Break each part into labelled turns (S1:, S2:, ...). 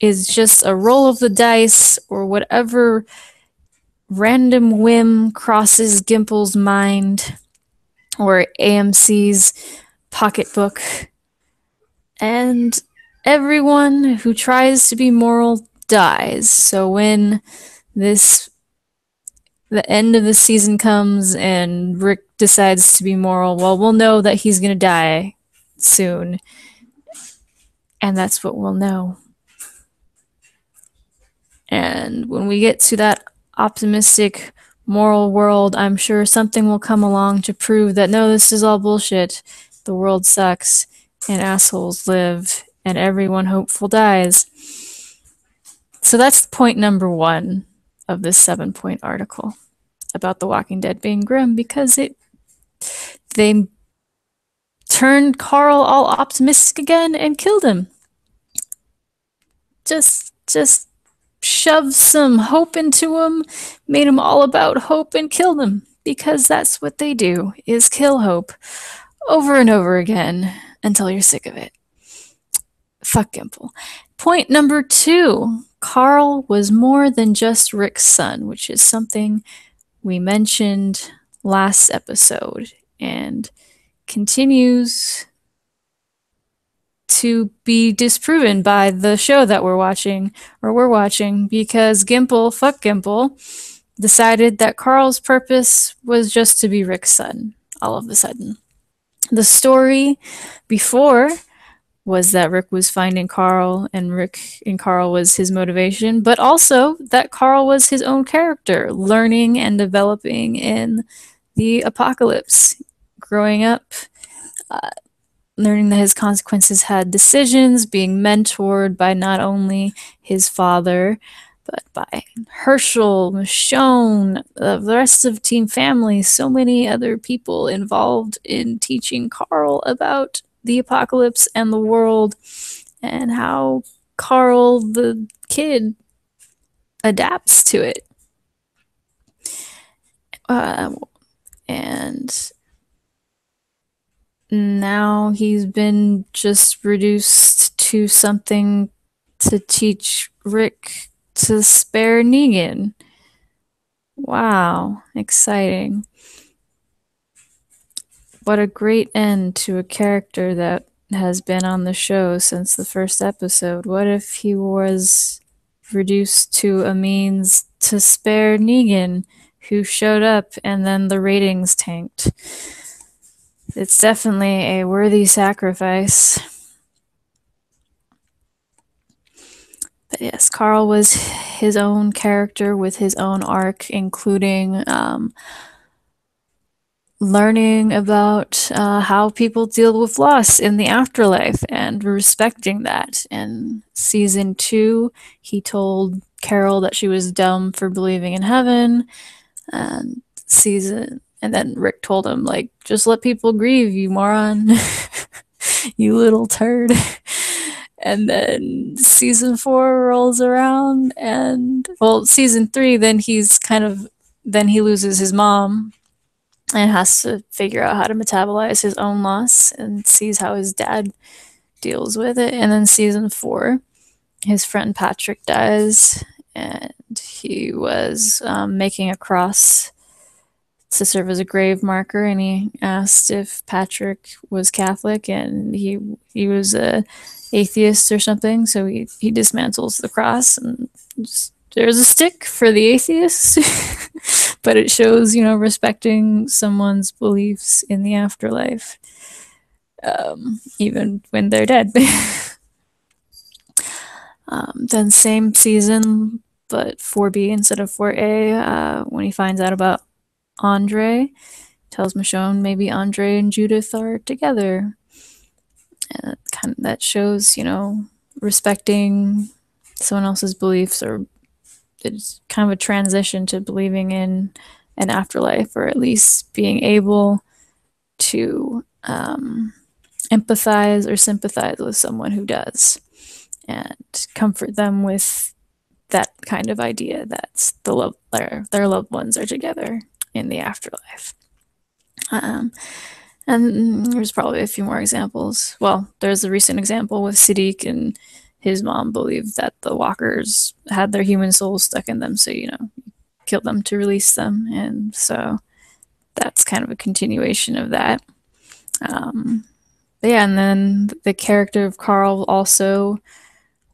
S1: is just a roll of the dice or whatever random whim crosses Gimple's mind or AMC's pocketbook. And everyone who tries to be moral dies. So when the end of the season comes and Rick decides to be moral, well, we'll know that he's going to die soon. And that's what we'll know. And when we get to that optimistic moral world, I'm sure something will come along to prove that no, this is all bullshit. The world sucks and assholes live and everyone hopeful dies. So that's point number 1 of this 7-point article about The Walking Dead being grim, because they turned Carl all optimistic again and killed him. Just shoved some hope into him, made him all about hope, and killed him, because that's what they do, is kill hope over and over again until you're sick of it. Fuck Gimple. Point number 2, Carl was more than just Rick's son, which is something we mentioned last episode and continues to be disproven by the show that we're watching, because Gimple, fuck Gimple, decided that Carl's purpose was just to be Rick's son all of a sudden. The story before was that Rick was finding Carl and Rick and Carl was his motivation, but also that Carl was his own character, learning and developing in the apocalypse, growing up, learning that his consequences had decisions, being mentored by not only his father, but by Herschel, Michonne, the rest of Team Family, so many other people involved in teaching Carl about the apocalypse and the world, and how Carl, the kid, adapts to it. And now he's been just reduced to something to teach Rick to spare Negan. Wow, exciting. What a great end to a character that has been on the show since the first episode. What if he was reduced to a means to spare Negan, who showed up and then the ratings tanked? It's definitely a worthy sacrifice. But yes, Carl was his own character with his own arc, including learning about how people deal with loss in the afterlife and respecting that. In season 2, he told Carol that she was dumb for believing in heaven, and then Rick told him, like, just let people grieve, you moron. You little turd. And then season 4 rolls around, and season 3, then he loses his mom and has to figure out how to metabolize his own loss and sees how his dad deals with it. And then season 4, his friend Patrick dies, and he was making a cross to serve as a grave marker, and he asked if Patrick was Catholic, and he was a atheist or something, so he dismantles the cross, and there's a stick for the atheist. But it shows, respecting someone's beliefs in the afterlife, even when they're dead. Then same season, but 4B instead of 4A, when he finds out about Andre, tells Michonne maybe Andre and Judith are together. And that shows, respecting someone else's beliefs, or it's kind of a transition to believing in an afterlife, or at least being able to empathize or sympathize with someone who does, and comfort them with that kind of idea that their loved ones are together in the afterlife. And there's probably a few more examples. Well, there's a recent example with Siddiq and his mom believed that the walkers had their human souls stuck in them, so kill them to release them. And so that's kind of a continuation of that. Yeah, and then the character of Carl also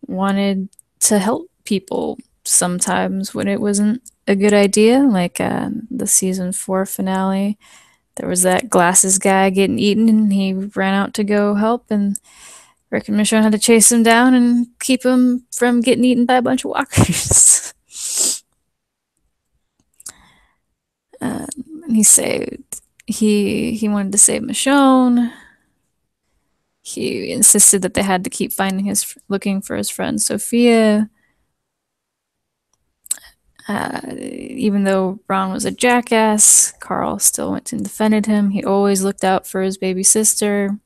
S1: wanted to help people sometimes when it wasn't a good idea. Like the season 4 finale, there was that glasses guy getting eaten, and he ran out to go help, and Rick and Michonne had to chase him down and keep him from getting eaten by a bunch of walkers. He saved. He wanted to save Michonne. He insisted that they had to keep looking for his friend Sophia. Even though Ron was a jackass, Carl still went and defended him. He always looked out for his baby sister.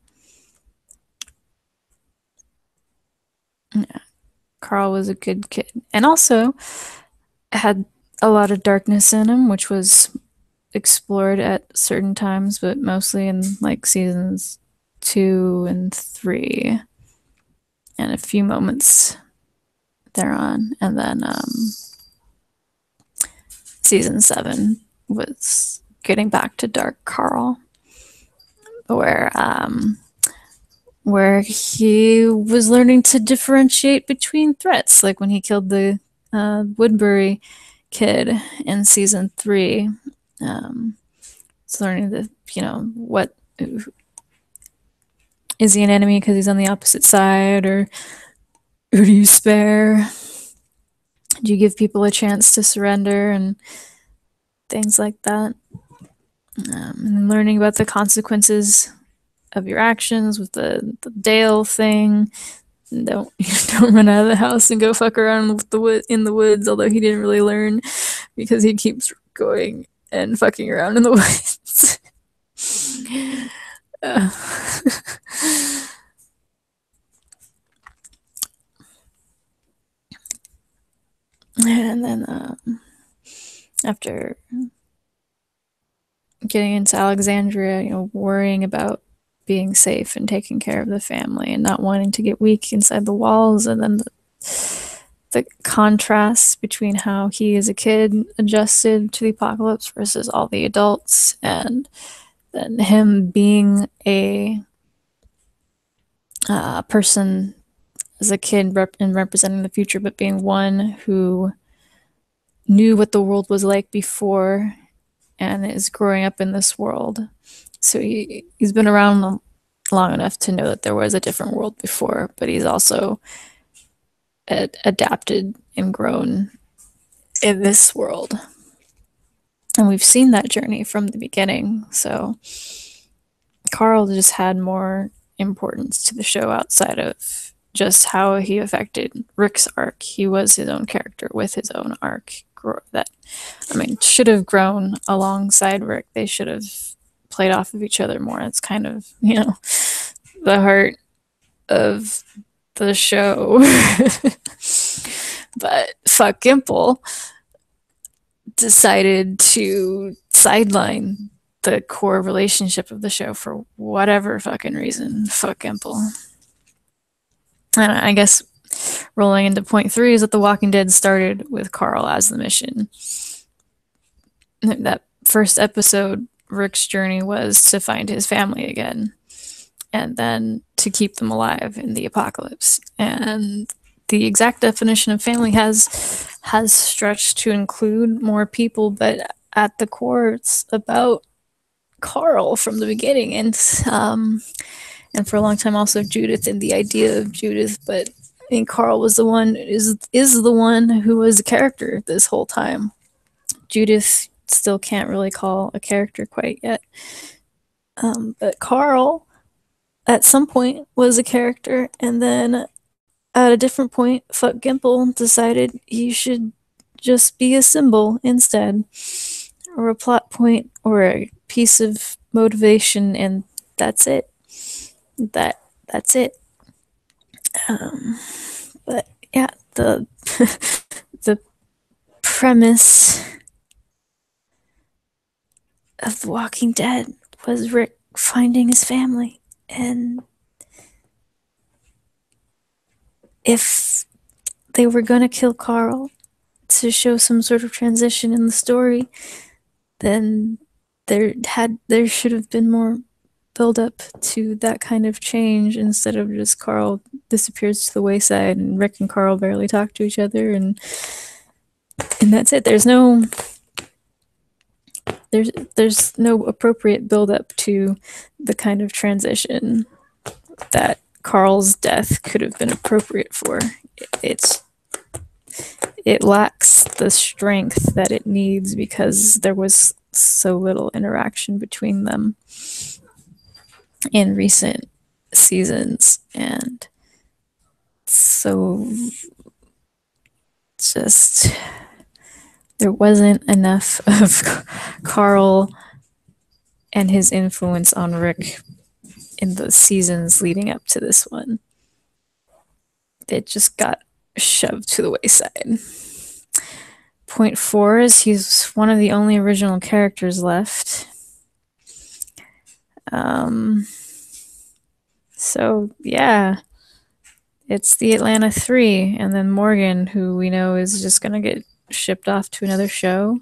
S1: Yeah, Carl was a good kid, and also had a lot of darkness in him, which was explored at certain times, but mostly in like seasons 2 and 3, and a few moments thereon. And then season 7 was getting back to Dark Carl, where he was learning to differentiate between threats, like when he killed the Woodbury kid in season 3. It's learning that, what is he an enemy because he's on the opposite side, or who do you spare? Do you give people a chance to surrender, and things like that? And learning about the consequences of your actions with the Dale thing. Don't run out of the house and go fuck around with in the woods. Although he didn't really learn, because he keeps going and fucking around in the woods. And then after getting into Alexandria, worrying about being safe and taking care of the family and not wanting to get weak inside the walls, and then the contrast between how he as a kid adjusted to the apocalypse versus all the adults, and then him being a person as a kid and representing the future, but being one who knew what the world was like before and is growing up in this world. So he's been around long enough to know that there was a different world before, but he's also adapted and grown in this world. And we've seen that journey from the beginning. So Carl just had more importance to the show outside of just how he affected Rick's arc. He was his own character with his own arc that, should have grown alongside Rick. They should have played off of each other more. It's kind of, the heart of the show. But fuck Gimple decided to sideline the core relationship of the show for whatever fucking reason. Fuck Gimple. And I guess rolling into point 3 is that The Walking Dead started with Carl as the mission. That first episode, Rick's journey was to find his family again, and then to keep them alive in the apocalypse. And the exact definition of family has stretched to include more people, but at the core, it's about Carl from the beginning, and for a long time also Judith and the idea of Judith. But I think Carl was the one is the one who was a character this whole time. Judith still can't really call a character quite yet, but Carl at some point was a character, and then at a different point, fuck Gimple decided he should just be a symbol instead, or a plot point, or a piece of motivation, and that's it. That's it. But yeah, the the premise of The Walking Dead was Rick finding his family, and if they were gonna kill Carl to show some sort of transition in the story, then there should have been more build up to that kind of change instead of just Carl disappears to the wayside and Rick and Carl barely talk to each other and that's it. There's no appropriate build up to the kind of transition that Carl's death could have been appropriate for. It's it lacks the strength that it needs because there was so little interaction between them in recent seasons, and so just there wasn't enough of Carl and his influence on Rick in the seasons leading up to this one. It just got shoved to the wayside. Point 4 is he's one of the only original characters left. So yeah, it's the Atlanta 3, and then Morgan, who we know is just gonna get shipped off to another show.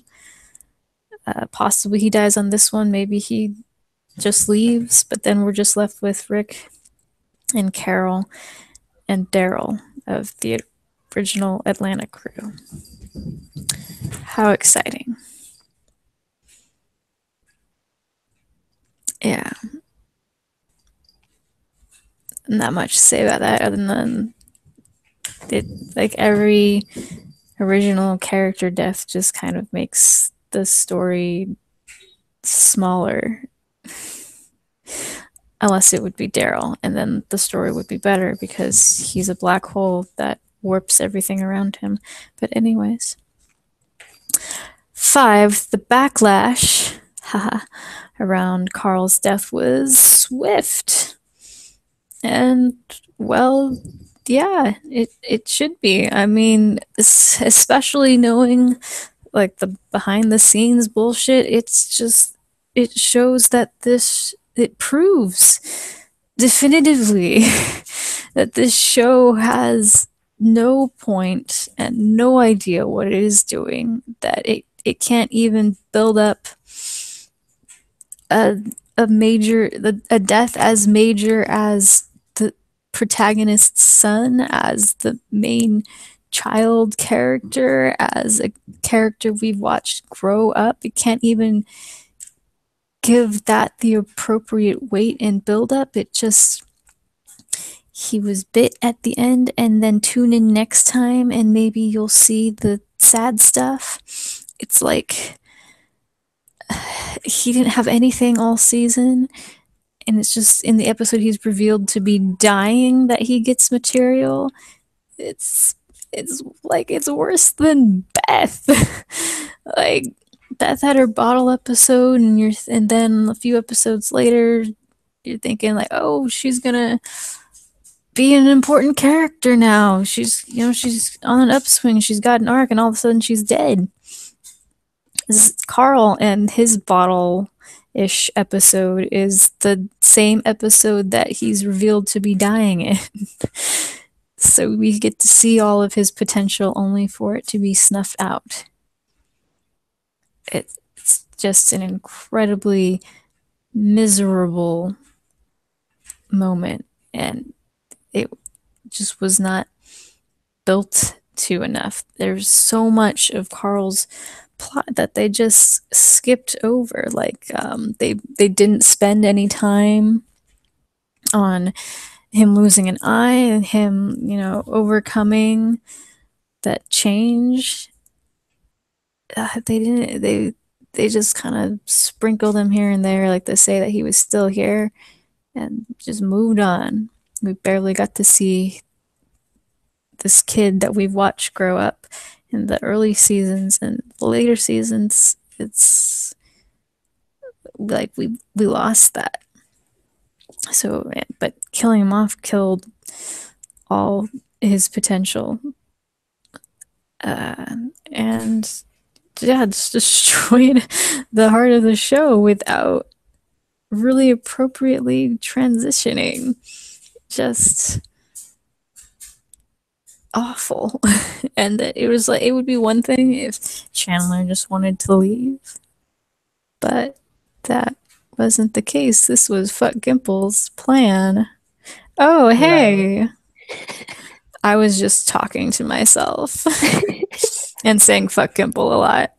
S1: Possibly he dies on this one, maybe he just leaves, but then we're just left with Rick and Carol and Daryl of the original Atlanta crew. How exciting. Yeah. Not much to say about that other than it, like every original character death just kind of makes the story smaller. Unless it would be Daryl, and then the story would be better because he's a black hole that warps everything around him. But anyways. 5, the backlash around Carl's death was swift. And, well, yeah, it should be. I mean, especially knowing like the behind the scenes bullshit, it's just it shows that it proves definitively that this show has no point and no idea what it is doing, that it can't even build up a death as major as the protagonist's son, as the main child character, as a character we've watched grow up. It can't even give that the appropriate weight and build up. It just, he was bit at the end, and then tune in next time and maybe you'll see the sad stuff. It's like he didn't have anything all season, and it's just in the episode he's revealed to be dying that he gets material. It's like it's worse than Beth. Like Beth had her bottle episode, and then a few episodes later you're thinking like, oh, she's gonna be an important character now. She's on an upswing. She's got an arc, and all of a sudden she's dead. This Carl and his bottle-ish episode is the same episode that he's revealed to be dying in. So we get to see all of his potential only for it to be snuffed out. It's just an incredibly miserable moment, and it just was not built to enough. There's so much of Carl's plot that they just skipped over. Like they didn't spend any time on him losing an eye and him, overcoming that change. They just kind of sprinkled him here and there, like to say that he was still here, and just moved on. We barely got to see this kid that we've watched grow up in the early seasons, and the later seasons, it's like we lost that. So, but killing him off killed all his potential, and yeah, just destroyed the heart of the show without really appropriately transitioning. Just awful. And that it was like, it would be one thing if Chandler just wanted to leave, but that wasn't the case. This was fuck Gimple's plan. Oh,
S2: Right.
S1: hey. I was just talking to myself and saying fuck Gimple a lot.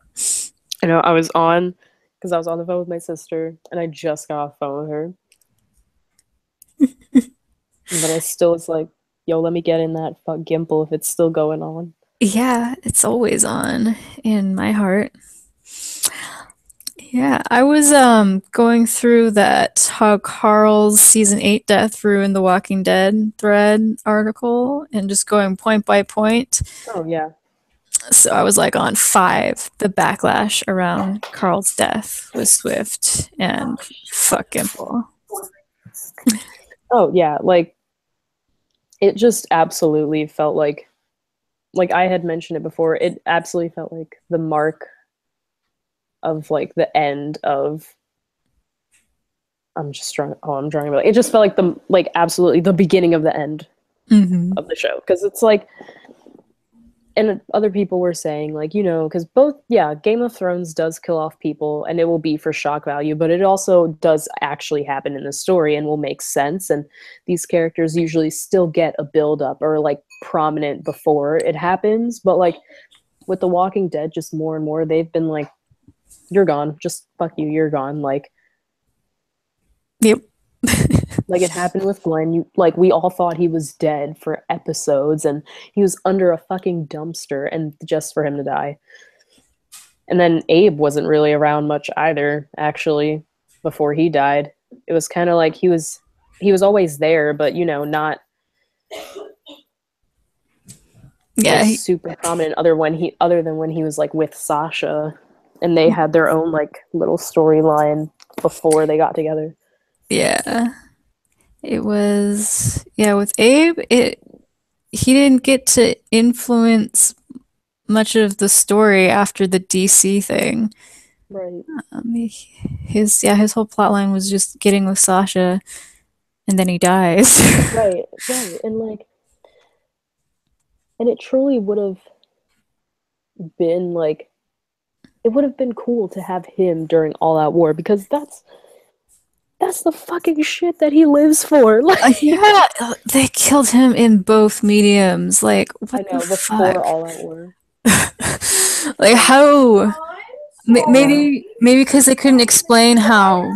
S2: I know I was on because I was on the phone with my sister and I just got off the phone with her. But I still was like, yo, let me get in that fuck Gimple if it's still going on.
S1: Yeah, it's always on in my heart. Yeah, I was going through that how Carl's season 8 death ruined the Walking Dead thread article and just going point by point.
S2: Oh yeah.
S1: So I was like on 5. The backlash around Carl's death was swift and fuck Gimple.
S2: Oh yeah, like it just absolutely felt like I had mentioned it before, it absolutely felt like the mark of like the end of I'm drawing about it just felt like the like absolutely the beginning of the end
S1: Mm-hmm.
S2: of the show because it's like and other people were saying like because both yeah Game of Thrones does kill off people and it will be for shock value but it also does actually happen in the story and will make sense and these characters usually still get a build up or like prominent before it happens but like with The Walking Dead just more and more they've been like you're gone just fuck you you're gone
S1: Yep.
S2: like it happened with Glenn. You like we all thought he was dead for episodes and he was under a fucking dumpster and just for him to die. And then Abe wasn't really around much either, actually, before he died. It was kind of like he was always there, but not
S1: Yeah,
S2: like super prominent other than when he was like with Sasha and they had their own like little storyline before they got together.
S1: yeah. It was yeah, with Abe, it he didn't get to influence much of the story after the DC thing.
S2: Right.
S1: His whole plotline was just getting with Sasha, and then he dies.
S2: Right, right. And it truly would have been like it would have been cool to have him during All Out War because that's the fucking shit that he lives for. Like
S1: Yeah, they killed him in both mediums. Like,
S2: I
S1: what the
S2: know before
S1: fuck?
S2: All Out War.
S1: Like, how?
S2: Yeah.
S1: Maybe because they couldn't explain how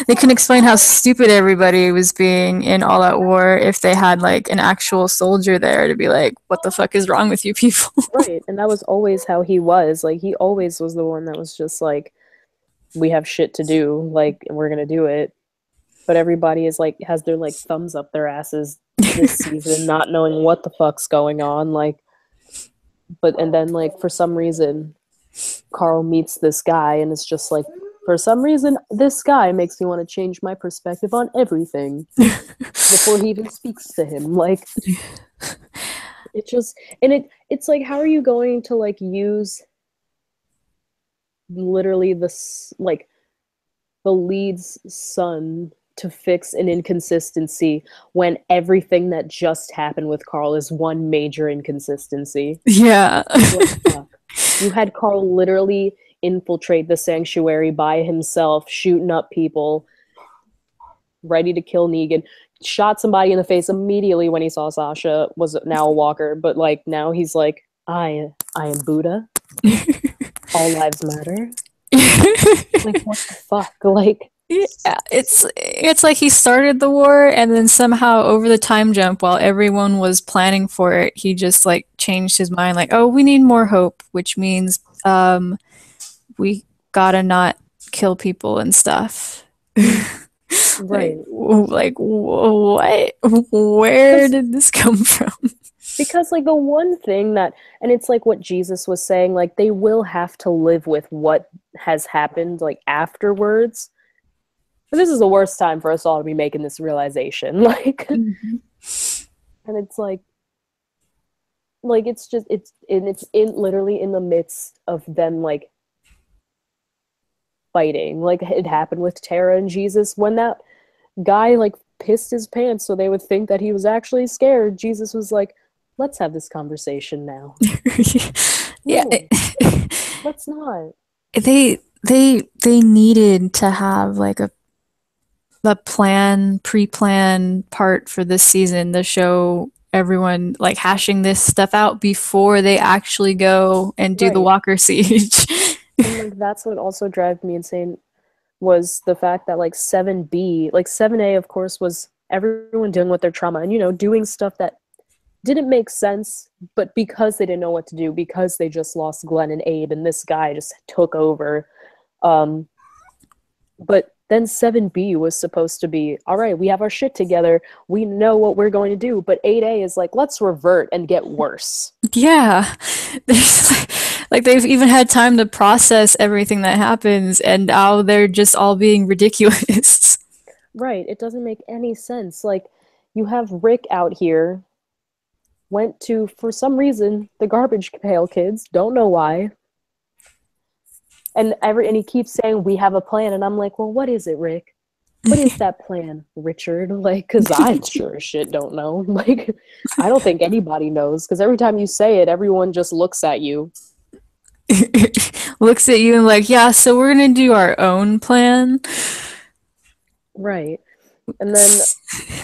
S1: they couldn't explain how stupid everybody was being in All Out War if they had like an actual soldier there to be like, what the fuck is wrong with you people?
S2: Right. And that was always how he was. Like he always was the one that was just like we have shit to do, like and we're going to do it. But everybody is like has their like thumbs up their asses this season not knowing what the fuck's going on but and then like for some reason Carl meets this guy and it's just like for some reason this guy makes me want to change my perspective on everything before he even speaks to him like it just and it's like how are you going to like use literally this like the lead's son to fix an inconsistency when everything that just happened with Carl is one major inconsistency.
S1: Yeah.
S2: What the fuck? You had Carl literally infiltrate the sanctuary by himself, shooting up people, ready to kill Negan. Shot somebody in the face immediately when he saw Sasha was now a walker, but like now he's like, I am Buddha. All lives matter. Like what the fuck? Like
S1: Yeah, it's like he started the war and then somehow over the time jump while everyone was planning for it, he just like changed his mind like, "Oh, we need more hope," which means we gotta not kill people and stuff.
S2: right.
S1: Like what? Where
S2: Because
S1: did this come from?
S2: because like the one thing that and it's like what Jesus was saying like they will have to live with what has happened like afterwards. But this is the worst time for us all to be making this realization like
S1: Mhm.
S2: and it's like it's just it's in literally in the midst of them like fighting like it happened with Tara and Jesus when that guy like pissed his pants so they would think that he was actually scared. Jesus was like, let's have this conversation now.
S1: Yeah,
S2: No, let's not.
S1: they needed to have like a pre-plan part for this season to show everyone like hashing this stuff out before they actually go and do the
S2: Right.
S1: Walker siege.
S2: And like that's what also drove me insane was the fact that like 7B, like 7A of course was everyone dealing with their trauma and doing stuff that didn't make sense, but because they didn't know what to do, because they just lost Glenn and Abe and this guy just took over. Um but then 7B was supposed to be, all right, we have our shit together. We know what we're going to do. But 8A is like, let's revert and get worse.
S1: Yeah. There's like they've even had time to process everything that happens and now they're just all being ridiculous.
S2: Right. It doesn't make any sense. Like, you have Rick out here, went to, for some reason, the Garbage Pail Kids. Don't know why. And he keeps saying, we have a plan. And I'm like, well, what is it, Rick? What is that plan, Richard? Like, because I sure as shit don't know. Like, I don't think anybody knows. Because every time you say it, everyone just looks at you.
S1: Looks at you and like, yeah, so we're gonna do our own plan.
S2: Right. And then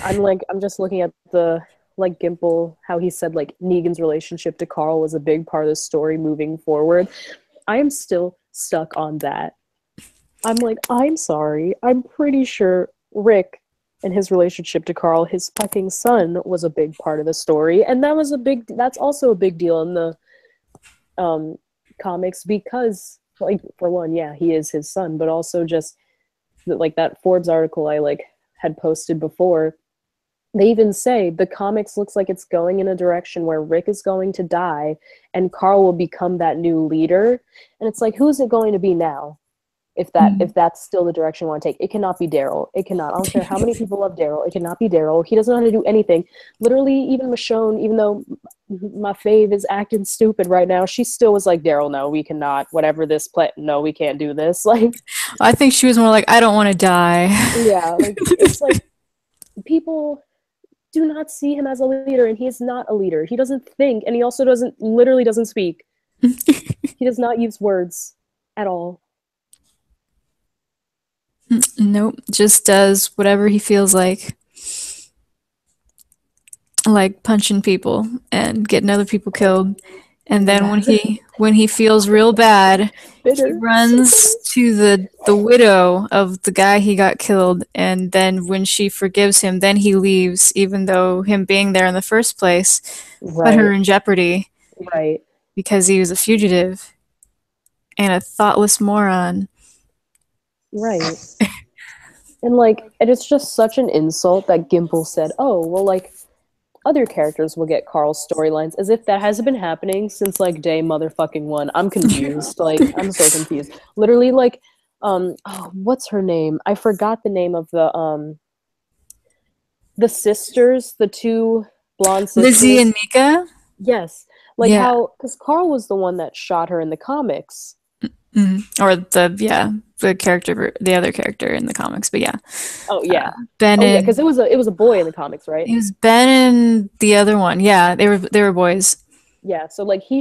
S2: I'm just looking at the like Gimple, how he said like Negan's relationship to Carl was a big part of the story moving forward. I am still stuck on that. I'm like, I'm sorry. I'm pretty sure Rick and his relationship to Carl, his fucking son, was a big part of the story. And that's also a big deal in the um comics because like for one, yeah, he is his son, but also just like that Forbes article I like had posted before, they even say the comics looks like it's going in a direction where Rick is going to die and Carl will become that new leader. And it's like, who's it going to be now? If that's still the direction we want to take, it cannot be Daryl. It cannot. I don't care how many people love Daryl. It cannot be Daryl. He doesn't know how to do anything. Literally, even Michonne, even though my fave is acting stupid right now, she still was like, Daryl, no, we cannot. Whatever this play, no, we can't do this. Like,
S1: I think she was more like, I don't want to die.
S2: yeah, like it's like people do not see him as a leader, and he is not a leader. He doesn't think, and he also literally doesn't speak. He does not use words at all.
S1: Nope, just does whatever he feels like punching people and getting other people killed. And then
S2: Yeah.
S1: when he feels real bad, he
S2: Bitter. So bitter.
S1: runs to the widow of the guy he got killed. And then when she forgives him, then he leaves, even though him being there in the first place put her
S2: Right.
S1: in jeopardy
S2: Right.
S1: because he was a fugitive and a thoughtless moron.
S2: Right. And it's just such an insult that Gimple said, oh, well, like, other characters will get Carl's storylines, as if that hasn't been happening since, like, day motherfucking one. I'm confused. Like, I'm so confused. Literally, like, oh, what's her name? I forgot the name of the sisters, the two blonde
S1: Lizzie and
S2: sisters.
S1: Mika?
S2: Yes. Like,
S1: Yeah.
S2: how, because Carl was the one that shot her in the comics.
S1: Or the other character in the comics, but yeah.
S2: Oh, yeah.
S1: Ben
S2: Oh, yeah,
S1: and
S2: because it was a boy in the comics, right?
S1: it was Ben and the other one. Yeah, they were boys.
S2: Yeah, so like he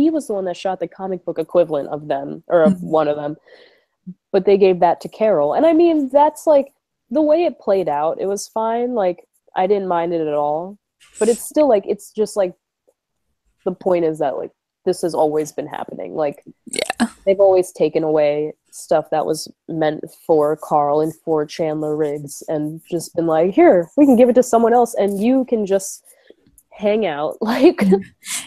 S2: was the one that shot the comic book equivalent of them or of
S1: Mhm.
S2: one of them, but they gave that to Carol. And I mean, that's like the way it played out. It was fine. Like I didn't mind it at all. But it's still like it's just like the point is that like this has always been happening. Like
S1: Yeah.
S2: they've always taken away stuff that was meant for Carl and for Chandler Riggs and just been like, here, we can give it to someone else and you can just hang out. Like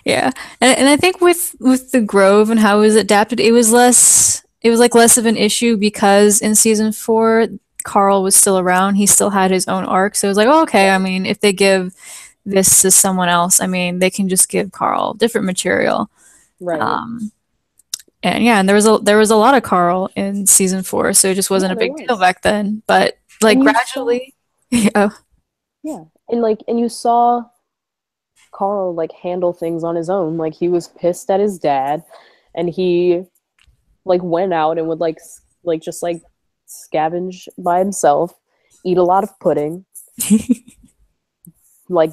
S1: Yeah. And I think with the Grove and how it was adapted, it was like less of an issue because in season 4 Carl was still around. He still had his own arc. So it was like, oh, okay, I mean, if they give this to someone else, I mean, they can just give Carl different material.
S2: right.
S1: Um, and yeah, and there was a lot of Carl in season 4, so it just wasn't
S2: Yeah,
S1: a
S2: there
S1: big deal
S2: was.
S1: back then. But like
S2: And you saw,
S1: gradually, yeah,
S2: yeah, and you saw Carl like handle things on his own. Like he was pissed at his dad, and he like went out and would like just like scavenge by himself, eat a lot of pudding, like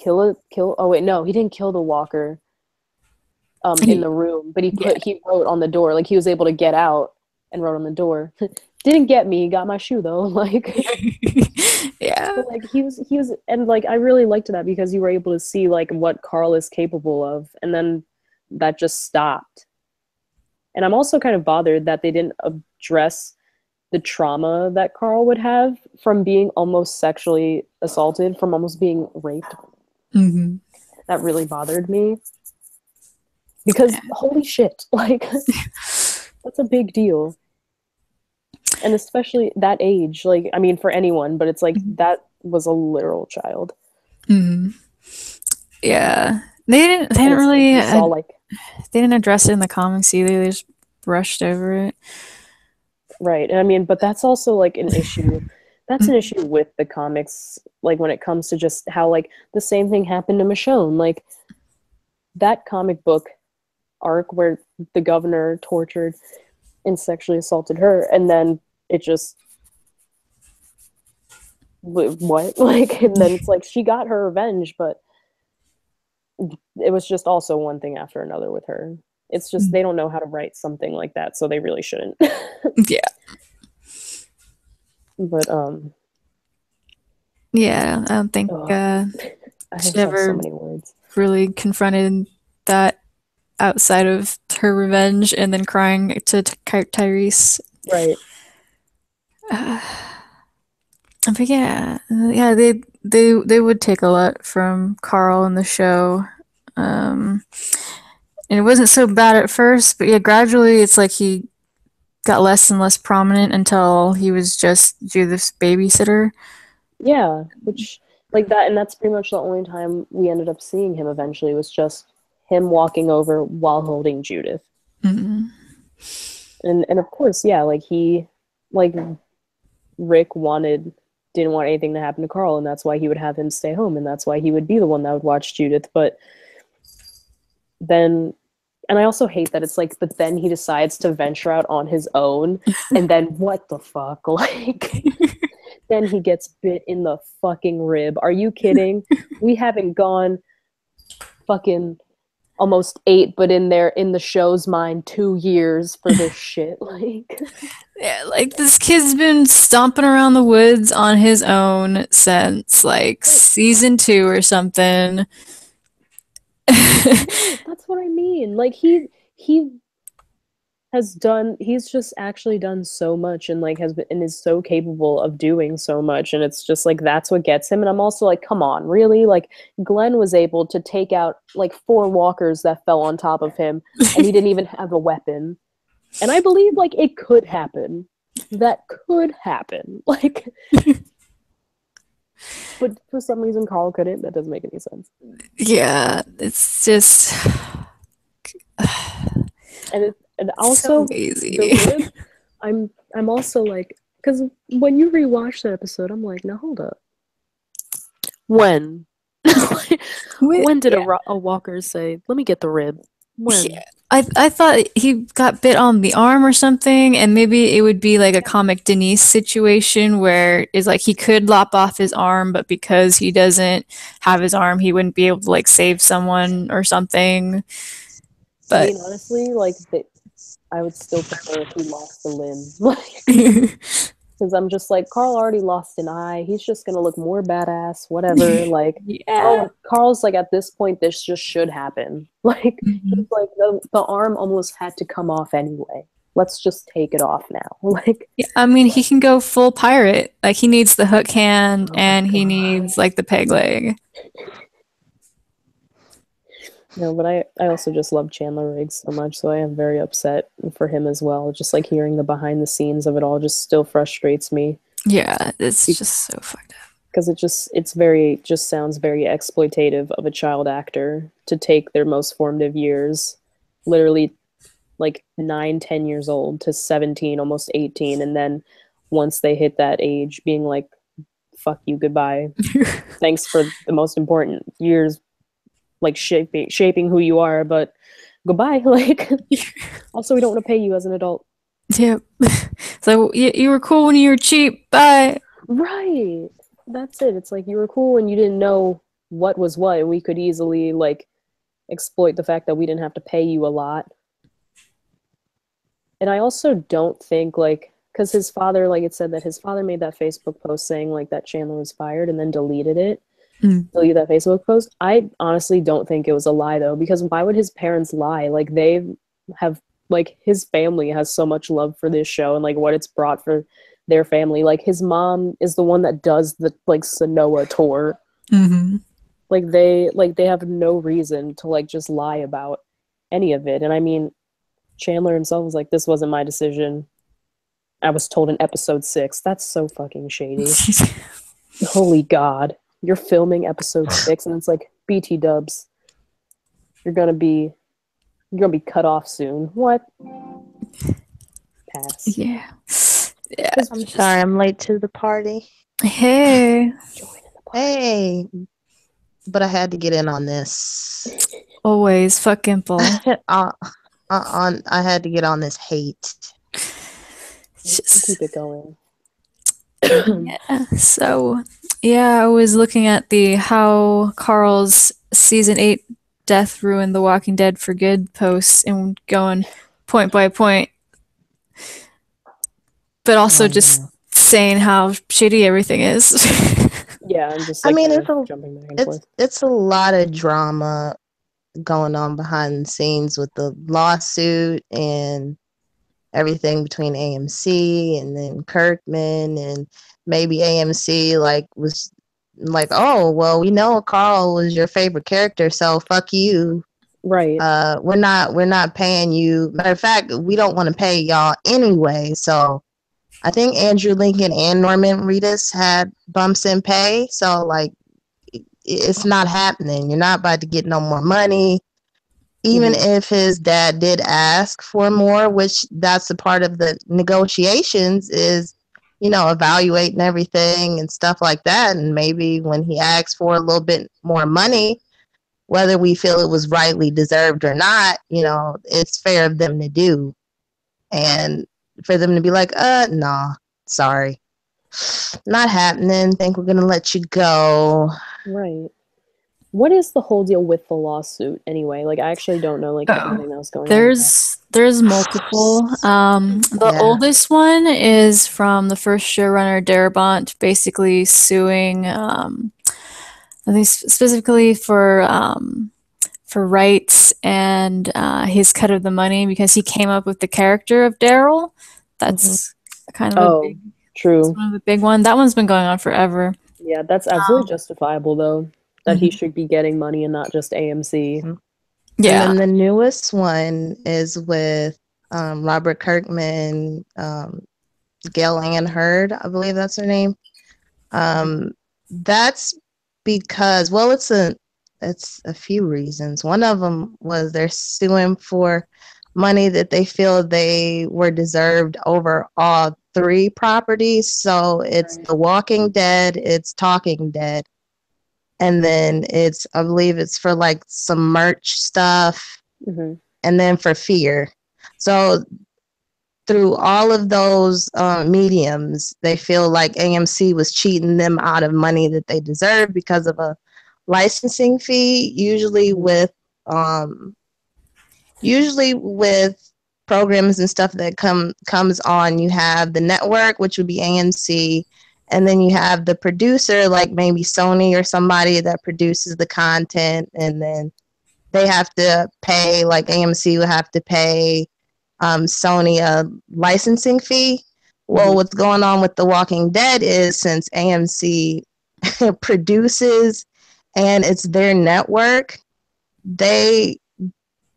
S2: kill. Oh wait, no, he didn't kill the walker in
S1: He-
S2: the room, but
S1: yeah.
S2: he wrote on the door, like he was able to get out and wrote on the door. Didn't get me, got my shoe though. Like,
S1: Yeah.
S2: but like he was, and like I really liked that because you were able to see like what Carl is capable of, and then that just stopped. And I'm also kind of bothered that they didn't address the trauma that Carl would have from being almost sexually assaulted, from almost being raped.
S1: Hmm.
S2: That really bothered me because holy shit, like that's a big deal. And especially that age, like I mean for anyone, but it's like that was a literal child.
S1: Hmm. Yeah. They
S2: And
S1: didn't
S2: it's like
S1: really
S2: you saw like
S1: they didn't address it in the comics either. They just brushed over it.
S2: right. And I mean, but that's also like an issue. That's an issue with the comics, like when it comes to just how like the same thing happened to Michonne. Like that comic book arc where the governor tortured and sexually assaulted her, and then it just what like, and then it's like she got her revenge, but it was just also one thing after another with her. It's just they don't know how to write something like that, so they really shouldn't.
S1: Yeah.
S2: But
S1: Yeah. I don't think
S2: oh, I
S1: she
S2: just have so
S1: ever
S2: many words.
S1: really confronted that outside of her revenge and then crying to Tyrese.
S2: Right.
S1: But yeah, yeah, they would take a lot from Carl in the show. Um, and it wasn't so bad at first, but yeah, gradually it's like he got less and less prominent until he was just Judith's babysitter.
S2: Yeah, which like that, and that's pretty much the only time we ended up seeing him eventually was just him walking over while holding Judith.
S1: Mm-hmm.
S2: And of course, yeah, like he like Rick wanted didn't want anything to happen to Carl, and that's why he would have him stay home, and that's why he would be the one that would watch Judith. But then, and I also hate that it's like, but then he decides to venture out on his own, and then what the fuck? Like, then he gets bit in the fucking rib. Are you kidding? We haven't gone fucking almost 8, but in the show's mind, 2 years for this shit. Like,
S1: Yeah, like this kid's been stomping around the woods on his own since like
S2: right.
S1: season 2 or something.
S2: Right, that's what I mean. Like he he's just actually done so much and like has been and is so capable of doing so much, and it's just like that's what gets him. And I'm also like, come on, really? Like Glenn was able to take out like 4 walkers that fell on top of him, and he didn't even have a weapon. And I believe like it could happen. That could happen. Like, but for some reason Carl couldn't. That doesn't make any sense.
S1: Yeah, it's just
S2: And
S1: so
S2: also the
S1: lazy.
S2: rib. I'm also like, because when you rewatch that episode, I'm like, now hold up. When? When did
S1: Yeah.
S2: a walker say, "Let me get the rib"?
S1: Yeah.
S2: When?
S1: I thought he got bit on the arm or something, and maybe it would be like a comic Denise situation where it's like he could lop off his arm, but because he doesn't have his arm, he wouldn't be able to like save someone or something.
S2: I
S1: But
S2: mean, honestly, like I would still prefer if he lost a limb, like because I'm just like Carl already lost an eye. He's just gonna look more badass, whatever. Like
S1: yeah.
S2: Carl's like at this point, this just should happen. Like
S1: Mhm.
S2: he's like the arm almost had to come off anyway. Let's just take it off now. Like
S1: Yeah, I mean, he can go full pirate. Like he needs the hook hand
S2: oh my
S1: and he
S2: god.
S1: needs like the peg leg.
S2: No, but I also just love Chandler Riggs so much, so I am very upset for him as well. Just like hearing the behind the scenes of it all just still frustrates me
S1: Yeah, it's just so fucked up.
S2: because it's very just sounds very exploitative of a child actor to take their most formative years, literally like 9, 10 years old to 17, almost 18, and then once they hit that age, being like, "Fuck you, goodbye. Thanks for the most important years, like shaping who you are, but goodbye." Like, also, we don't want to pay you as an adult.
S1: Yep. So you were cool when you were cheap. Bye.
S2: Right. That's it. It's like you were cool and you didn't know what was what, and we could easily like exploit the fact that we didn't have to pay you a lot. And I also don't think like because his father, like it said that his father made that Facebook post saying like that Chandler was fired and then deleted it.
S1: Mm.
S2: Delete that Facebook post. I honestly don't think it was a lie though, because why would his parents lie? Like they have like his family has so much love for this show and like what it's brought for their family. Like his mom is the one that does the like Sanoa tour.
S1: Mm-hmm.
S2: Like they have no reason to like just lie about any of it. And I mean, Chandler himself was like, "This wasn't my decision. I was told in episode 6." That's so fucking shady. Holy God. You're filming episode 6 and it's like, BT dubs, you're gonna be cut off soon. What? Pass.
S1: Yeah. Yeah.
S3: I'm sorry, I'm late to the party.
S1: Hey.
S3: Hey, but I had to get in on this.
S1: Always. Fuck Gimple.
S3: I had to get on this hate.
S1: Just,
S2: keep it going.
S1: yeah. So, yeah, I was looking at the how Carl's season 8 death ruined The Walking Dead for good post and going point by point, but also just saying how shitty everything is.
S2: Yeah, I'm just like,
S3: I mean,
S2: jumping back and forth.
S3: It's a lot of drama going on behind the scenes with the lawsuit and everything between AMC and then Kirkman, and maybe AMC like was like, oh well, we know Carl was your favorite character, so fuck you.
S2: Right.
S3: We're not paying you. Matter of fact, we don't want to pay y'all anyway. So I think Andrew Lincoln and Norman Reedus had bumps in pay. So like, it's not happening. You're not about to get no more money. Even if his dad did ask for more, which that's a part of the negotiations, is, you know, evaluating everything and stuff like that. And maybe when he asks for a little bit more money, whether we feel it was rightly deserved or not, you know, it's fair of them to do. And for them to be like, nah, sorry, not happening. Think we're going to let you go.
S2: Right. What is the whole deal with the lawsuit anyway? Like, I actually don't know like everything that was going on.
S1: There's multiple. The oldest one is from the first showrunner Darabont, basically suing, I think specifically for rights and his cut of the money because he came up with the character of Daryl. That's kind of
S2: true.
S1: One of the big one. That one's been going on forever.
S2: Yeah, that's absolutely justifiable though. That he should be getting money and not just AMC.
S1: Yeah.
S3: And then the newest one is with Robert Kirkman, Gail Ann Hurd, I believe that's her name. That's because, well, it's a few reasons. One of them was they're suing for money that they feel they were deserved over all 3 properties. So it's The Walking Dead, it's Talking Dead, and then I believe it's for like some merch stuff, and then for Fear. So through all of those mediums, they feel like AMC was cheating them out of money that they deserve because of a licensing fee, usually with programs and stuff that comes on. You have the network, which would be AMC, and then you have the producer, like maybe Sony or somebody that produces the content, and then they have to pay, like AMC would have to pay Sony a licensing fee. Well, what's going on with The Walking Dead is, since AMC produces and it's their network, they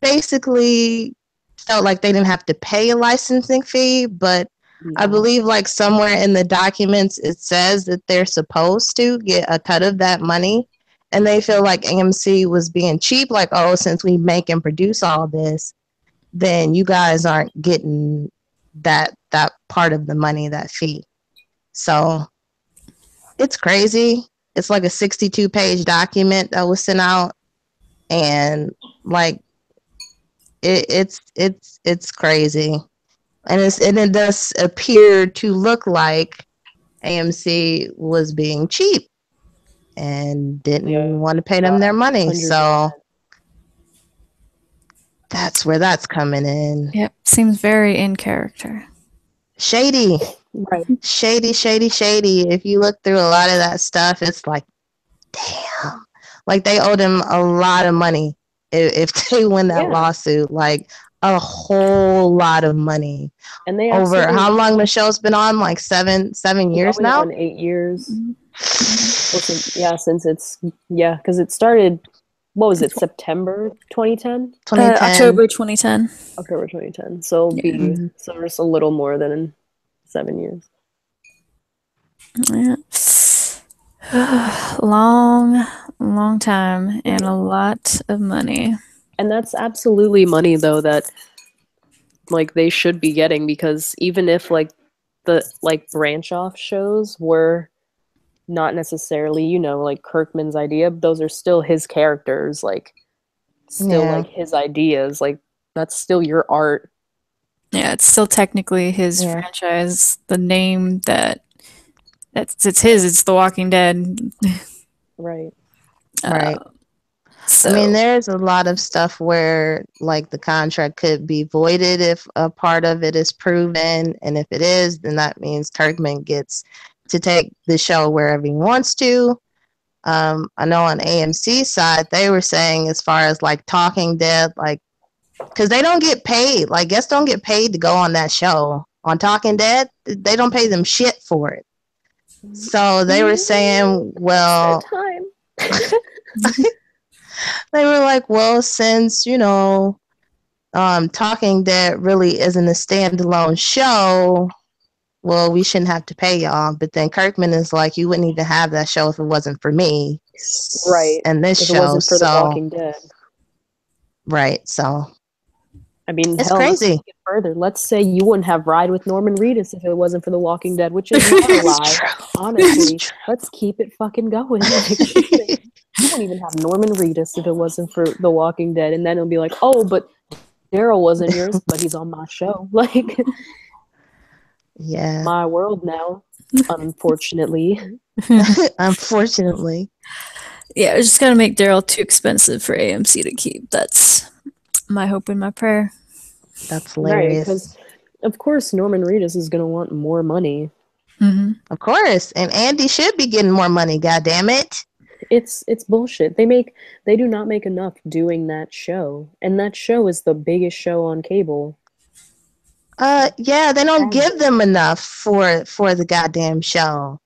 S3: basically felt like they didn't have to pay a licensing fee, but I believe like somewhere in the documents it says that they're supposed to get a cut of that money, and they feel like AMC was being cheap, like, oh, since we make and produce all this, then you guys aren't getting that part of the money, that fee. So it's crazy. It's like a 62-page document that was sent out, and like it's crazy, and it does appear to look like AMC was being cheap. and didn't
S2: Yeah.
S3: want to pay them their money.
S2: 100%.
S3: So that's where that's coming in.
S1: Yep, seems very in character.
S3: Shady.
S2: Right.
S3: Shady. If you look through a lot of that stuff, it's like, damn. Like they owed him a lot of money if they win that lawsuit. Like a whole lot of money.
S2: And they
S3: Over
S2: absolutely,
S3: how long the show's been on? Like seven years now?
S2: on 8 years. Well, since it's, because it started, what was it, September 2010?
S3: 2010.
S1: October 2010.
S2: October 2010. So it'll be, so just a little more than 7 years.
S1: Yeah. long time and a lot of money.
S2: And that's absolutely money, though, that like they should be getting, because even if like the like branch off shows were not necessarily, you know, like Kirkman's idea, but those are still his characters, like still like his ideas, like that's still your art.
S1: Yeah, it's still technically his franchise. The name it's his. It's The Walking Dead.
S2: Right.
S3: Right.
S1: So
S3: I mean, there's a lot of stuff where like the contract could be voided if a part of it is proven, and if it is, then that means Kirkman gets to take the show wherever he wants to. I know on AMC side they were saying, as far as like Talking Dead, like, because they don't get paid, like guests don't get paid to go on that show. On Talking Dead, they don't pay them shit for it. So they were saying, well, they were like, well, since, you know, Talking Dead really isn't a standalone show, well, we shouldn't have to pay y'all. But then Kirkman is like, you wouldn't even have that show if it wasn't for me.
S2: Right.
S3: And this
S2: if
S3: show,
S2: it wasn't for The Walking Dead.
S3: Right, so.
S2: I mean,
S3: it's
S2: hell,
S3: crazy.
S2: let's take it further. Let's say you wouldn't have Ride with Norman Reedus if it wasn't for The Walking Dead, which is not a lie. Honestly, let's keep it fucking going. Like, you wouldn't even have Norman Reedus if it wasn't for The Walking Dead, and then it'll be like, oh, but Daryl wasn't yours, but he's on my show. Like,
S3: yeah,
S2: my world now, unfortunately.
S3: Unfortunately.
S1: Yeah, I just gotta make Daryl too expensive for AMC to keep. That's my hope and my prayer.
S3: That's hilarious.
S2: Right, because of course Norman Reedus is gonna want more money.
S1: Mm-hmm.
S3: Of course, and Andy should be getting more money. God damn it!
S2: It's bullshit. They do not make enough doing that show, and that show is the biggest show on cable.
S3: Yeah, they don't give them enough for the goddamn show.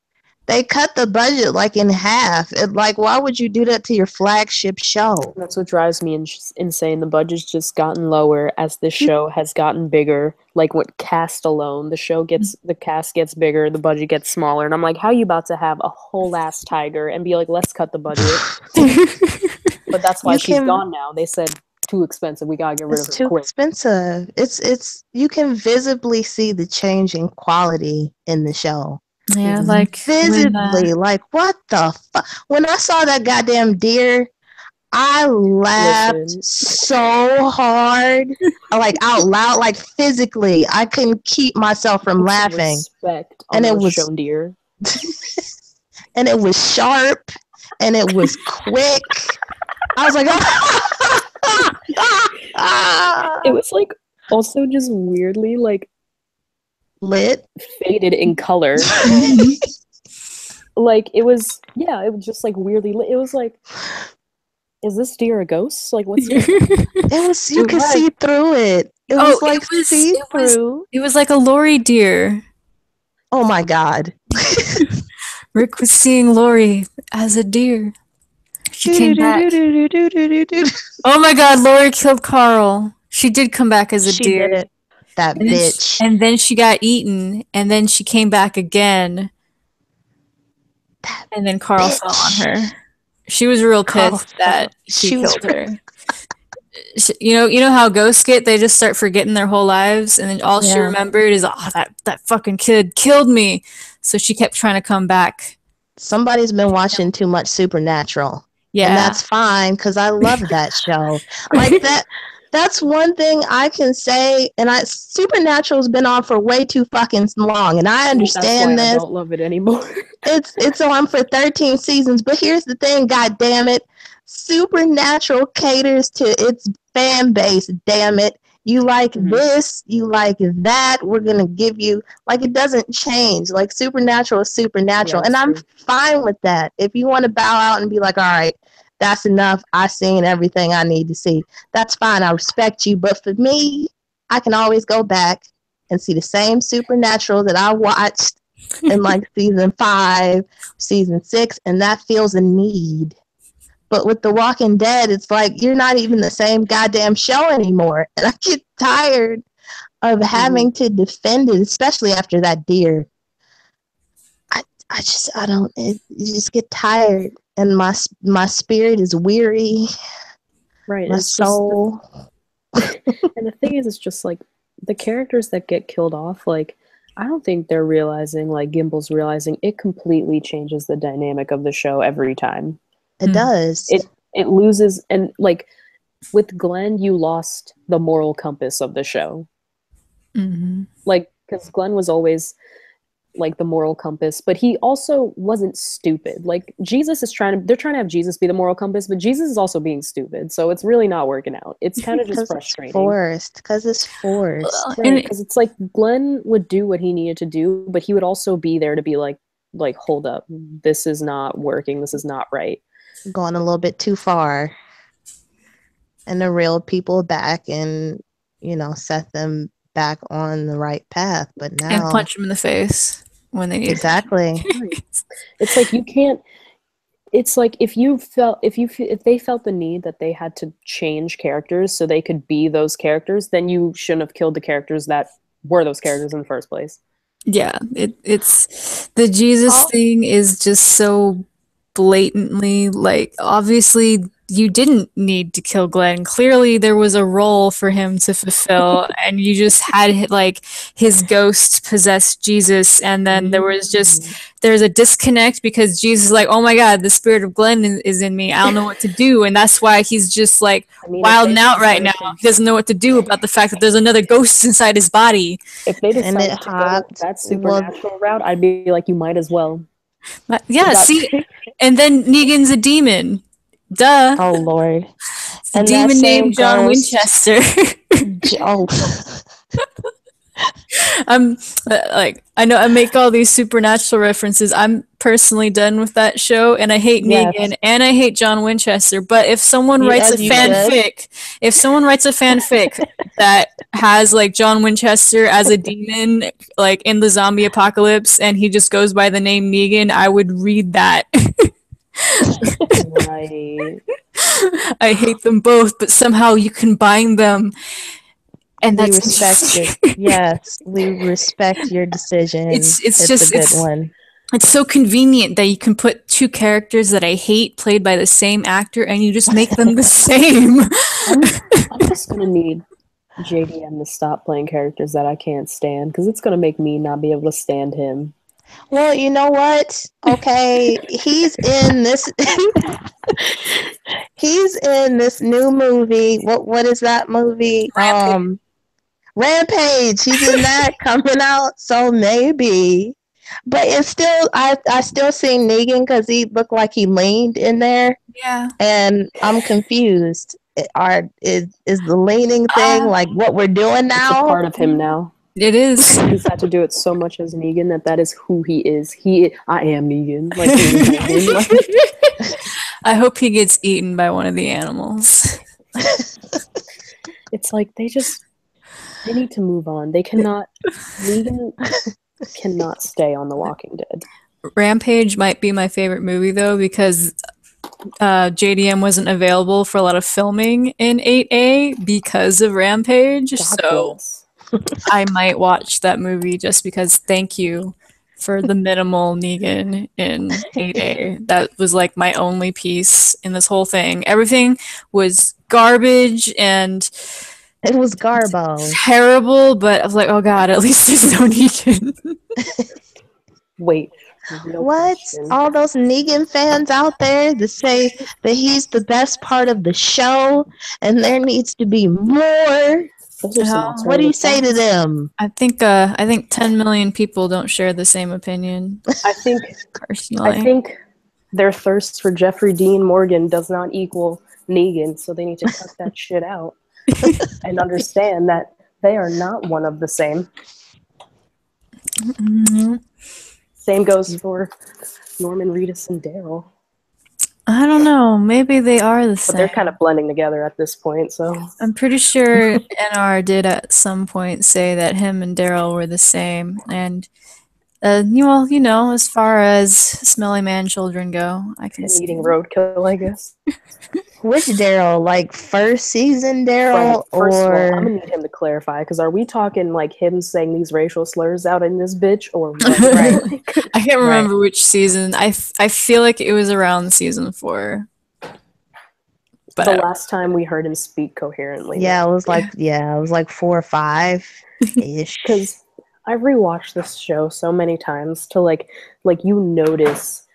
S3: They cut the budget like in half. Like, why would you do that to your flagship show?
S2: That's what drives me insane. The budget's just gotten lower as the show has gotten bigger. Like, what cast alone, the cast gets bigger, the budget gets smaller, and I'm like, how are you about to have a whole ass tiger and be like, let's cut the budget? But that's why she's gone now. They said too expensive. We gotta get rid of her.
S3: It's too expensive. It's you can visibly see the change in quality in the show.
S1: Yeah, like
S3: visibly, like what the fuck? When I saw that goddamn deer, I laughed so hard, like out loud, like physically. I couldn't keep myself from laughing.
S2: And it was shown deer,
S3: and it was sharp, and it was quick. I was like,
S2: it was like also just weirdly like
S3: lit,
S2: faded in color. Like it was just like weirdly lit. It was like, is this deer a ghost? Like, what's
S3: it was, you could see through it. It was like see through.
S1: It was like a Lori deer.
S3: Oh my god.
S1: Rick was seeing Lori as a deer. She came back. Oh my god, Lori killed Carl. She did come back as a deer.
S3: Did it. That bitch.
S1: And then she got eaten, and then she came back again. And then Carl fell on her. She was real pissed that she killed her. You know how ghosts get? They just start forgetting their whole lives, and then all she remembered is, oh, that fucking kid killed me. So she kept trying to come back.
S3: Somebody's been watching too much Supernatural.
S1: Yeah.
S3: And that's fine, because I love that show. Like that. That's one thing I can say. And Supernatural's been on for way too fucking long, and I understand
S2: That's why
S3: this.
S2: I don't love it anymore.
S3: It's on for 13 seasons, but here's the thing, god damn it. Supernatural caters to its fan base, damn it. You like this, you like that, we're gonna give you, like, it doesn't change. Like, Supernatural is Supernatural, and I'm fine with that. If you want to bow out and be like, all right, that's enough, I've seen everything I need to see, that's fine, I respect you. But for me, I can always go back and see the same Supernatural that I watched in like season 5, season 6, and that feels a need. But with The Walking Dead, it's like you're not even the same goddamn show anymore. And I get tired of having to defend it, especially after that deer. I don't, you just get tired. And my spirit is weary.
S2: Right.
S3: My soul.
S2: And the thing is, it's just like the characters that get killed off, like, I don't think they're realizing, like Gimple's realizing, it completely changes the dynamic of the show every time.
S3: It does.
S2: It loses, and like with Glenn, you lost the moral compass of the show. Like, because Glenn was always like the moral compass, but he also wasn't stupid. Like, Jesus is they're trying to have Jesus be the moral compass, but Jesus is also being stupid, so it's really not working out. It's kind of just frustrating.
S3: Because it's forced.
S2: Right, because it's like Glenn would do what he needed to do, but he would also be there to be like, hold up, this is not working, this is not right.
S3: Going a little bit too far. And to reel people back and, set them back on the right path. But now,
S1: and punch them in the face when they need
S3: exactly.
S2: It's like you can't. It's like if they felt the need that they had to change characters so they could be those characters, then you shouldn't have killed the characters that were those characters in the first place.
S1: Yeah, it's the Jesus thing is just so blatantly, like, obviously you didn't need to kill Glenn. Clearly there was a role for him to fulfill, and you just had like his ghost possess Jesus, and then there's a disconnect because Jesus is like, oh my god, the spirit of Glenn is in me, I don't know what to do, and that's why he's just like wilding out right now. He doesn't know what to do about the fact that there's another ghost inside his body.
S2: If they decided to go that supernatural route, I'd be like, you might as well.
S1: Yeah, see, and then Negan's a demon. Duh.
S3: Oh Lord.
S1: It's a demon named John Winchester. I'm like, I know I make all these supernatural references. I'm personally done with that show, and I hate Negan and I hate John Winchester. But if someone writes a fanfic, that has like John Winchester as a demon, like in the zombie apocalypse, and he just goes by the name Negan, I would read that.
S2: Right.
S1: I hate them both, but somehow you combine them, and
S3: we respect it. Yes, we respect your decision. It's just a good one.
S1: It's so convenient that you can put two characters that I hate played by the same actor, and you just make them the same.
S2: I'm just gonna need JDM to stop playing characters that I can't stand, because it's gonna make me not be able to stand him.
S3: Well, you know what? Okay, he's in this. He's in this new movie. What is that movie? Rampage. He's in that coming out. So maybe, but it's still. I still see Negan because he looked like he leaned in there.
S1: Yeah,
S3: and I'm confused. Is the leaning thing like what we're doing now?
S2: It's a part of him now.
S1: It is.
S2: He's had to do it so much as Negan that is who he is. I am Negan. Like,
S1: I hope he gets eaten by one of the animals.
S2: It's like they need to move on. They cannot. Negan cannot stay on The Walking Dead.
S1: Rampage might be my favorite movie though, because JDM wasn't available for a lot of filming in 8A because of Rampage. So I might watch that movie just because thank you for the minimal Negan in 8A. That was like my only piece in this whole thing. Everything was garbage and
S3: it was garbo.
S1: Terrible, but I was like, oh god, at least there's no Negan.
S2: Wait, Real
S3: What?
S2: question.
S3: All those Negan fans out there that say that he's the best part of the show and there needs to be more.
S2: Those are some
S1: Well,
S3: What do you
S2: alternative
S3: say to
S2: facts.
S3: them?
S1: I think 10 million people don't share the same opinion
S2: I think
S1: personally.
S2: their thirst for Jeffrey Dean Morgan does not equal Negan, so they need to cut that shit out and understand that they are not one of the same.
S1: Mhm.
S2: Same goes for Norman Reedus and Daryl.
S1: I don't know. Maybe they are the
S2: But they're
S1: same.
S2: kind of blending together at this point, so
S1: I'm pretty sure NR did at some point say that him and Daryl were the same. And, as far as smelly man children go, I can
S2: and
S1: see
S2: eating
S1: that.
S2: roadkill, I guess.
S3: Which Daryl? Like first season Daryl
S2: First of all, I'm
S3: or
S2: gonna need him to clarify, because are we talking like him saying these racial slurs out in this bitch, or what?
S3: Right.
S1: I can't
S3: Right.
S1: remember which season. I feel like it was around season 4. But
S2: The last time we heard him speak coherently.
S3: Yeah, it was like 4 or 5 ish.
S2: Because I've rewatched this show so many times to like you notice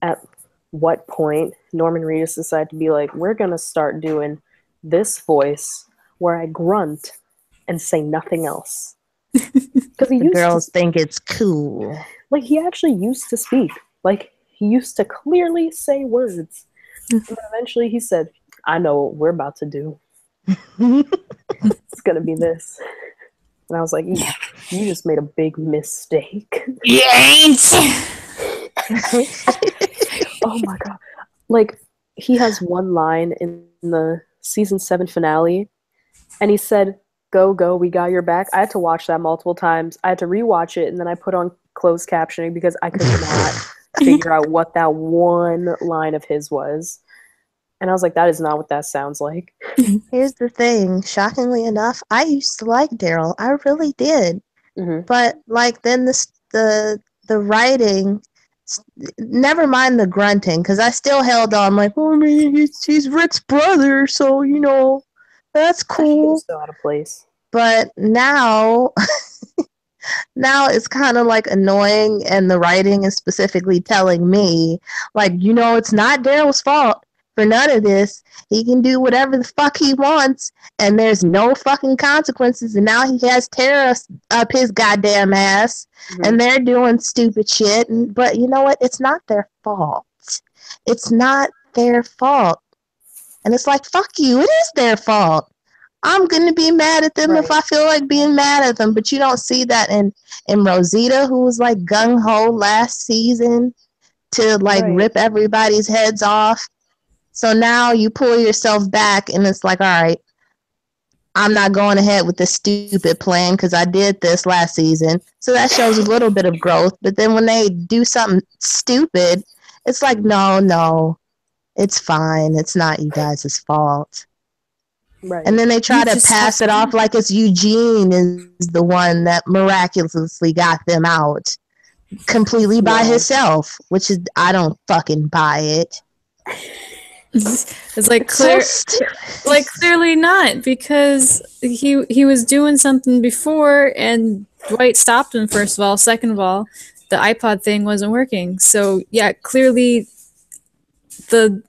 S2: at what point Norman Reedus decided to be like, we're gonna start doing this voice where I grunt and say nothing else. Because he
S3: The
S2: used
S3: girls
S2: to,
S3: think it's cool.
S2: like, he actually used to speak. Like, he used to clearly say words. And then eventually he said, I know what we're about to do. It's gonna be this. And I was like, you just made a big mistake.
S1: you ain't.
S2: Oh my god. Like, he has one line in the season 7 finale, and he said, go, go, we got your back. I had to watch that multiple times. I had to rewatch it, and then I put on closed captioning because I could not figure out what that one line of his was. And I was like, that is not what that sounds like.
S3: Here's the thing. Shockingly enough, I used to like Daryl. I really did.
S2: Mm-hmm.
S3: But like then the writing, never mind the grunting, because I still held on. Like, oh, I mean, he's Rick's brother, so that's cool.
S2: So out of place.
S3: But now, now it's kind of like annoying, and the writing is specifically telling me, like, it's not Daryl's fault for none of this. He can do whatever the fuck he wants, and there's no fucking consequences. And now he has terrorists up his goddamn ass, and they're doing stupid shit. But you know what? It's not their fault. It's not their fault. And it's like, fuck you. It is their fault. I'm gonna be mad at them if I feel like being mad at them. But you don't see that in Rosita, who was like gung ho last season to like rip everybody's heads off. So now you pull yourself back, and it's like, all right, I'm not going ahead with this stupid plan because I did this last season. So that shows a little bit of growth. But then when they do something stupid, it's like, no, it's fine. It's not you guys' fault.
S2: Right.
S3: And then they try to pass it off like it's Eugene is the one that miraculously got them out completely by himself, which is, I don't fucking buy it.
S1: It's like clearly not, because he was doing something before and Dwight stopped him. First of all, second of all, the iPod thing wasn't working. So yeah, clearly the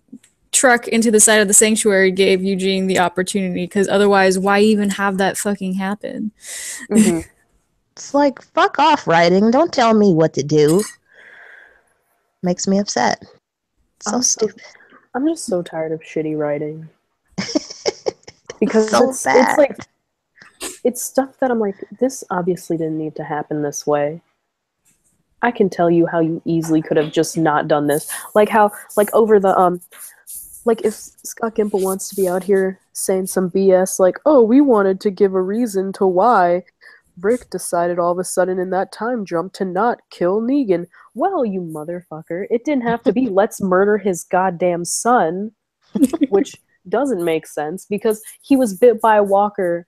S1: truck into the side of the sanctuary gave Eugene the opportunity, because otherwise why even have that fucking happen?
S3: It's like, fuck off, writing. Don't tell me what to do. Makes me upset. So stupid.
S2: I'm just so tired of shitty writing. Because
S3: so
S2: it's like, it's stuff that I'm like, this obviously didn't need to happen this way. I can tell you how you easily could have just not done this. Like how, like over the, like if Scott Gimple wants to be out here saying some BS like, oh, we wanted to give a reason to why Rick decided all of a sudden in that time jump to not kill Negan. Well, you motherfucker, it didn't have to be let's murder his goddamn son, which doesn't make sense because he was bit by a walker.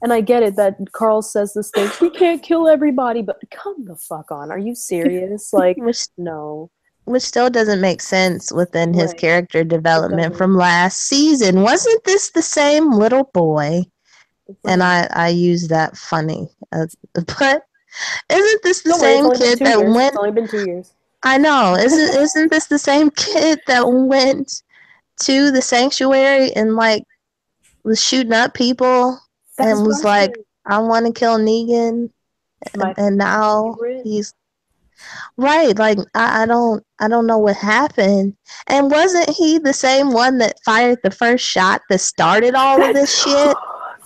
S2: And I get it that Carl says this thing, we can't kill everybody, but come the fuck on. Are you serious? Like, no.
S3: Which still doesn't make sense within his character development from last season. Wasn't this the same little boy? And I use that funny. But isn't this the same kid that went...
S2: It's only been 2 years.
S3: I know. Isn't this the same kid that went to the sanctuary and like was shooting up people
S2: That's
S3: and
S2: what
S3: was
S2: I'm
S3: like,
S2: saying.
S3: I want to kill Negan,
S2: My
S3: and now
S2: favorite.
S3: he's right. Like I don't know what happened. And wasn't he the same one that fired the first shot that started all of this shit?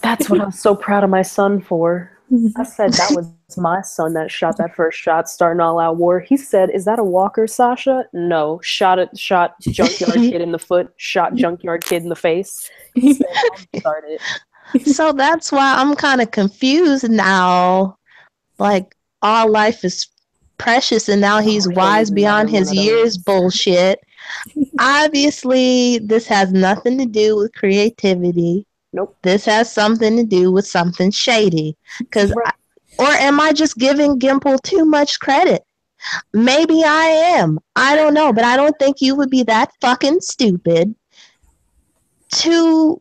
S2: That's what I'm so proud of my son for. I said that was my son that shot that first shot, starting all out war. He said, "Is that a walker, Sasha?" No, shot junkyard kid in the foot, shot junkyard kid in the face. He said, "I'll start it."
S3: So that's why I'm kind of confused now. Like all life is precious, and now he's
S2: Oh, he don't
S3: wise
S2: need another
S3: beyond
S2: one
S3: his
S2: of
S3: years.
S2: those.
S3: Bullshit. Obviously, this has nothing to do with creativity.
S2: Nope.
S3: This has something to do with something shady.
S2: Right.
S3: Or am I just giving Gimple too much credit? Maybe I am. I don't know, but I don't think you would be that fucking stupid to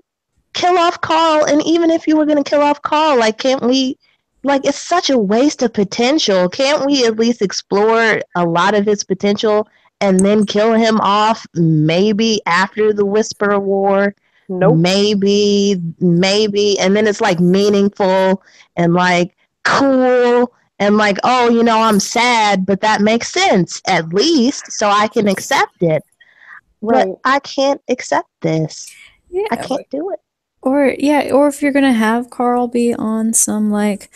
S3: kill off Carl. And even if you were going to kill off Carl, like, can't we? Like, it's such a waste of potential. Can't we at least explore a lot of his potential and then kill him off maybe after the Whisper War?
S2: Nope.
S3: Maybe, and then it's like meaningful and like cool and like, oh, you know, I'm sad, but that makes sense at least, so I can accept it.
S2: Right.
S3: But I can't accept this.
S1: Yeah.
S3: I can't do it.
S1: Or if you're gonna have Carl be on some like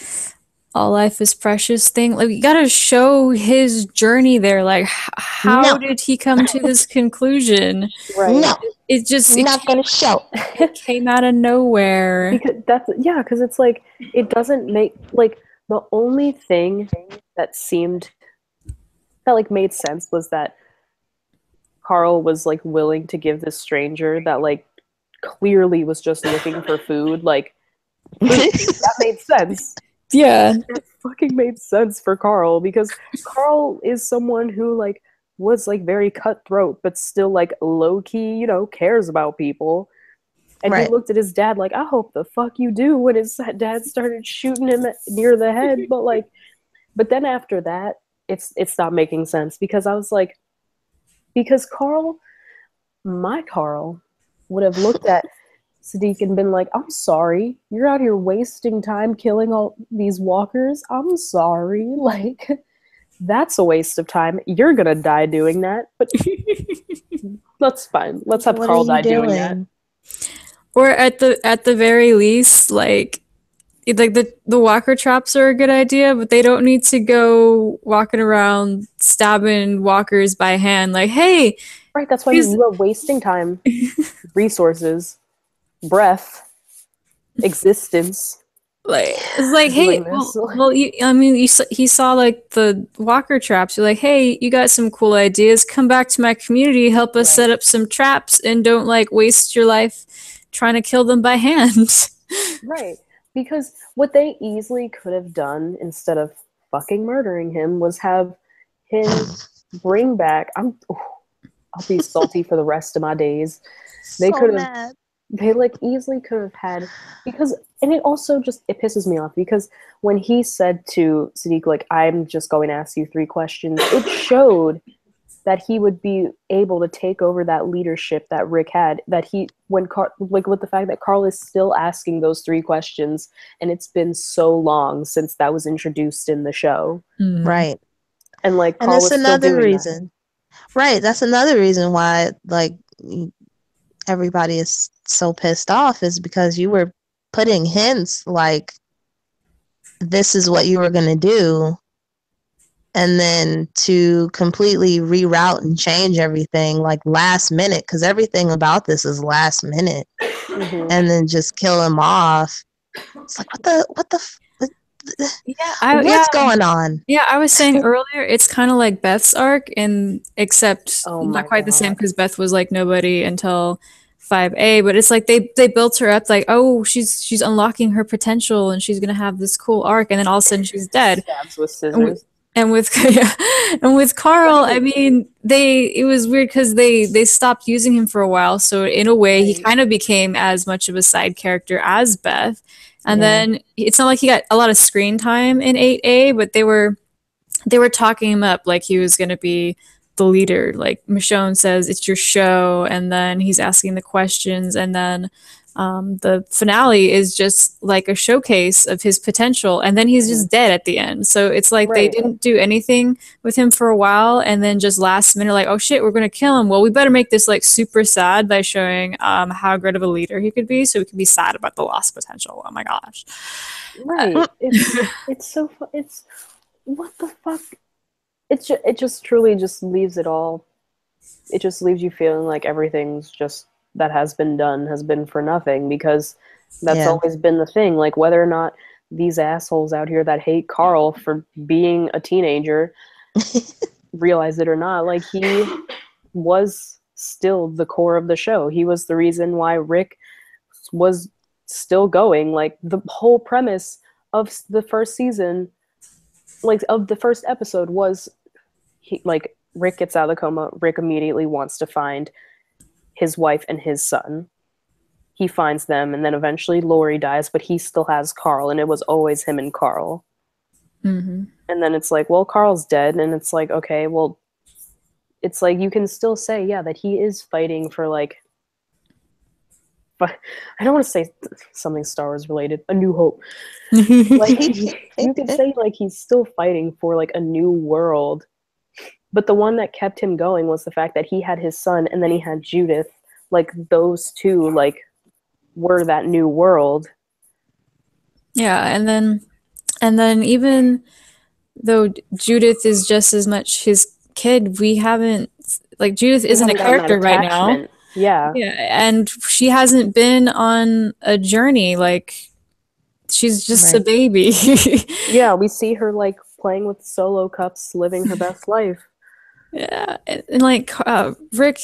S1: all life is precious thing, like you gotta show his journey there. Like how
S3: No.
S1: did he come to this conclusion?
S2: Right.
S3: No,
S1: It just
S3: not gonna show.
S1: it came out of nowhere.
S2: Because because it's like it doesn't make like the only thing that seemed that like made sense was that Carl was like willing to give this stranger that like clearly was just looking for food like food. That made sense.
S1: Yeah.
S2: That fucking made sense for Carl because Carl is someone who like was like very cutthroat but still like low key, you know, cares about people. And
S3: Right.
S2: he looked at his dad like, I hope the fuck you do, when his dad started shooting him near the head. But then after that, it stopped making sense because I was like, because my Carl, would have looked at Sadiq and been like, I'm sorry, you're out here wasting time killing all these walkers. I'm sorry. Like, that's a waste of time. You're gonna die doing that. But that's fine. Let's have
S3: What
S2: Carl
S3: are you
S2: die doing that.
S3: doing?
S1: Or at the very least, like the walker traps are a good idea, but they don't need to go walking around stabbing walkers by hand. Like, hey,
S2: Right, that's why you are wasting time, resources, breath, existence.
S1: like it's like, hey,
S2: doing this.
S1: he saw like the walker traps. You're like, hey, you got some cool ideas. Come back to my community, help us set up some traps, and don't like waste your life trying to kill them by hand.
S2: Right, because what they easily could have done instead of fucking murdering him was have him bring back. I'll be salty for the rest of my days. They
S3: So
S2: could have.
S3: mad.
S2: They like easily could have had because, and it also just it pisses me off because when he said to Sadiq like, I'm just going to ask you 3 questions, it showed that he would be able to take over that leadership that Rick had, that he like with the fact that Carl is still asking those 3 questions and it's been so long since that was introduced in the show.
S3: Right.
S2: And like
S3: And
S2: Carl
S3: that's
S2: was still
S3: another
S2: doing
S3: reason. Right. That's another reason why like everybody is so pissed off is because you were putting hints like this is what you were going to do, and then to completely reroute and change everything like last minute, because everything about this is last minute, and then just kill him off. It's like what's going on?
S1: Yeah, I was saying earlier, it's kind of like Beth's arc, and except
S2: Oh my
S1: not quite the same
S2: God.
S1: because Beth was like nobody until 5A, but it's like they built her up like, oh, she's unlocking her potential and she's gonna have this cool arc, and then all of a sudden she's dead.
S2: Stabs with scissors.
S1: And with yeah, and with Carl, I mean, it was weird because they stopped using him for a while, so in a way he kind of became as much of a side character as Beth. And then it's not like he got a lot of screen time in 8A, but they were they were talking him up like he was going to be the leader. Like Michonne says, it's your show, and then he's asking the questions, and then the finale is just like a showcase of his potential, and then he's just dead at the end. So it's like they
S2: Right.
S1: didn't do anything with him for a while, and then just last minute, like, oh shit, we're gonna kill him. Well, we better make this like super sad by showing how great of a leader he could be, so we can be sad about the lost potential. Oh my gosh.
S2: Right. It's so it's what the fuck. It just truly just leaves it all. It just leaves you feeling like everything's just that has been done has been for nothing, because that's
S3: Yeah.
S2: always been the thing. Like, whether or not these assholes out here that hate Carl for being a teenager realize it or not, like, he was still the core of the show. He was the reason why Rick was still going. Like, the whole premise of the first season, like of the first episode, was Rick gets out of the coma. Rick immediately wants to find his wife and his son. He finds them, and then eventually Lori dies, but he still has Carl, and it was always him and Carl.
S1: Mm-hmm.
S2: And then it's like, well, Carl's dead, and it's like, okay, well, it's like you can still say, yeah, that he is fighting for, like, but I don't want to say something Star Wars related, A New Hope. Like, you could say, like, he's still fighting for, like, a new world. But the one that kept him going was the fact that he had his son, and then he had Judith. Like, those two, like, were that new world.
S1: Yeah, and then even though Judith is just as much his kid, we haven't, like, Judith isn't a
S2: haven't gotten that
S1: character right now.
S2: attachment. Yeah.
S1: Yeah, and she hasn't been on a journey. Like, she's just a
S3: Right.
S1: baby.
S2: Yeah, we see her, like, playing with solo cups, living her best life.
S1: Yeah, and like Rick,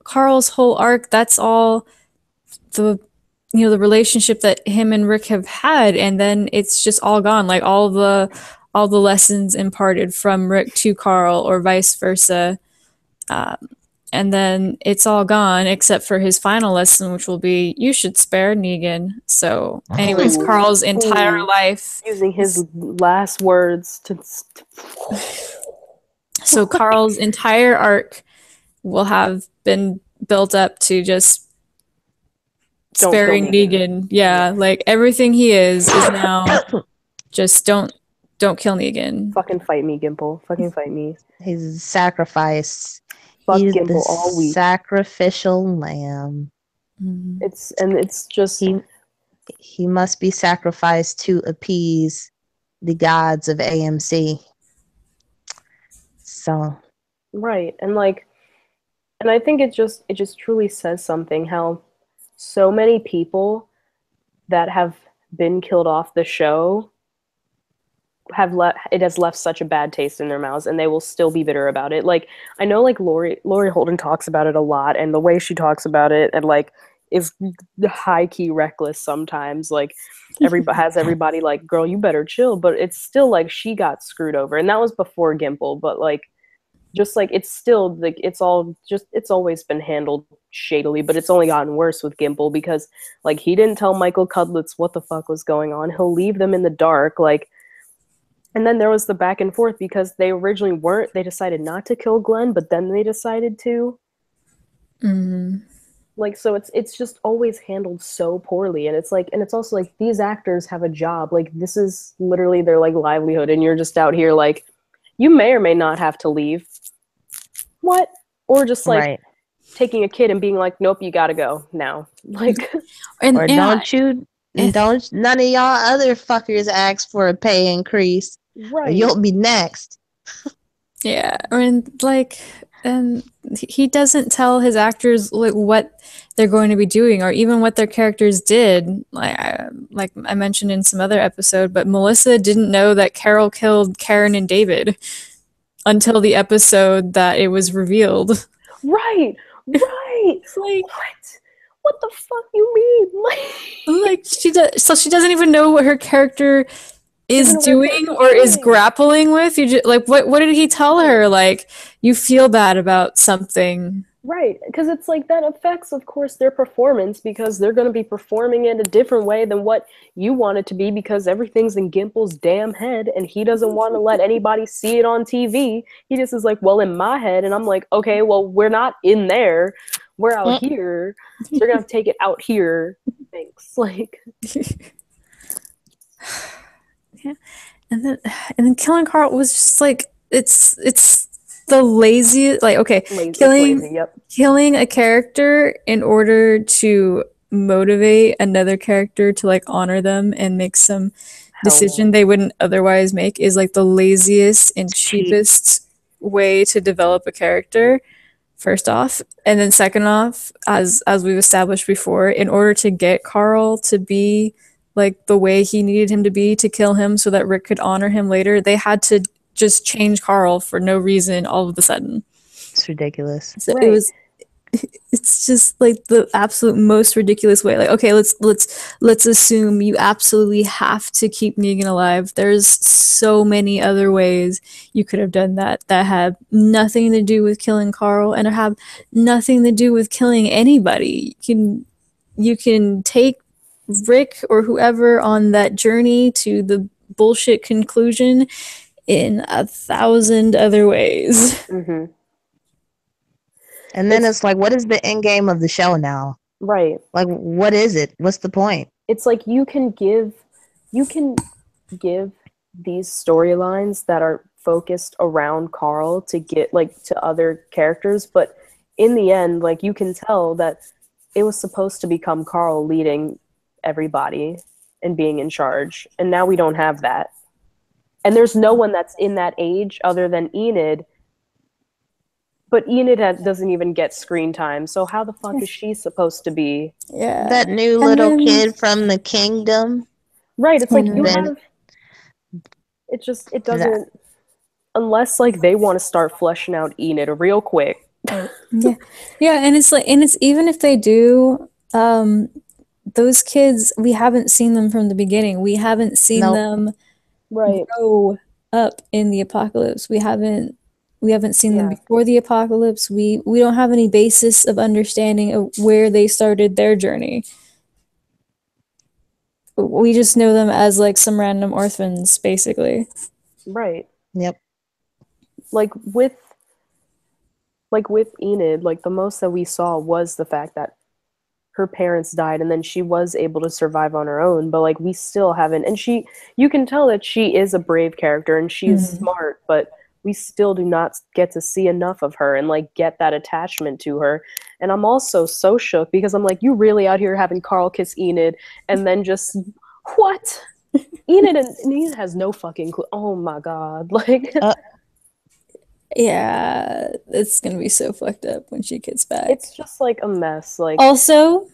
S1: Carl's whole arc, that's all the the relationship that him and Rick have had, and then it's just all gone. Like all the lessons imparted from Rick to Carl, or vice versa. And then it's all gone except for his final lesson, which will be you should spare Negan. So, anyways,
S2: Ooh.
S1: Carl's entire
S2: Ooh.
S1: life.
S2: Using his last words to.
S1: So Carl's entire arc will have been built up to just
S2: Don't kill
S1: sparing Negan. Yeah, like everything he is now just don't kill Negan.
S2: Fucking fight me, Gimple. Fucking fight me.
S3: He's a sacrifice.
S2: Fuck
S3: He's
S2: Gimple
S3: the
S2: all week.
S3: sacrificial lamb.
S2: It's just
S3: He must be sacrificed to appease the gods of AMC. So
S2: right. And I think it just truly says something how so many people that have been killed off the show it has left such a bad taste in their mouths, and they will still be bitter about it. Like, I know, like, Lori Holden talks about it a lot, and the way she talks about it, and, like, is high key reckless sometimes. Like, everybody like, girl, you better chill. But it's still like she got screwed over, and that was before Gimple. But, like, just like, it's still like it's always been handled shadily, but it's only gotten worse with Gimple, because, like, he didn't tell Michael Cudlitz what the fuck was going on. He'll leave them in the dark, like. And then there was the back and forth, because they originally they decided not to kill Glenn, but then they decided to.
S1: Mm-hmm.
S2: Like, so it's just always handled so poorly. And it's like, and it's also like, these actors have a job. Like, this is literally their, like, livelihood, and you're just out here, like, you may or may not have to leave. What? Or just, like,
S3: right.
S2: taking a kid and being like, nope, you gotta go now. Like,
S3: Or don't none of y'all other fuckers ask for a pay increase,
S2: right?
S3: or you'll be next.
S1: Yeah, and he doesn't tell his actors like what they're going to be doing, or even what their characters did. Like I mentioned in some other episode, but Melissa didn't know that Carol killed Karen and David until the episode that it was revealed.
S2: Right. It's like, what the fuck you mean?
S1: Like she does, so she doesn't even know what her character is doing or is grappling with. You just, like, what did he tell her? Like, you feel bad about something,
S2: Right, because it's like that affects, of course, their performance because they're going to be performing it a different way than what you want it to be because everything's in Gimple's damn head and he doesn't want to let anybody see it on TV. He just is like, well, in my head. And I'm like, okay, well, we're not in there. We're out here. So you're going to have to take it out here. Thanks. Like,
S1: Yeah. And then killing Carl was just like it's the laziest, like, okay,
S2: lazy, it's
S1: killing
S2: lazy. Yep.
S1: killing a character in order to motivate another character to like honor them and make some
S2: Hell
S1: decision
S2: no.
S1: they wouldn't otherwise make is like the laziest and
S3: Cheap.
S1: cheapest way to develop a character, first off. And then second off, as we've established before, in order to get Carl to be like the way he needed him to be to kill him so that Rick could honor him later, they had to just change Carl for no reason all of a sudden.
S3: It's ridiculous.
S1: So
S2: Right.
S1: it was it's just like the absolute most ridiculous way. Like, okay, let's assume you absolutely have to keep Negan alive. There's so many other ways you could have done that that have nothing to do with killing Carl and have nothing to do with killing anybody. You can take Rick or whoever on that journey to the bullshit conclusion in 1,000 other ways.
S2: Mm-hmm.
S3: And then it's like, what is the end game of the show now?
S2: Right.
S3: Like, what is it? What's the point?
S2: It's like you can give these storylines that are focused around Carl to get like to other characters, but in the end, like you can tell that it was supposed to become Carl leading everybody and being in charge, and now we don't have that. And there's no one that's in that age other than Enid. But Enid doesn't even get screen time, so how the fuck is she supposed to be?
S1: Yeah.
S3: That new
S1: And
S3: little
S1: then-
S3: kid from the kingdom.
S2: Right, it's like you
S3: Then-
S2: have... It doesn't... Unless, like, they want to start fleshing out Enid real quick.
S1: Yeah, and it's even if they do, those kids, we haven't seen them from the beginning. We haven't seen
S3: Nope.
S1: them
S2: Right.
S1: grow up in the apocalypse. We haven't seen them
S2: Yeah.
S1: before the apocalypse. We don't have any basis of understanding of where they started their journey. We just know them as like some random orphans, basically.
S2: Right.
S3: Yep.
S2: Like with Enid, like the most that we saw was the fact that her parents died and then she was able to survive on her own, but like we still haven't... And you can tell that she is a brave character and she's smart, but we still do not get to see enough of her and like get that attachment to her. And I'm also so shook because I'm like, you really out here having Carl kiss Enid and then just what? Enid has no fucking clue. Oh my god. Like
S1: Yeah, it's gonna be so fucked up when she gets back.
S2: it's just like a mess. Like
S1: Also,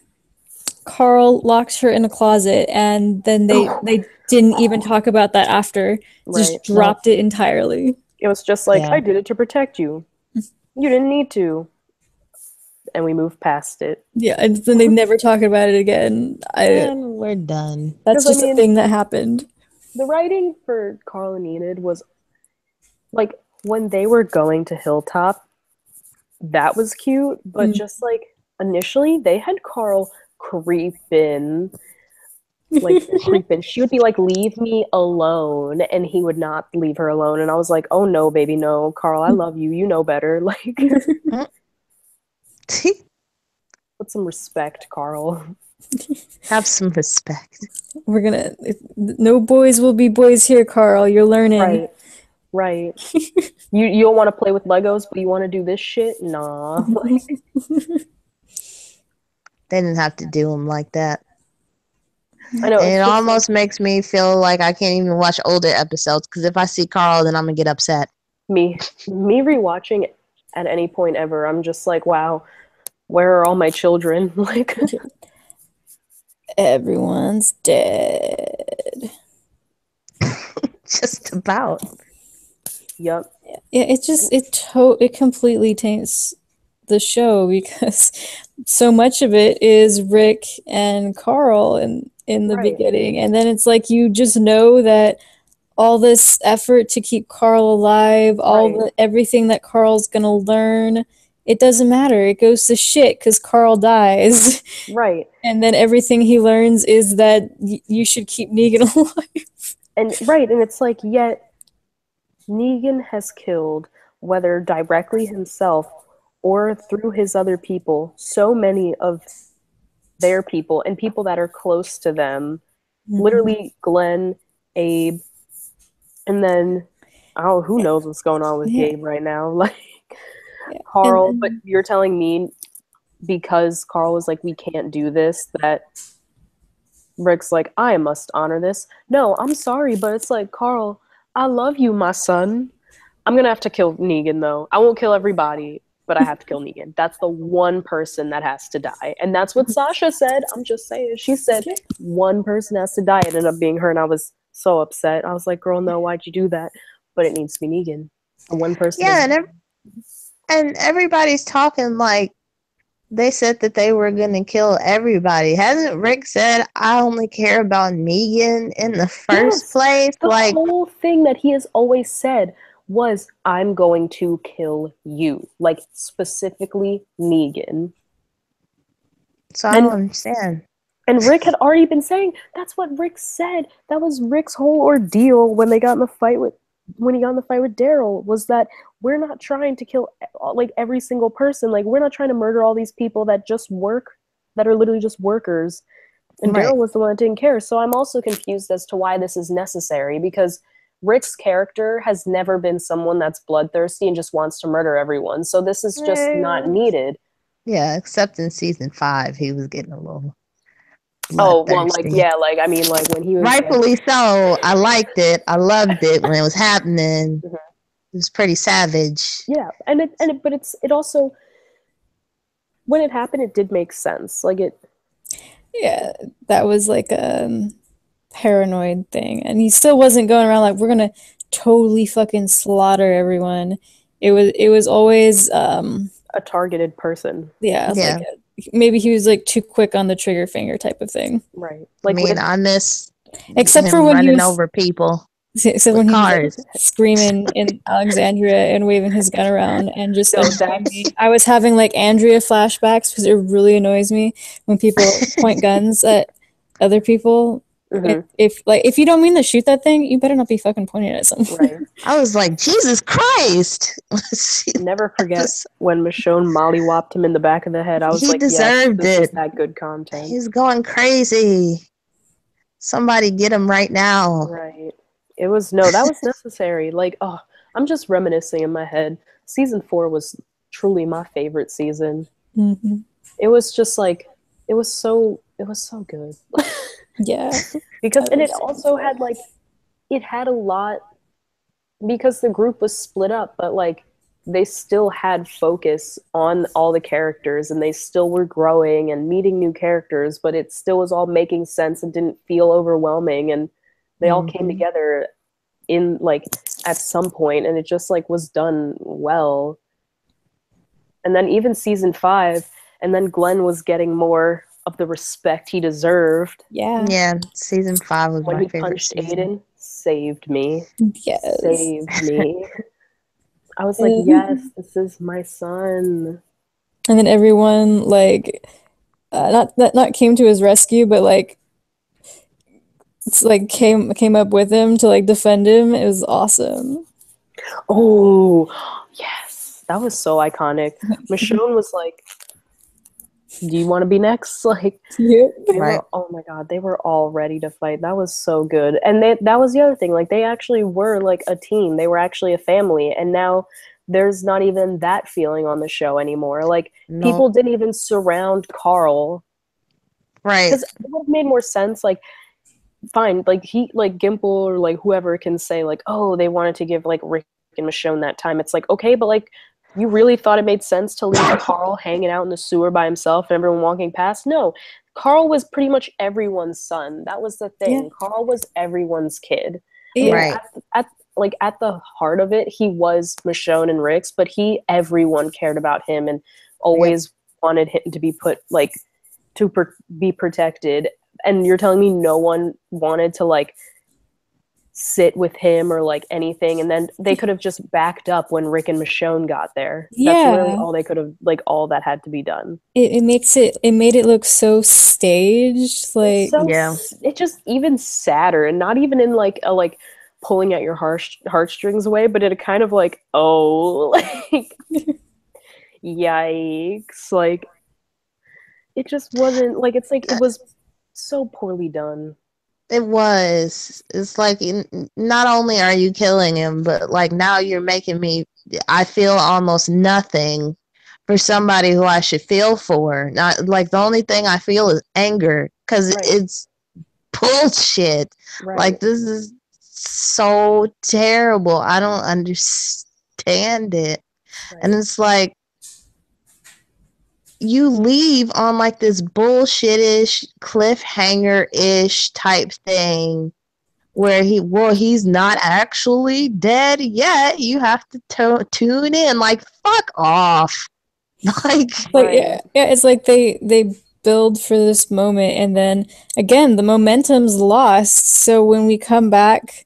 S1: Carl locks her in a closet, and then they didn't even talk about that after. Just
S2: Right.
S1: dropped it entirely.
S2: it was just like,
S3: Yeah.
S2: I did it to protect you. You didn't need to. And we moved past it.
S1: Yeah, and then they never talk about it again.
S3: And we're done.
S1: That's
S2: 'Cause, I
S1: just a
S2: mean-
S1: thing that happened.
S2: The writing for Carl and Enid was like when they were going to Hilltop, that was cute, but just like initially they had Carl creeping. Like creeping. She would be like, leave me alone, and he would not leave her alone. And I was like, oh no, baby, no. Carl, I love you. You know better. Like put some respect, Carl.
S3: Have some respect.
S1: No boys will be boys here, Carl. You're learning.
S2: Right. Right. You don't want to play with Legos, but you want to do this shit? Nah. Like,
S3: They didn't have to do them like that.
S2: I know.
S3: And it
S2: it's just
S3: almost makes me feel like I can't even watch older episodes because if I see Carl, then I'm gonna get upset.
S2: me rewatching at any point ever. I'm just like, wow, where are all my children? Like,
S1: Everyone's dead.
S3: Just about.
S2: yep.
S1: Yeah, it completely taints the show because so much of it is Rick and Carl in the
S2: Right.
S1: beginning, and then it's like you just know that all this effort to keep Carl alive,
S2: Right.
S1: everything that Carl's gonna learn it doesn't matter. It goes to shit because Carl dies.
S2: Right.
S1: And then everything he learns is that you should keep Negan alive.
S2: And it's like, yet Negan has killed, whether directly himself or through his other people, so many of their people and people that are close to them. Literally Glenn, Abe, and then who knows what's going on with Gabe right now. Like Carl, but you're telling me because Carl was like, we can't do this, that Rick's like, I must honor this. No, I'm sorry, but it's like, Carl, I love you, my son. I'm gonna have to kill Negan though. I won't kill everybody, but I have to kill Negan. That's the one person that has to die. And that's what Sasha said. I'm just saying. She said one person has to die. It ended up being her, and I was so upset. I was like, girl, no, why'd you do that? But it needs to be Negan. One person.
S3: Yeah, and everybody's talking like they said that they were going to kill everybody. Hasn't Rick said, I only care about Negan in the first place?
S2: The whole thing that he has always said was, I'm going to kill you. Like, specifically Negan.
S3: So I don't understand.
S2: And Rick had already been saying, that's what Rick said. That was Rick's whole ordeal when they got in the fight with Daryl, was that we're not trying to kill like every single person. Like, we're not trying to murder all these people that just work, that are literally just workers. And Daryl was the one that didn't care. So I'm also confused as to why this is necessary, because Rick's character has never been someone that's bloodthirsty and just wants to murder everyone. So this is just not needed.
S3: Yeah, except in season 5, he was getting a little.
S2: Oh, well, like, yeah, like, I mean, like, when he was...
S3: Rightfully so. I liked it. I loved it when it was happening. It was pretty savage.
S2: Yeah, but it also... When it happened, it did make sense. Like, it...
S1: Yeah, that was, like, a paranoid thing. And he still wasn't going around like, we're gonna totally fucking slaughter everyone. It was always...
S2: a targeted person.
S1: Yeah, like... Maybe he was like too quick on the trigger finger type of thing.
S2: Right.
S3: Like, I mean, on this,
S1: except for when
S3: running
S1: he was
S3: over people.
S1: Except when he was like, screaming in Alexandria and waving his gun around and just I was having like Andrea flashbacks because it really annoys me when people point guns at other people. If you don't mean to shoot that thing, you better not be fucking pointing it at someone.
S2: Right.
S3: I was like, Jesus Christ!
S2: Never forget when Michonne mollywopped him in the back of the head. I was like,
S3: deserved
S2: this is that good content.
S3: He's going crazy. Somebody get him right now.
S2: Right. It was that was necessary. Like, oh, I'm just reminiscing in my head. Season 4 was truly my favorite season. It was just like, it was so good.
S1: Yeah.
S2: Because, and it also had like, it had a lot, because the group was split up, but like, they still had focus on all the characters, and they still were growing and meeting new characters, but it still was all making sense and didn't feel overwhelming, and they all came together in like at some point, and it just like was done well. And then even season 5, and then Glenn was getting more of the respect he deserved.
S3: Yeah, season 5 was
S2: when
S3: my
S2: he
S3: favorite
S2: punched
S3: season.
S2: Aiden. Saved me.
S1: Yes.
S2: Saved me. I was like, yes, this is my son.
S1: And then everyone like not came to his rescue, but like it's like came up with him to like defend him. It was awesome.
S2: Oh, yes. That was so iconic. Michonne was like, do you want to be next? Like, oh my god, they were all ready to fight. That was so good. And that was the other thing. Like, they actually were like a team. They were actually a family. And now there's not even that feeling on the show anymore. Like, people didn't even surround Carl.
S3: Right.
S2: Because it would have made more sense. Like, fine, like Gimple or like whoever can say like, oh, they wanted to give like Rick and Michonne that time. It's like, okay, but like, you really thought it made sense to leave Carl hanging out in the sewer by himself and everyone walking past? No. Carl was pretty much everyone's son. That was the thing. Yeah. Carl was everyone's kid.
S1: Yeah.
S2: I mean, at the heart of it, he was Michonne and Rick's, but everyone cared about him and always wanted him to be put like be protected. And you're telling me no one wanted to like sit with him or like anything, and then they could have just backed up when Rick and Michonne got there. That's literally
S1: Yeah.
S2: all they could have, like, all that had to be done.
S1: It made it look so staged. Like,
S3: Yeah.
S2: It just even sadder, and not even in like a like pulling at your heartstrings way, but in a kind of like, oh, like yikes, like it just wasn't like, it's like it was so poorly done.
S3: It was. It's like not only are you killing him, but like now you're making me. I feel almost nothing for somebody who I should feel for. Not like the only thing I feel is anger because
S2: Right.
S3: it's bullshit.
S2: Right.
S3: Like this is so terrible. I don't understand it,
S2: Right.
S3: and it's like you leave on like this bullshit-ish cliffhanger-ish type thing where he's not actually dead yet. You have to tune in. Like, fuck off. Like,
S1: yeah, it's like they build for this moment, and then again the momentum's lost. So when we come back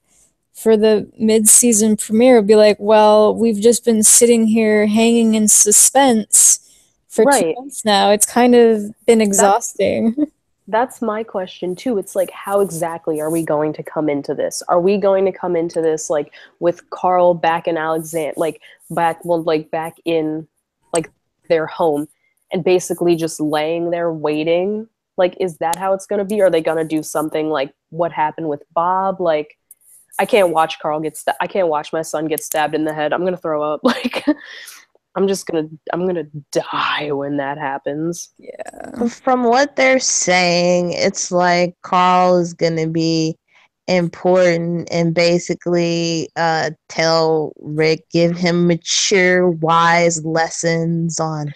S1: for the mid-season premiere, it'll be like, well, we've just been sitting here hanging in suspense for 2 months now. It's kind of been exhausting.
S2: That's my question too. It's like, how exactly are we going to come into this? Are we going to come into this like with Carl back in back in like their home, and basically just laying there waiting? Like, is that how it's going to be? Are they going to do something like what happened with Bob? Like, I can't watch I can't watch my son get stabbed in the head. I'm going to throw up. Like, I'm gonna die when that happens.
S1: Yeah.
S3: From what they're saying, it's like Carl is gonna be important and basically tell Rick, give him mature, wise lessons on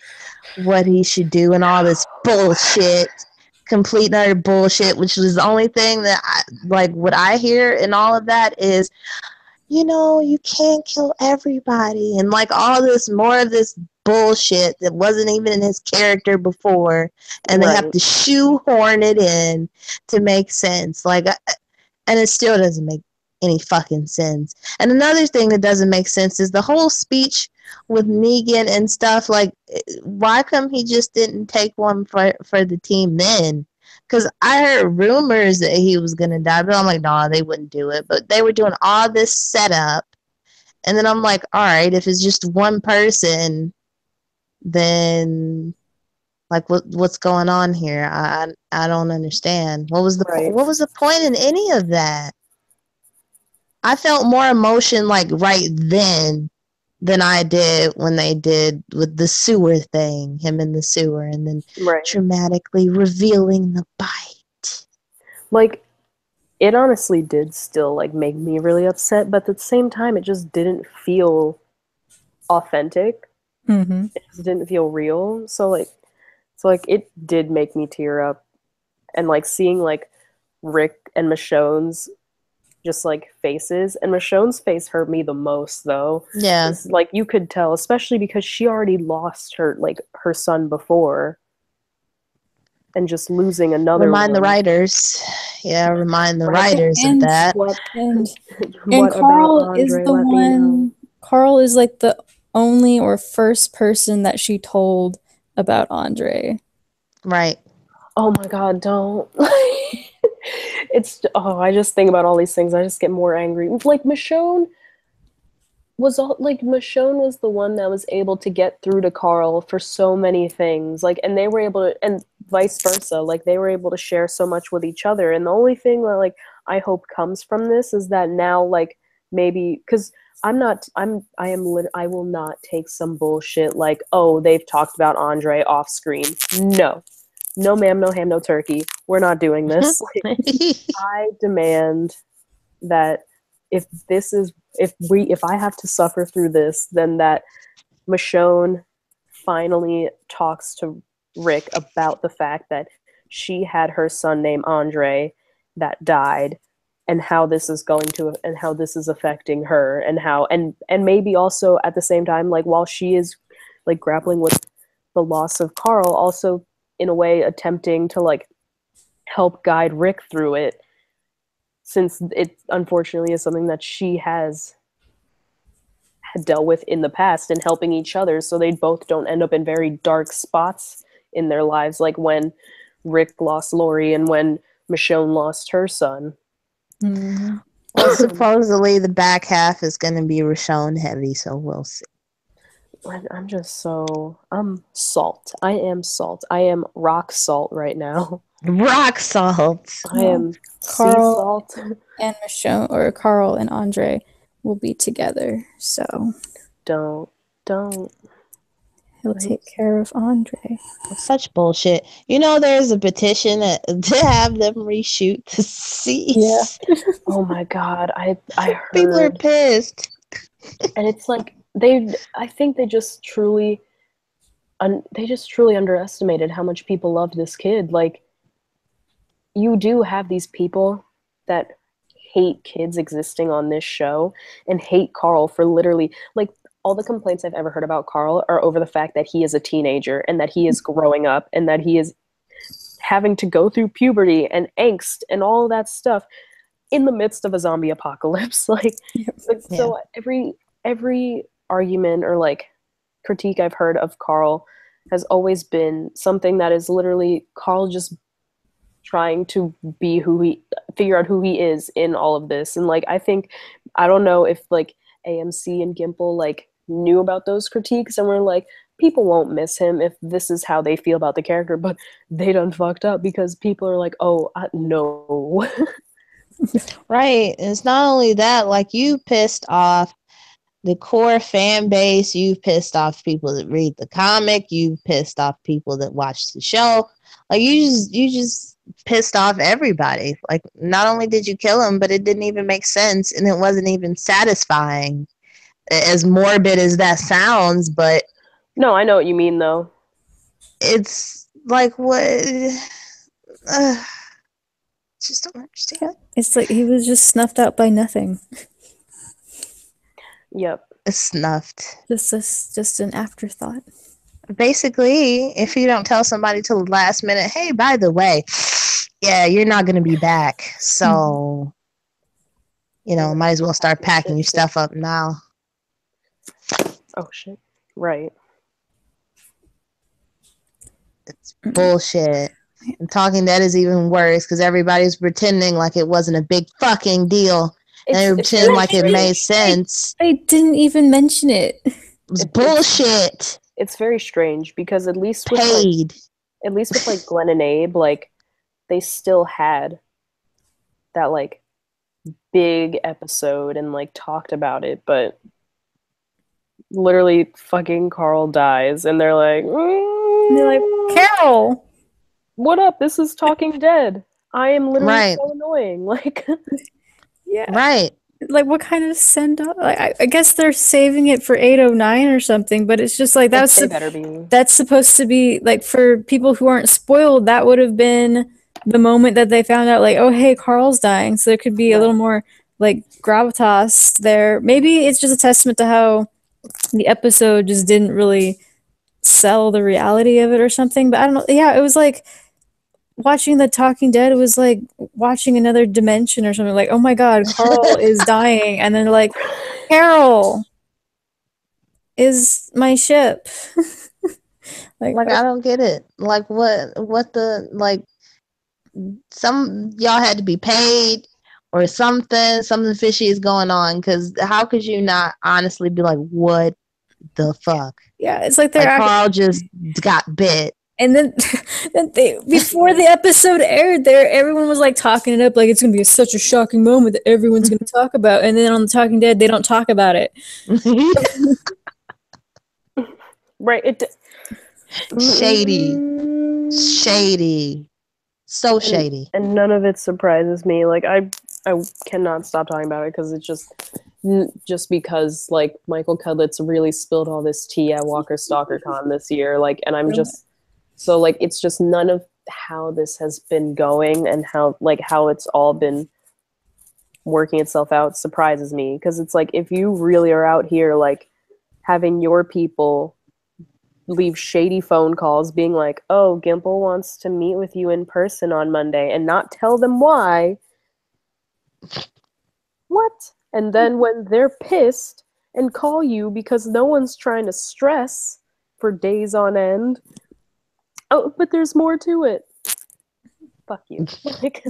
S3: what he should do and all this bullshit. Complete and utter bullshit, which was the only thing that what I hear in all of that is, you can't kill everybody. And like all this, more of this bullshit that wasn't even in his character before. And they have to shoehorn it in to make sense. Like, and it still doesn't make any fucking sense. And another thing that doesn't make sense is the whole speech with Negan and stuff. Like, why come he just didn't take one for the team then? Because I heard rumors that he was going to die, but I'm like, nah, they wouldn't do it. But they were doing all this setup. And then I'm like, all right, if it's just one person, then like what's going on here? I don't understand. What was the point in any of that? I felt more emotion like right then than I did when they did with the sewer thing, him in the sewer, and then dramatically revealing the bite.
S2: Like, it honestly did still like make me really upset, but at the same time, it just didn't feel authentic.
S1: Mm-hmm.
S2: It just didn't feel real. So it did make me tear up, and like seeing like Rick and Michonne's just like faces, and Michonne's face hurt me the most though.
S3: Yeah,
S2: it's, like you could tell, especially because she already lost her son before, and just losing another
S3: remind
S2: one.
S3: The writers. Yeah, remind the writers of that.
S1: And Carl is the one. Carl is like the only or first person that she told about Andre.
S3: Right.
S2: Oh my god, don't. I just think about all these things, I just get more angry. Like, Michonne was the one that was able to get through to Carl for so many things. Like, and they were able to, and vice versa, like they were able to share so much with each other. And the only thing that like I hope comes from this is that now, like, maybe, because I will not take some bullshit like, oh, they've talked about Andre off screen. No, ma'am, no ham, no turkey. We're not doing this. Like, I demand that if I have to suffer through this, then that Michonne finally talks to Rick about the fact that she had her son named Andre that died, and how this is affecting her, and how and maybe also at the same time, like while she is like grappling with the loss of Carl, also in a way attempting to like help guide Rick through it. since it unfortunately is something that she has dealt with in the past, and helping each other so they both don't end up in very dark spots in their lives, like when Rick lost Lori and when Michonne lost her son.
S1: Mm-hmm.
S3: Well, supposedly the back half is going to be Rashomon heavy, so we'll see.
S2: I'm just so I'm salt. I am salt. I am rock salt right now.
S3: Rock salt.
S2: I am sea
S1: Carl
S2: salt.
S1: and Michonne, or Carl and Andre, will be together. So
S2: Don't.
S1: he'll take care of Andre.
S3: Such bullshit. You know, there's a petition to have them reshoot the scenes.
S1: Yeah.
S2: Oh my god, I
S3: People are
S2: heard,
S3: pissed.
S2: and it's like I think they just truly underestimated how much people loved this kid. Like, you do have these people that hate kids existing on this show and hate Carl for literally, like, all the complaints I've ever heard about Carl are over the fact that he is a teenager and that he is growing up and that he is having to go through puberty and angst and all that stuff in the midst of a zombie apocalypse. So every argument or like critique I've heard of Carl has always been something that is literally Carl just trying to be figure out who he is in all of this. And like, I don't know if like AMC and Gimple like knew about those critiques and were like, people won't miss him if this is how they feel about the character, but they done fucked up because people are like, oh, no.
S3: Right. And it's not only that, like, you pissed off the core fan base, you've pissed off people that read the comic, you've pissed off people that watch the show. Like, you just pissed off everybody. Like, not only did you kill him, but it didn't even make sense and it wasn't even satisfying. As morbid as that sounds, but
S2: No, I know what you mean though.
S3: it's like, what? Just don't understand.
S1: It's like he was just snuffed out by nothing.
S2: Yep.
S3: Snuffed.
S1: Just an afterthought.
S3: Basically, if you don't tell somebody till the last minute, hey, by the way, yeah, you're not going to be back. So, might as well start packing your stuff up now.
S2: Oh, shit. Right.
S3: It's bullshit. And Talking Dead is even worse because everybody's pretending like it wasn't a big fucking deal. And they were pretending like it made sense.
S1: They didn't even mention it.
S3: It was bullshit.
S2: It's very strange because at least with like Glenn and Abe, like they still had that like big episode and like talked about it, but literally fucking Carl dies and they're like,
S1: Carol,
S2: what up? This is Talking Dead. I am literally so annoying. Like,
S1: yeah,
S3: right.
S1: Like, what kind of send off? Like, I guess they're saving it for 809 or something, but it's just like that's supposed to be like for people who aren't spoiled. That would have been the moment that they found out, like, oh hey, Carl's dying. So there could be a little more like gravitas there. Maybe it's just a testament to how the episode just didn't really sell the reality of it or something. But I don't know. Yeah, it was like watching The Talking Dead was like watching another dimension or something. Like, oh my god, Carl is dying, and then like, Carol is my ship.
S3: like I don't get it. Like, what the, like, some y'all had to be paid or something fishy is going on, because how could you not honestly be like, what the fuck?
S1: Yeah, it's like
S3: Carl just got bit.
S1: And then before the episode aired, everyone was like talking it up, like it's gonna be such a shocking moment that everyone's gonna talk about. And then on The Talking Dead, they don't talk about it.
S2: Right.
S3: Shady. So shady.
S2: And none of it surprises me. Like, I cannot stop talking about it because it's just because like Michael Cudlitz really spilled all this tea at Walker Stalker Con this year. Like, and I'm just so like, it's just none of how this has been going and how it's all been working itself out surprises me, because it's like, if you really are out here like having your people leave shady phone calls being like, oh, Gimple wants to meet with you in person on Monday, and not tell them why, What? And then when they're pissed and call you because no one's trying to stress for days on end, oh, but there's more to it. Fuck you. Like,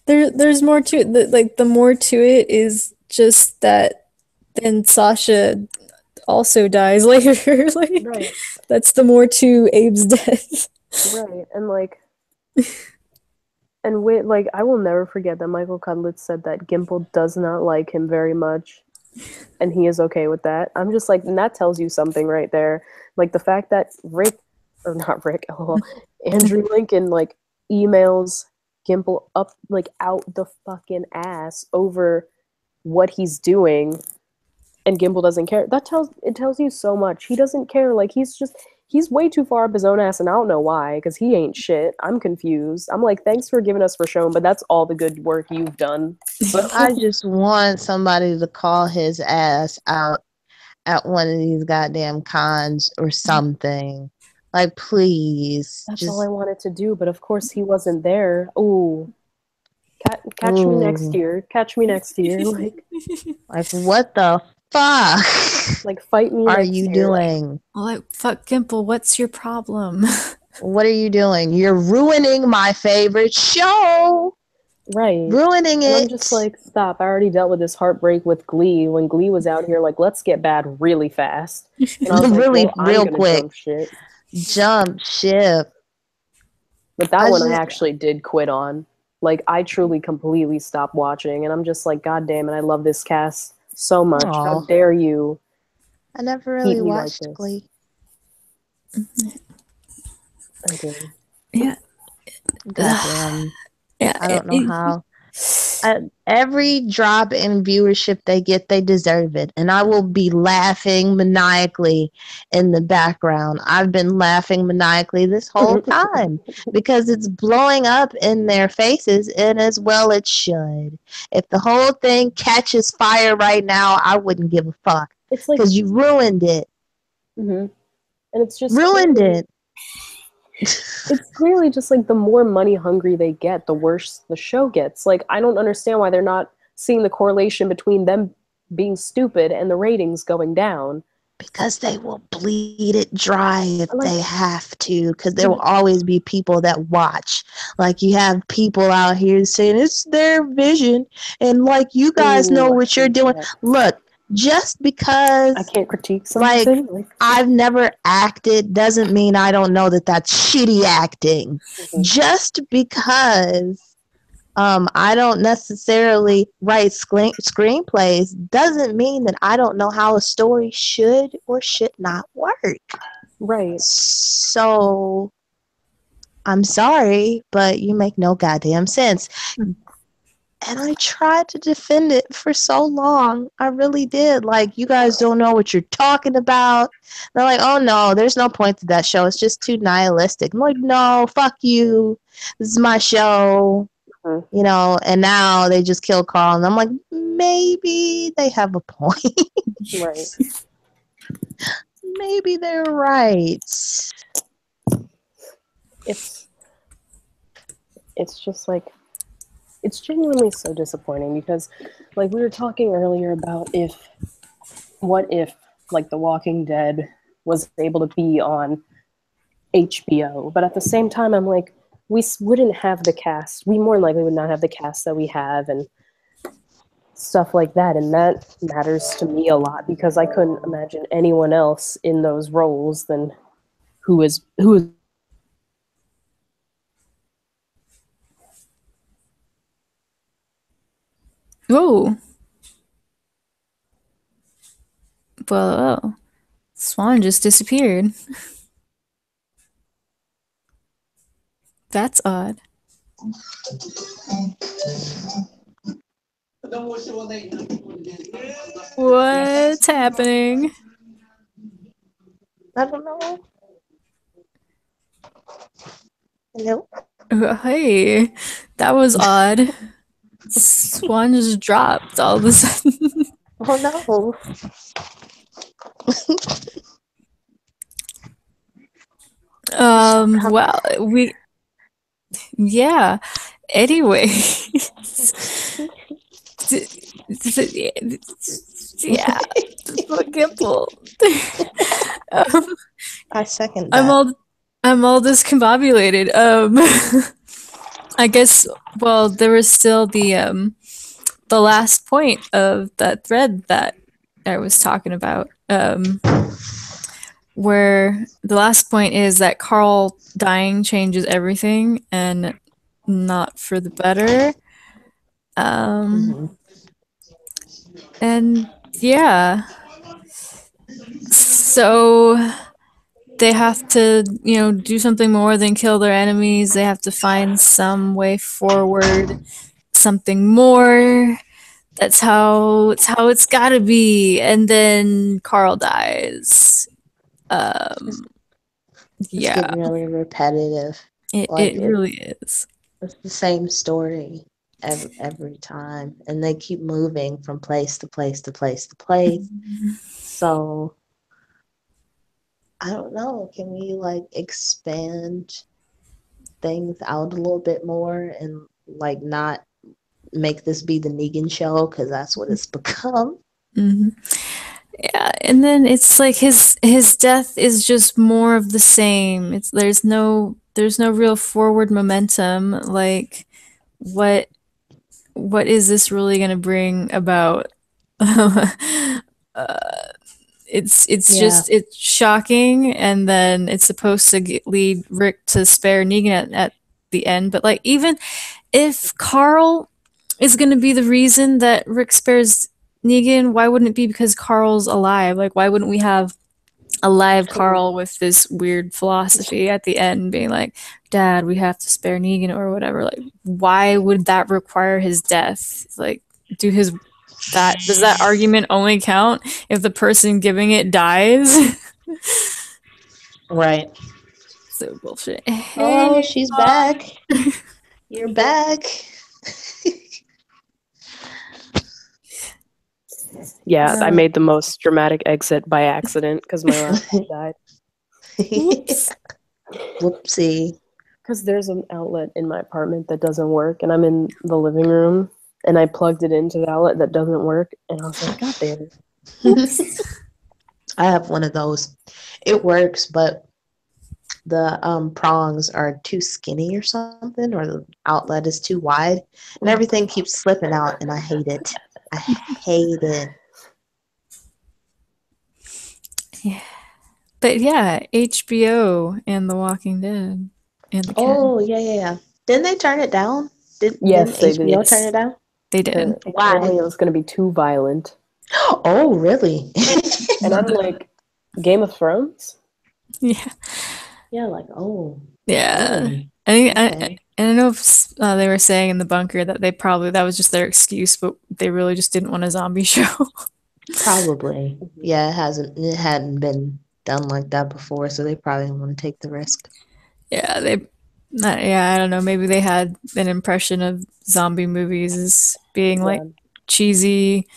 S1: There's more to it. The more to it is just that then Sasha also dies later. Like
S2: right,
S1: that's the more to Abe's death.
S2: right. And like, and wait, like, I will never forget that Michael Cudlitz said that Gimple does not like him very much, and he is okay with that. I'm just like, and that tells you something right there. Like the fact that Rick, or not Rick, lol, Andrew Lincoln, like, emails Gimple up, like, out the fucking ass over what he's doing, and Gimple doesn't care. It tells you so much. He doesn't care. Like, he's way too far up his own ass, and I don't know why, because he ain't shit. I'm confused. I'm like, thanks for giving us for shown, but that's all the good work you've done. So
S3: I just want somebody to call his ass out at one of these goddamn cons or something. Like, please,
S2: that's all I
S3: just
S2: wanted to do, but of course he wasn't there. Ooh, catch me next
S3: ooh,
S2: year. Catch me next year.
S3: like what the fuck
S2: Like fight me
S3: are
S2: next
S3: you
S2: year.
S3: doing?
S1: Like, fuck Gimple, what's your problem?
S3: What are you doing? You're ruining my favorite show.
S2: Right.
S3: Ruining
S2: And I'm
S3: it.
S2: just like, stop. I already dealt with this heartbreak with Glee when Glee was out here like, let's get bad really fast. And I was like,
S3: Really,
S2: well, I'm
S3: real
S2: gonna
S3: quick.
S2: jump shit.
S3: Jump ship.
S2: But that
S3: I
S2: one I
S3: just,
S2: actually did quit on. Like, I truly completely stopped watching, and I'm just like, God damn it, I love this cast so much. How
S3: aw,
S2: dare you
S3: I never
S2: keep
S3: really
S2: me like
S3: watched
S2: this?
S3: Glee.
S2: I did.
S1: Yeah.
S3: Goddamn.
S1: Yeah.
S3: I don't know how. Every drop in viewership they get, they deserve it. And I will be laughing maniacally in the background. I've been laughing maniacally this whole time because it's blowing up in their faces, and as well it should. If the whole thing catches fire right now, I wouldn't give a fuck
S2: It's like,
S3: because you ruined it.
S2: and it's just
S3: Ruined
S2: clearly,
S3: it.
S2: it's clearly just like the more money hungry they get, the worse the show gets. Like, I don't understand why they're not seeing the correlation between them being stupid and the ratings going down.
S3: Because they will bleed it dry if
S2: Like,
S3: they have to, because there will always be people that watch. Like, you have people out here saying it's their vision, and like, you guys know
S2: ooh,
S3: what you're doing. Look, just
S2: I
S3: because
S2: can't critique
S3: like
S2: something. Like,
S3: I've never acted doesn't mean I don't know that that's shitty acting. Just because I don't necessarily write screenplays doesn't mean that I don't know how a story should or should not work.
S2: right.
S3: So I'm sorry, but you make no goddamn sense. And I tried to defend it for so long. I really did. Like, you guys don't know what you're talking about. They're like, oh no, there's no point to that show. It's just too nihilistic. I'm like, no, fuck you. This is my show. You know, and now they just kill Carl, and I'm like, maybe they have a point.
S2: Right.
S3: Maybe they're right.
S2: It's just like, it's genuinely so disappointing because, like, we were talking earlier about what if, like, The Walking Dead was able to be on HBO, but at the same time, I'm like, we wouldn't have the cast. We more likely would not have the cast that we have and stuff like that, and that matters to me a lot because I couldn't imagine anyone else in those roles than who is.
S1: Whoa. Well, oh. Swan just disappeared. That's odd. What's happening?
S3: I don't know. Hello?
S1: Hey, that was odd. Swan just dropped all of a sudden.
S3: Oh no.
S1: Well, yeah. Anyway, Yeah, Gimple. um,
S3: I second
S1: I'm
S3: that.
S1: all discombobulated. I guess. Well, there was still the last point of that thread that I was talking about. Where the last point is that Carl dying changes everything and not for the better.
S3: Mhm.
S1: And yeah, so they have to, do something more than kill their enemies. They have to find some way forward, something more. That's how it's got to be. And then Carl dies. Um,
S3: It's
S1: yeah,
S3: getting really repetitive.
S1: it
S3: Like
S1: really is.
S3: it's the same story every time, and they keep moving from place to place to place to place. So I don't know. Can we like expand things out a little bit more and like not make this be the Negan show because that's what it's become?
S1: Hmm. Yeah, and then it's like his death is just more of the same. It's there's no real forward momentum. Like what what is this really going to bring about? It's
S3: Yeah.
S1: just it's shocking, and then it's supposed to lead Rick to spare Negan at the end. But like even if Carl is going to be the reason that Rick spares Negan, why wouldn't it be because Carl's alive? Like why wouldn't we have alive Carl with this weird philosophy at the end being like, Dad, we have to spare Negan or whatever. Like why would that require his death? Like do his that does that argument only count if the person giving it dies?
S3: Right.
S1: So bullshit.
S3: Oh,
S1: Hey,
S3: she's back. You're back.
S2: Yeah, I
S3: No.
S2: made the most dramatic exit by accident because my laptop died.
S1: whoops.
S3: Whoopsie.
S2: Because there's an outlet in my apartment that doesn't work, and I'm in the living room, and I plugged it into the outlet that doesn't work, and I was like, God damn it.
S1: Whoops.
S3: I have one of those. It works, but the prongs are too skinny or something, or the outlet is too wide, and everything keeps slipping out, and I hate it. I hate it.
S1: Yeah. But yeah, HBO and The Walking Dead and the cat.
S3: Oh, yeah, yeah, yeah. Didn't they turn it down? Didn't
S2: Yes, they
S3: HBO
S2: did.
S3: turn it down?
S1: They did.
S2: Apparently
S3: Why?
S2: it was going to be too violent.
S3: Oh, really?
S2: And I'm like, Game of Thrones?
S1: Yeah.
S3: Yeah, like, oh,
S1: Yeah.
S3: really?
S1: I think
S3: Okay.
S1: I don't know if they were saying in the bunker that they probably that was just their excuse, but they really just didn't want a zombie show.
S3: Probably. Yeah, it hadn't been done like that before, so they probably didn't want to take the risk.
S1: Yeah, yeah, I don't know. Maybe they had an impression of zombie movies as being like
S2: Yeah.
S1: cheesy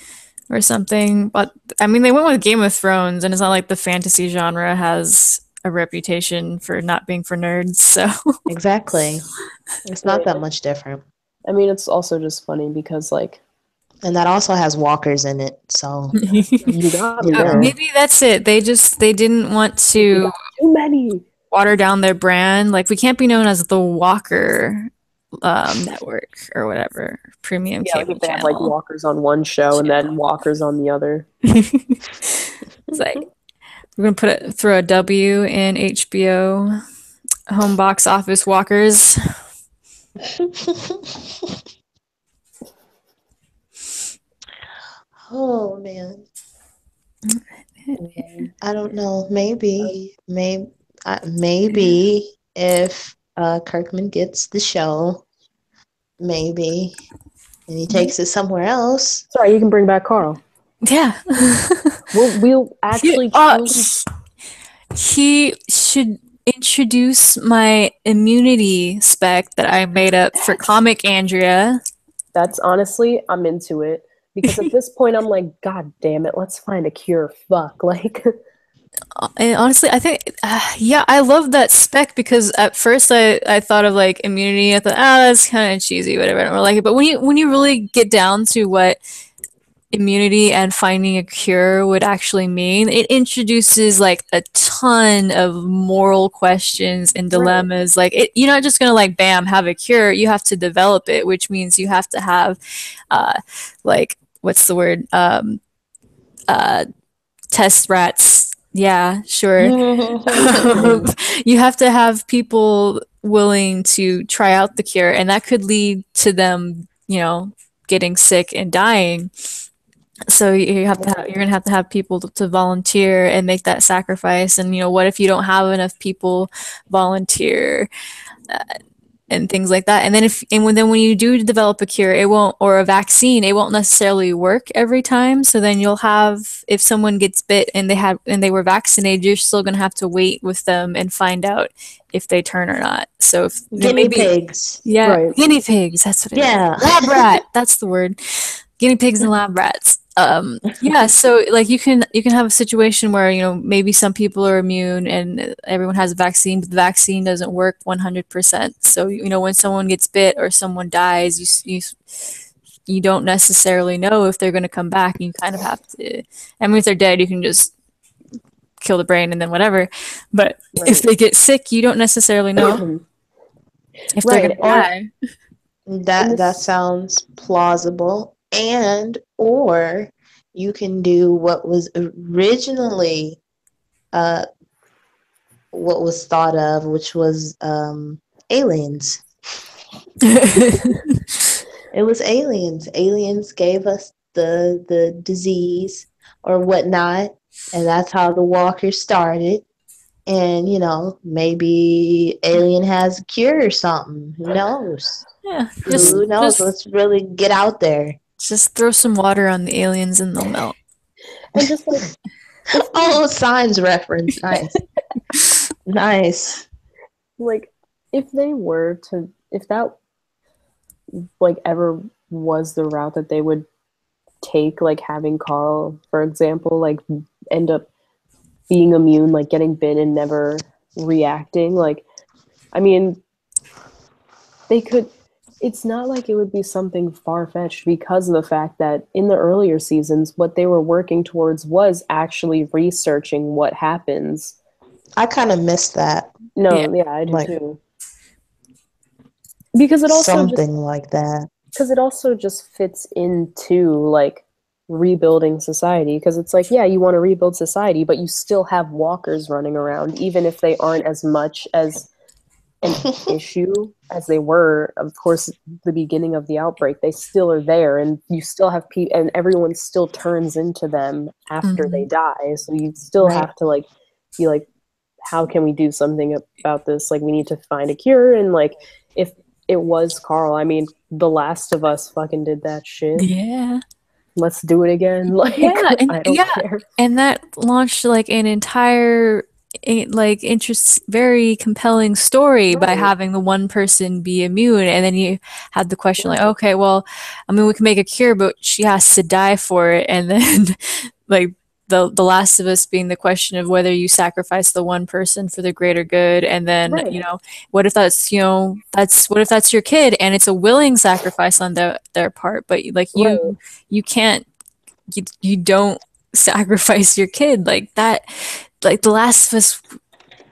S1: or something. But I mean, they went with Game of Thrones, and it's not like the fantasy genre has a reputation for not being for nerds. So
S3: Exactly. It's not that much different.
S2: I mean, it's also just funny because, like,
S3: And that also has walkers in it, so
S2: you got me
S3: you
S2: there.
S3: know.
S1: maybe that's it. They didn't want
S2: You
S1: to
S2: got too many.
S1: water down their brand. Like we can't be known as the Walker network or whatever premium
S2: Yeah, like
S1: cable
S2: if they have like
S1: channel.
S2: walkers on one show and then walkers on the other.
S1: It's like we're gonna throw a W in HBO home box office walkers.
S3: Oh man. I don't know. Maybe if Kirkman gets the show, maybe, and he takes it somewhere else.
S2: Sorry, you can bring back Carl.
S1: Yeah.
S2: We'll actually truly.
S1: He should introduce my immunity spec that I made up for comic Andrea.
S2: That's honestly, I'm into it because at this point, I'm like, God damn it, let's find a cure. Fuck, like,
S1: And honestly, I think, yeah, I love that spec because at first I thought of like immunity. I thought, that's kind of cheesy, whatever. I don't really like it. But when you really get down to what immunity and finding a cure would actually mean, it introduces like a ton of moral questions and
S2: Right.
S1: dilemmas. Like you're not just gonna like bam have a cure. You have to develop it, which means you have to have, uh, like what's the word? Uh, test rats. Yeah, sure. Um, you have to have people willing to try out the cure, and that could lead to them, getting sick and dying. So you're gonna have to have people to volunteer and make that sacrifice. And what if you don't have enough people volunteer? And things like that. And then when you do develop a cure, it won't, or a vaccine, it won't necessarily work every time. So then you'll have, if someone gets bit and they were vaccinated, you're still gonna have to wait with them and find out if they turn or not. So if
S3: Guinea
S1: maybe,
S3: pigs.
S1: yeah,
S2: Right.
S1: guinea pigs. That's what it is.
S3: Yeah.
S1: Lab rat. That's the word. Guinea pigs and lab rats. Yeah, so like you can have a situation where maybe some people are immune and everyone has a vaccine, but the vaccine doesn't work 100%. So when someone gets bit or someone dies, you don't necessarily know if they're going to come back. You kind of have to. I mean, if they're dead, you can just kill the brain and then whatever. But if
S2: Right.
S1: they get sick, you don't necessarily know if they're going
S2: Right.
S1: to die.
S2: And
S3: That
S2: this,
S3: sounds plausible. And or you can do what was originally uh what was thought of, which was aliens. It was aliens. Aliens gave us the disease or whatnot, and that's how the walkers started. And maybe alien has a cure or something. Who knows?
S1: Yeah, just
S3: Who knows?
S1: just
S3: Let's really get out there.
S1: just throw some water on the aliens and they'll melt.
S2: and just like if
S3: Oh, signs reference. Nice. Nice.
S2: like if they were to, if that like ever was the route that they would take, like having Carl, for example, like end up being immune, like getting bit and never reacting, like, I mean, they could, it's not like it would be something far-fetched because of the fact that in the earlier seasons what they were working towards was actually researching what happens.
S3: I kind of missed that.
S1: Yeah.
S2: No, yeah, I do
S3: Like
S2: too. Because it also just
S3: something like that.
S2: because it also just fits into like rebuilding society, because it's like, yeah, you want to rebuild society, but you still have walkers running around, even if they aren't as much as an issue as they were, of course, the beginning of the outbreak. They still are there, and you still have people, and everyone still turns into them after they die. So you still
S3: Right.
S2: have to like be like, how can we do something about this? Like, we need to find a cure. And like, if it was Carl, I mean, The Last of Us fucking did that shit.
S1: Yeah.
S2: Let's do it again. Like,
S1: Yeah, and
S2: I don't care.
S1: and that launched like an entire like very compelling story by
S2: Right.
S1: having the one person be immune, and then you had the question like,
S2: Right.
S1: okay, well, I mean, we can make a cure, but she has to die for it, and then like the Last of Us being the question of whether you sacrifice the one person for the greater good, and then
S2: Right.
S1: what if what if that's your kid and it's a willing sacrifice on their part, but like
S2: Right.
S1: you can't you don't sacrifice your kid like that. Like The Last of Us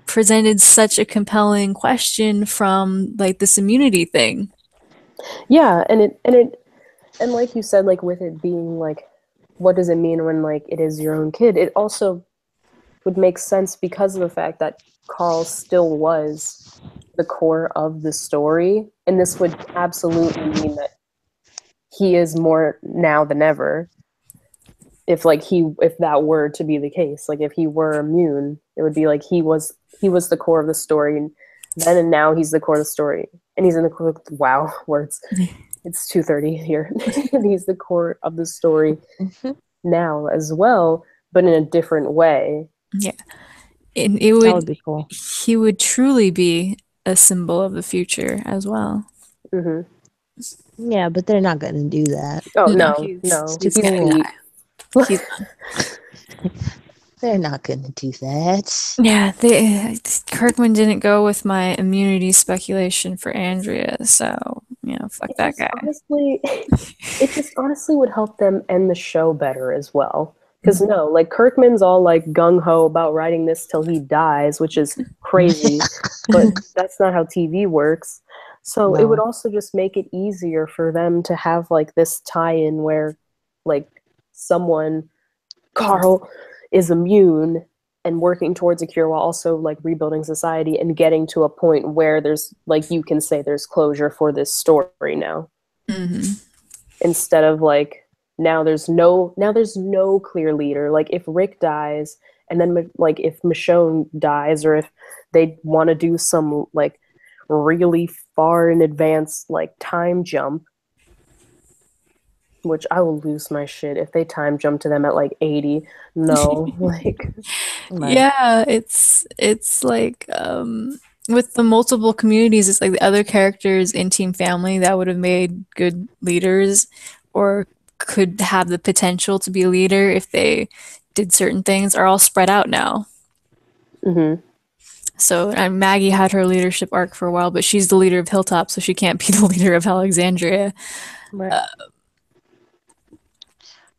S1: presented such a compelling question from like this immunity thing.
S2: Yeah, and like you said, like with it being like, what does it mean when like it is your own kid? It also would make sense because of the fact that Carl still was the core of the story, and this would absolutely mean that he is more now than ever. If that were to be the case, like if he were immune, it would be like he was the core of the story, and then and now he's the core of the story, and he's in the core. Wow, words. It's 2:30 here, and he's the core of the story now as well, but in a different way.
S1: Yeah, and it
S3: That
S1: would
S3: would be cool.
S1: he would truly be a symbol of the future as well.
S2: Hmm.
S3: Yeah, but they're not going to do that.
S2: Oh
S1: No,
S2: no, no,
S3: too
S2: he's
S3: cool.
S2: Pete.
S1: He's
S3: They're not gonna do that.
S1: Yeah, Kirkman didn't go with my immunity speculation for Andrea, so fuck that guy.
S2: It just honestly would help them end the show better as well. Because no, like Kirkman's all like gung ho about writing this till he dies, which is crazy, but that's not how TV works. So it would
S3: No.
S2: also just make it easier for them to have like this tie-in where like someone, Carl, is immune and working towards a cure while also like rebuilding society and getting to a point where there's like you can say there's closure for this story now. Instead of like now there's no clear leader. Like if Rick dies and then like if Michonne dies or if they want to do some like really far in advance like time jump, which I will lose my shit if they time jump to them at like 80. No, like
S1: Yeah, it's like with the multiple communities, it's like the other characters in Team Family that would have made good leaders or could have the potential to be a leader if they did certain things are all spread out now. So Maggie had her leadership arc for a while, but she's the leader of Hilltop, so she can't be the leader of Alexandria.
S3: Right.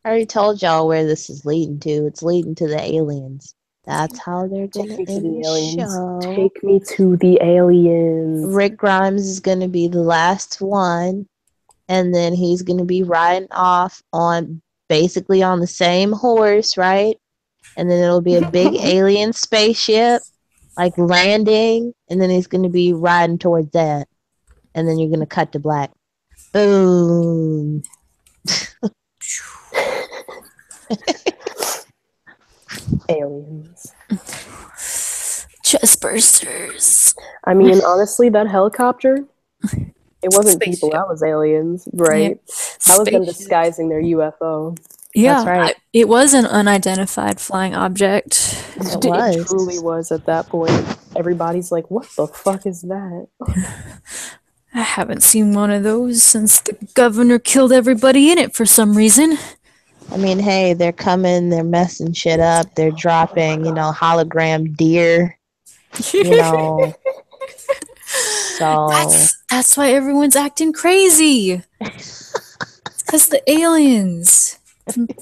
S3: I already told y'all where this is leading to. It's leading to the aliens. That's how they're gonna
S2: take me to
S3: end
S2: the
S3: the
S2: aliens.
S3: show.
S2: Take me to the aliens.
S3: Rick Grimes is gonna be the last one, and then he's gonna be riding off on basically on the same horse, right? And then it'll be a big alien spaceship, like landing, and then he's gonna be riding towards that, and then you're gonna cut to black. Boom.
S2: Aliens.
S1: Chestbursters.
S2: I mean, honestly, that helicopter, it wasn't
S1: Spaceship.
S2: people, that was aliens, right? That was them
S1: Spaceship.
S2: disguising their UFO.
S1: Yeah,
S3: That's right.
S1: it was an unidentified flying object.
S3: It was.
S2: It truly was at that point. Everybody's like, what the fuck is that?
S1: I haven't seen one of those since the governor killed everybody in it for some reason.
S3: I mean, hey, they're coming, they're messing shit up, they're dropping, hologram deer, so
S1: That's why everyone's acting crazy. It's because the aliens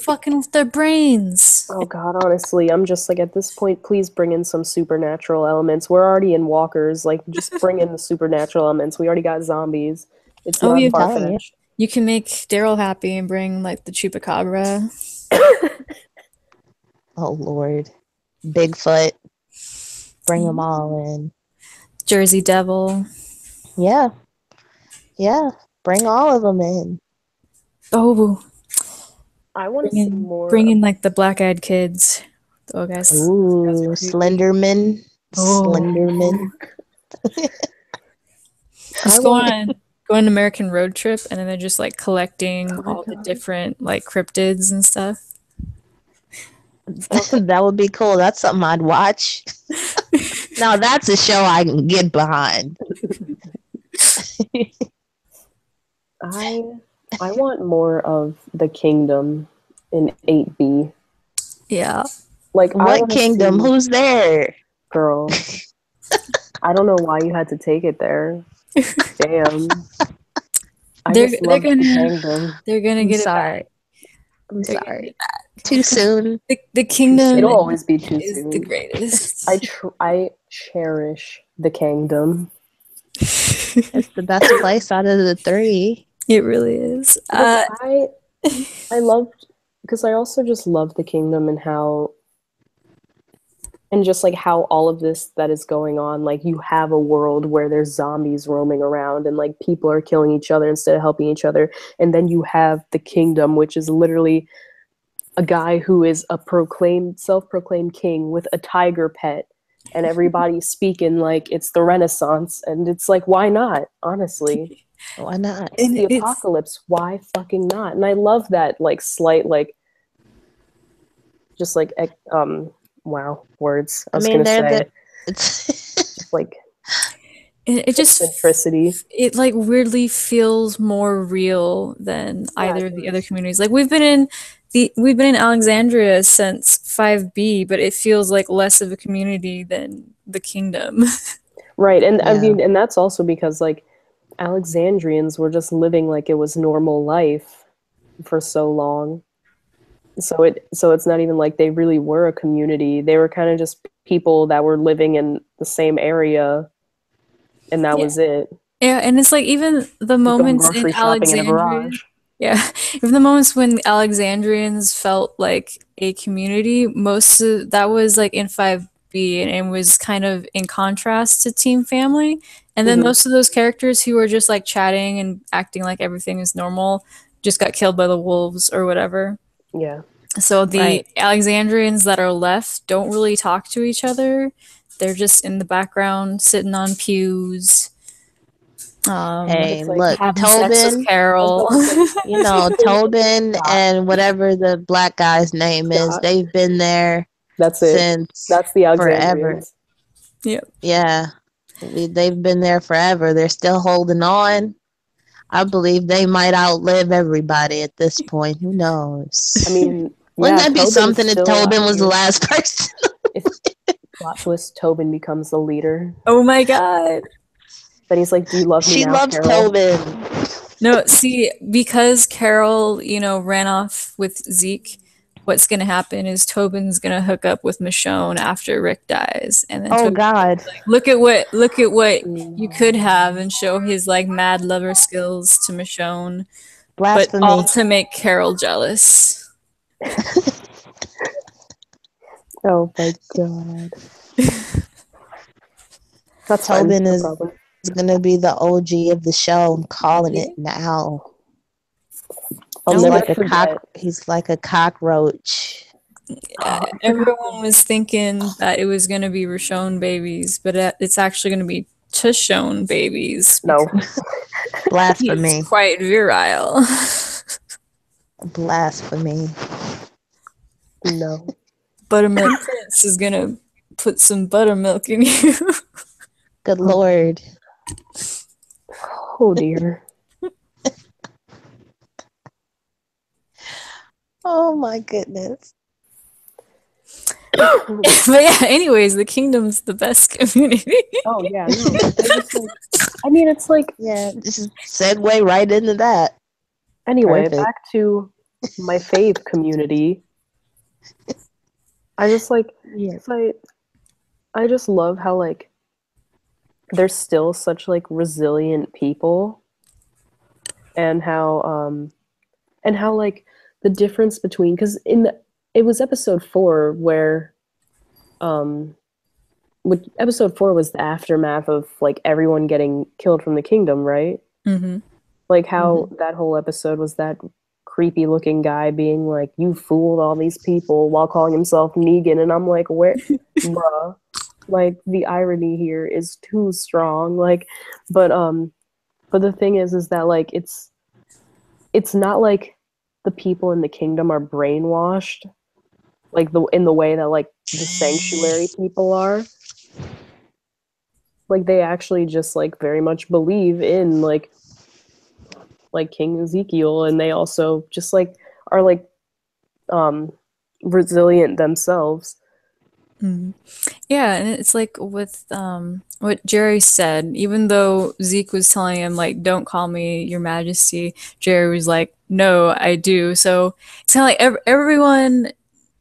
S1: fucking with their brains.
S2: Oh god, honestly, I'm just like at this point, please bring in some supernatural elements. We're already in walkers, like just bring in the supernatural elements. We already got zombies. It's not
S1: you're
S2: far-fetched.
S1: You can make Daryl happy and bring like the chupacabra.
S3: oh Lord, Bigfoot, bring them all in.
S1: Jersey Devil.
S3: Yeah, bring all of them in.
S1: Oh,
S2: I want to see more.
S1: Bring in like the black-eyed kids. Oh, guys.
S3: Ooh, Slenderman. Slenderman.
S1: Just go on an American road trip, and then they're just like collecting all the different like cryptids and stuff.
S3: That would be cool. That's something I'd watch. Now that's a show I can get behind.
S2: I want more of the kingdom in 8B.
S1: Yeah.
S2: Like
S3: what kingdom? Who's there?
S2: Girl. I don't know why you had to take it there. Damn.
S1: They're gonna get
S3: sorry.
S1: it back.
S3: I'm sorry. Too soon.
S1: The kingdom.
S2: It'll always be too soon.
S1: The greatest.
S2: I cherish the kingdom.
S3: It's the best place out of the 3.
S1: It really is.
S2: I loved because I also just love the kingdom and how just like how all of this that is going on, like you have a world where there's zombies roaming around and like people are killing each other instead of helping each other, and then you have the kingdom, which is literally a guy who is a self-proclaimed king with a tiger pet, and everybody's speaking like it's the Renaissance, and it's like, why not? Honestly,
S3: why not?
S2: It's the apocalypse. Why fucking not? And I love that like slight like just like wow, words. I was gonna say it's like
S1: it just
S2: centricity.
S1: It like weirdly feels more real than either of the other communities. Like we've been in Alexandria since 5B, but it feels like less of a community than the kingdom.
S2: Right. And I
S3: Yeah.
S2: mean, and that's also because like Alexandrians were just living like it was normal life for so long. So it's not even like they really were a community. They were kind of just people that were living in the same area, and that
S1: Yeah.
S2: was it.
S1: Yeah, and it's like even the
S2: Going
S1: moments in
S2: grocery shopping in a
S1: Alexandria.
S2: garage.
S1: Yeah, even the moments when Alexandrians felt like a community, most of that was like in 5B, and it was kind of in contrast to Team Family. And then
S2: Hmm.
S1: most of those characters who were just like chatting and acting like everything is normal just got killed by the wolves or whatever.
S2: Yeah.
S1: So the
S3: Right.
S1: Alexandrians that are left don't really talk to each other. They're just in the background, sitting on pews,
S2: But
S3: Hey,
S2: it's like
S3: look,
S1: having sex with
S3: Tobin,
S1: Carol.
S2: also it's like
S3: you know, Tobin and whatever the black guy's name is,
S2: Scott.
S3: they've been there
S2: That's it.
S3: since
S2: That's the
S3: forever.
S2: Alexandrians.
S1: Yep.
S3: Yeah. They've been there forever. They're still holding on. I believe they might outlive everybody at this point. Who knows?
S2: I mean,
S3: Wouldn't
S2: yeah,
S3: that be
S2: Tobin's
S3: something if
S2: still
S3: Tobin
S2: out
S3: was the
S2: here.
S3: last person?
S2: If plot twist, Tobin becomes the leader.
S1: Oh my God.
S2: Then he's like, "Do you love me
S3: She
S2: now,
S3: loves
S2: Carol?"
S3: Tobin.
S1: No, see, because Carol, ran off with Zeke, what's gonna happen is Tobin's gonna hook up with Michonne after Rick dies, and then
S3: Oh
S1: Tobin's
S3: God.
S1: like, look at what you could
S2: No.
S1: have, and show his like mad lover skills to Michonne, but all
S3: Blasphemy.
S1: to make Carol jealous.
S2: Oh my god. That's fine.
S3: Tobin
S2: No
S3: is
S2: problem.
S3: gonna be the OG of the show. I'm calling
S1: Yeah.
S3: it now.
S2: I'll
S3: He's
S2: never
S3: like a
S2: forget.
S3: he's like a cockroach.
S2: Oh, I forgot.
S1: Everyone was thinking that it was gonna be Roshone babies, but it's actually gonna be Tushone babies
S2: No.
S1: because he's
S3: Blasphemy.
S1: quite virile.
S3: Blasphemy.
S2: No.
S1: Buttermilk Prince is gonna put some buttermilk in you.
S3: Good Lord.
S2: Oh dear.
S3: Oh my goodness.
S1: But yeah, anyways, the kingdom's the best community.
S2: Oh yeah, no. They're just like, I mean, it's like,
S3: Yeah, just segue right into that.
S2: anyway,
S3: Perfect.
S2: back to my fave community. I just like,
S3: Yeah.
S2: 'cause I just love how like they're still such like resilient people, and how like the difference between, because it was episode 4 where um which episode 4 was the aftermath of like everyone getting killed from the kingdom, right?
S1: Mm-hmm.
S2: Like how that whole episode was that creepy looking guy being like, "You fooled all these people," while calling himself Negan, and I'm like, where, bruh? Like the irony here is too strong. Like, but the thing is that like it's not like the people in the kingdom are brainwashed, like in the way that like the sanctuary people are. Like they actually just like very much believe in like King Ezekiel, and they also just like are like um resilient themselves.
S1: Mm-hmm. Yeah, and it's like with what Jerry said, even though Zeke was telling him like don't call me your majesty, Jerry was like no, I do. So it's kind of like everyone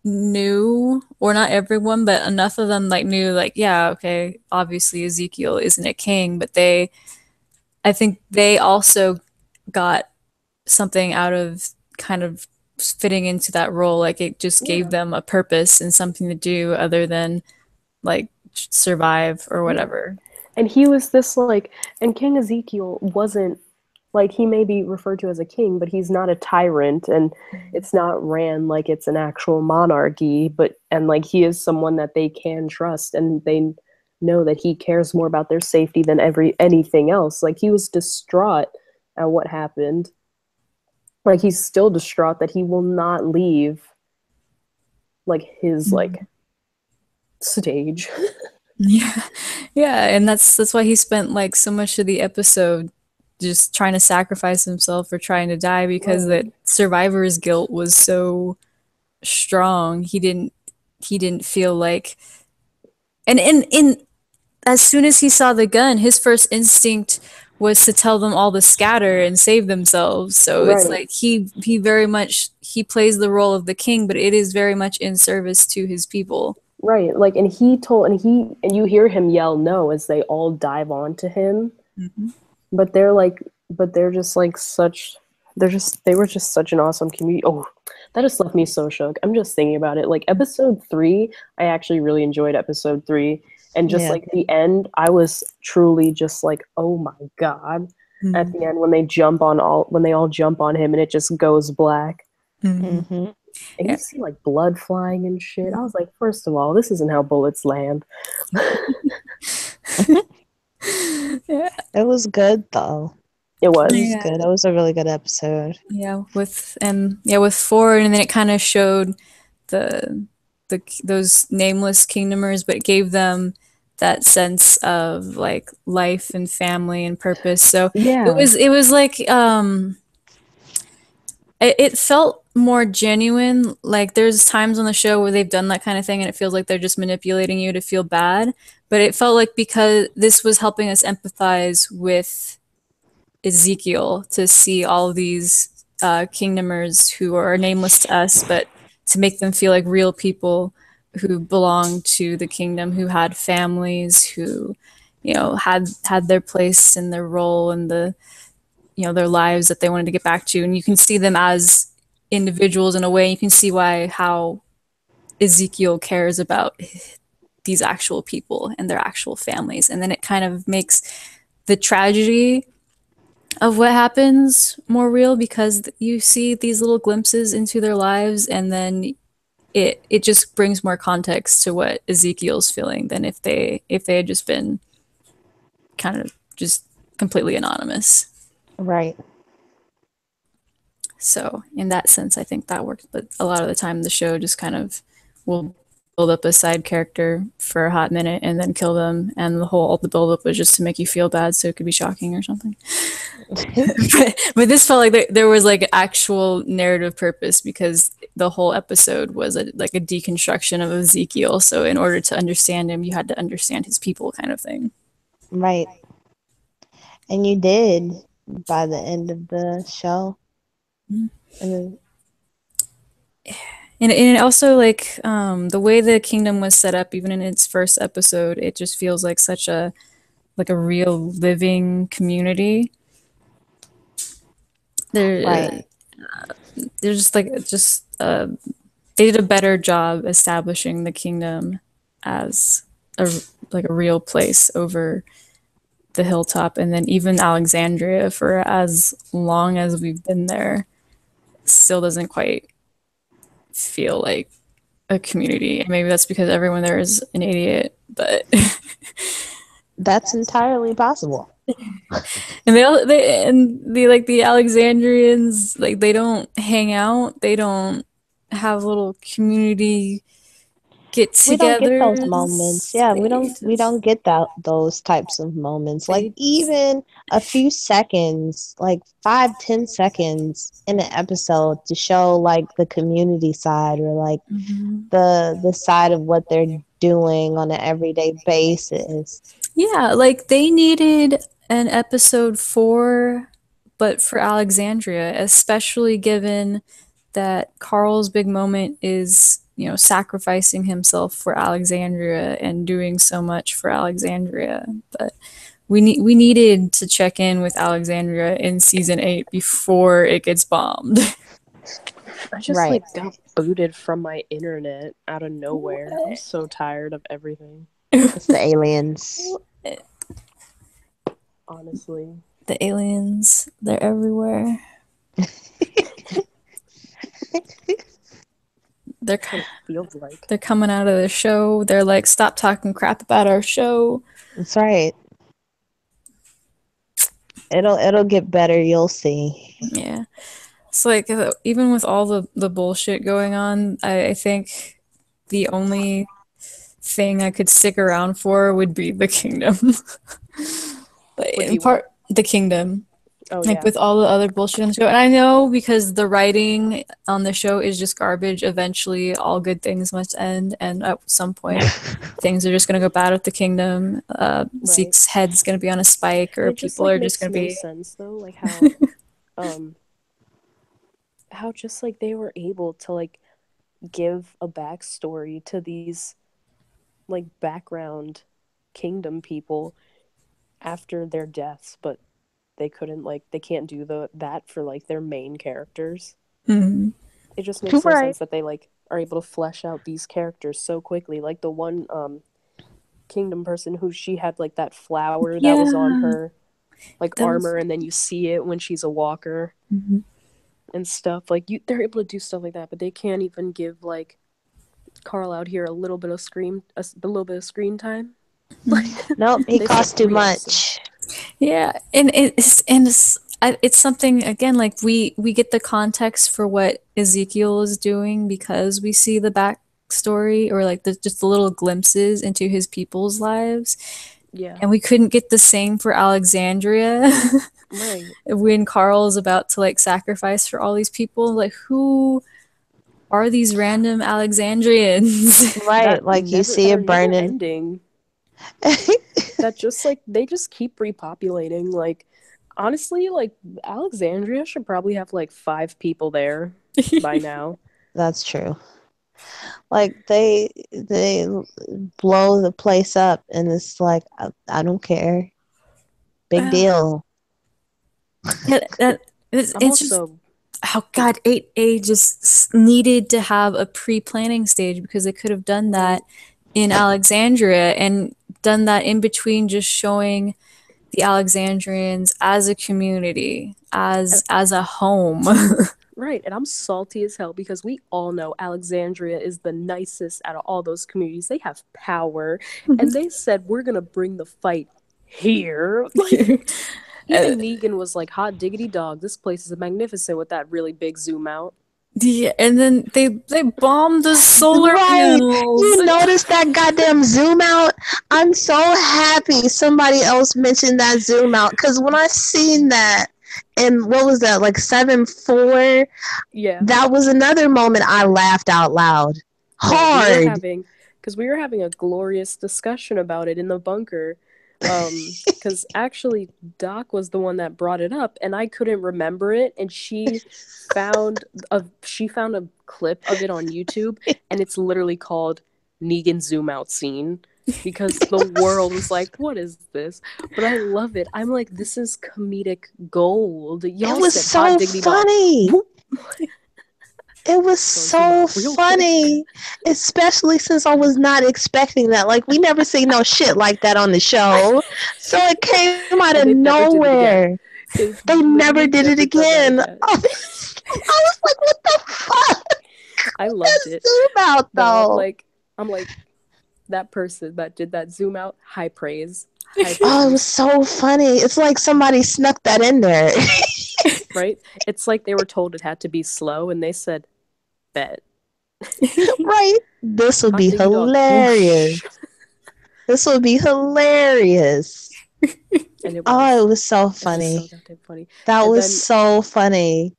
S1: knew, or not everyone, but enough of them like knew like yeah, okay, obviously Ezekiel isn't a king, but I think they also got something out of kind of fitting into that role. Like it just gave
S2: Yeah.
S1: them a purpose and something to do other than like survive or whatever.
S2: And he was this like, and King Ezekiel wasn't like, he may be referred to as a king, but he's not a tyrant, and it's not ran like it's an actual monarchy, but and like he is someone that they can trust, and they know that he cares more about their safety than anything else. Like he was distraught at what happened. Like he's still distraught that he will not leave like his like stage.
S1: Yeah. Yeah, and that's why he spent like so much of the episode just trying to sacrifice himself or trying to die because that survivor's guilt was so strong. He didn't he didn't feel like, and in as soon as he saw the gun, his first instinct was to tell them all to scatter and save themselves. So it's
S2: Right.
S1: like he very much he plays the role of the king, but it is very much in service to his people.
S2: Right. Like, and he told, and you hear him yell no as they all dive onto him.
S1: Mm-hmm.
S2: But they're just like such, they were just such an awesome community. Oh, that just left me so shook. I'm just thinking about it. Like episode 3, I actually really enjoyed episode 3. And just
S3: Yeah.
S2: like the end, I was truly just like, oh my God. At the end when they all jump on him and it just goes black.
S1: Mm-hmm.
S3: Mm-hmm.
S2: And
S1: Yeah.
S2: you see like blood flying and shit. I was like, first of all, this isn't how bullets land.
S1: Yeah.
S3: It was good though.
S2: It was.
S3: It was
S1: Yeah.
S3: good. It was a really good episode.
S1: Yeah, with 4, and then it kind of showed those nameless kingdomers, but it gave them that sense of like life and family and purpose. So
S2: Yeah.
S1: it was like it felt more genuine. Like there's times on the show where they've done that kind of thing and it feels like they're just manipulating you to feel bad, but it felt like because this was helping us empathize with Ezekiel, to see all of these kingdomers who are nameless to us, but to make them feel like real people who belong to the kingdom, who had families, who had their place and their role and their lives that they wanted to get back to. And you can see them as individuals in a way. You can see how Ezekiel cares about these actual people and their actual families, and then it kind of makes the tragedy of what happens more real, because you see these little glimpses into their lives, and then it just brings more context to what Ezekiel's feeling than if they had just been kind of just completely anonymous.
S3: Right.
S1: So in that sense, I think that works. But a lot of the time, the show just kind of will build up a side character for a hot minute and then kill them, and all the build up was just to make you feel bad, so it could be shocking or something. but this felt like there was like actual narrative purpose, because the whole episode was like a deconstruction of Ezekiel. So in order to understand him, you had to understand his people, kind of thing.
S3: Right. And you did by the end of the show.
S1: Mm-hmm. And it also, like, the way the kingdom was set up, even in its first episode, it just feels like such a real living community. They're just they did a better job establishing the kingdom as a real place over the hilltop, and then even Alexandria, for as long as we've been there, still doesn't quite feel like a community. Maybe that's because everyone there is an idiot, but
S3: that's entirely possible.
S1: And the Alexandrians, like, they don't hang out. They don't have little community get-togethers.
S3: We don't get those moments. Yeah, we don't get those types of moments. Like even a few seconds, like 5-10 seconds in an episode to show like the community side, or like the side of what they're doing on an everyday basis.
S1: Yeah, like they needed an episode 4, but for Alexandria, especially given that Carl's big moment is, sacrificing himself for Alexandria and doing so much for Alexandria. But we needed to check in with Alexandria in season 8 before it gets bombed.
S2: I just like got booted from my internet out of nowhere. I'm so tired of everything.
S3: It's the aliens.
S2: Honestly.
S1: The aliens, they're everywhere. They're coming out of the show. They're like, stop talking crap about our show.
S3: That's right. It'll get better. You'll see.
S1: Yeah. It's like, even with all the bullshit going on, I think the only thing I could stick around for would be the kingdom. But in part, the kingdom.
S2: Oh
S1: Like
S2: yeah.
S1: with all the other bullshit on the show. And I know because the writing on the show is just garbage. Eventually, all good things must end. And at some point, things are just going to go bad with the kingdom.
S2: Right.
S1: Zeke's head's going to be on a spike,
S2: And
S1: or
S2: it just
S1: people
S2: like
S1: are just
S2: makes
S1: going to
S2: no
S1: be.
S2: sense though, like um how just like they were able to like give a backstory to these like background kingdom people after their deaths, but they couldn't like they can't do that for like their main characters.
S1: Mhm.
S2: It just makes no
S3: Right.
S2: sense that they like are able to flesh out these characters so quickly. Like the one kingdom person who she had like that flower that was on
S1: Yeah.
S2: her like
S1: That was.
S2: armor, and then you see it when she's a walker
S1: Mhm.
S2: and stuff. Like they're able to do stuff like that, but they can't even give like Carl out here a little bit of a little bit of screen time.
S3: Nope, he
S2: They said
S3: costs too
S2: 3 episodes.
S3: much.
S1: Yeah, it's something again like we get the context for what Ezekiel is doing because we see the backstory or like just the little glimpses into his people's lives,
S2: Yeah,
S1: and we couldn't get the same for Alexandria
S2: right.
S1: when Carl is about to like sacrifice for all these people. Like, who are these random Alexandrians?
S3: Right, like you see
S2: That are
S3: it
S2: never
S3: burning.
S2: ending. That just like they just keep repopulating. Like honestly, like Alexandria should probably have like 5 people there by now.
S3: That's true. Like they blow the place up, and it's like I don't care. Big deal.
S1: Yeah,
S2: I'm
S1: it's just
S2: also
S1: oh god, 8A just needed to have a pre-planning stage because they could have done that
S2: right.
S1: in Alexandria and done that in between just showing the Alexandrians as a community,
S2: And,
S1: as a home.
S2: right, and I'm salty as hell because we all know Alexandria is the nicest out of all those communities. They have power, and they said we're gonna bring the fight here. Like
S1: Uh,
S2: even Negan was like, "Hot diggity dog, this place is magnificent with that really big zoom out."
S1: yeah, and then they bombed the solar
S3: Right.
S1: panels.
S3: You notice that goddamn zoom out? I'm so happy somebody else mentioned that zoom out. Because when I seen that, and what was that, like 7-4?
S2: Yeah,
S3: That was another moment I laughed out loud.
S2: no,
S3: Hard.
S2: we were having a glorious discussion about it in the bunker. Because actually Doc was the one that brought it up, and I couldn't remember it, and she found a clip of it on YouTube, and it's literally called Negan zoom out scene because the world was like, "What is this?" But I love it. I'm like, this is comedic gold.
S3: It
S2: Y'all
S3: was
S2: said hot
S3: so
S2: diggity dog.
S3: funny.
S2: Whoop.
S3: It was
S2: So zoom
S3: so
S2: out real quick.
S3: funny, especially since I was not expecting that. Like, we never see no shit like that on the show. So it came out of
S2: And they've never did it again.
S3: nowhere.
S2: They've
S3: They never
S2: literally
S3: did it
S2: never done that
S3: again.
S2: again.
S3: I was like, what the fuck?
S2: I loved
S3: That
S2: it.
S3: zoom out,
S2: No,
S3: though.
S2: I'm like that person that did that zoom out. High praise, high
S3: Oh, it was
S2: praise.
S3: so funny. It's like somebody snuck that in there.
S2: Right? It's like they were told it had to be slow, and they said, "Bet."
S3: Right? This would
S2: Hot
S3: be
S2: diggity dog.
S3: hilarious.
S2: Whoosh.
S3: This would be hilarious.
S2: And it
S3: Oh,
S2: was.
S3: it was so
S2: It was so
S3: funny.
S2: goddamn funny.
S3: That
S2: And
S3: was
S2: then
S3: so funny.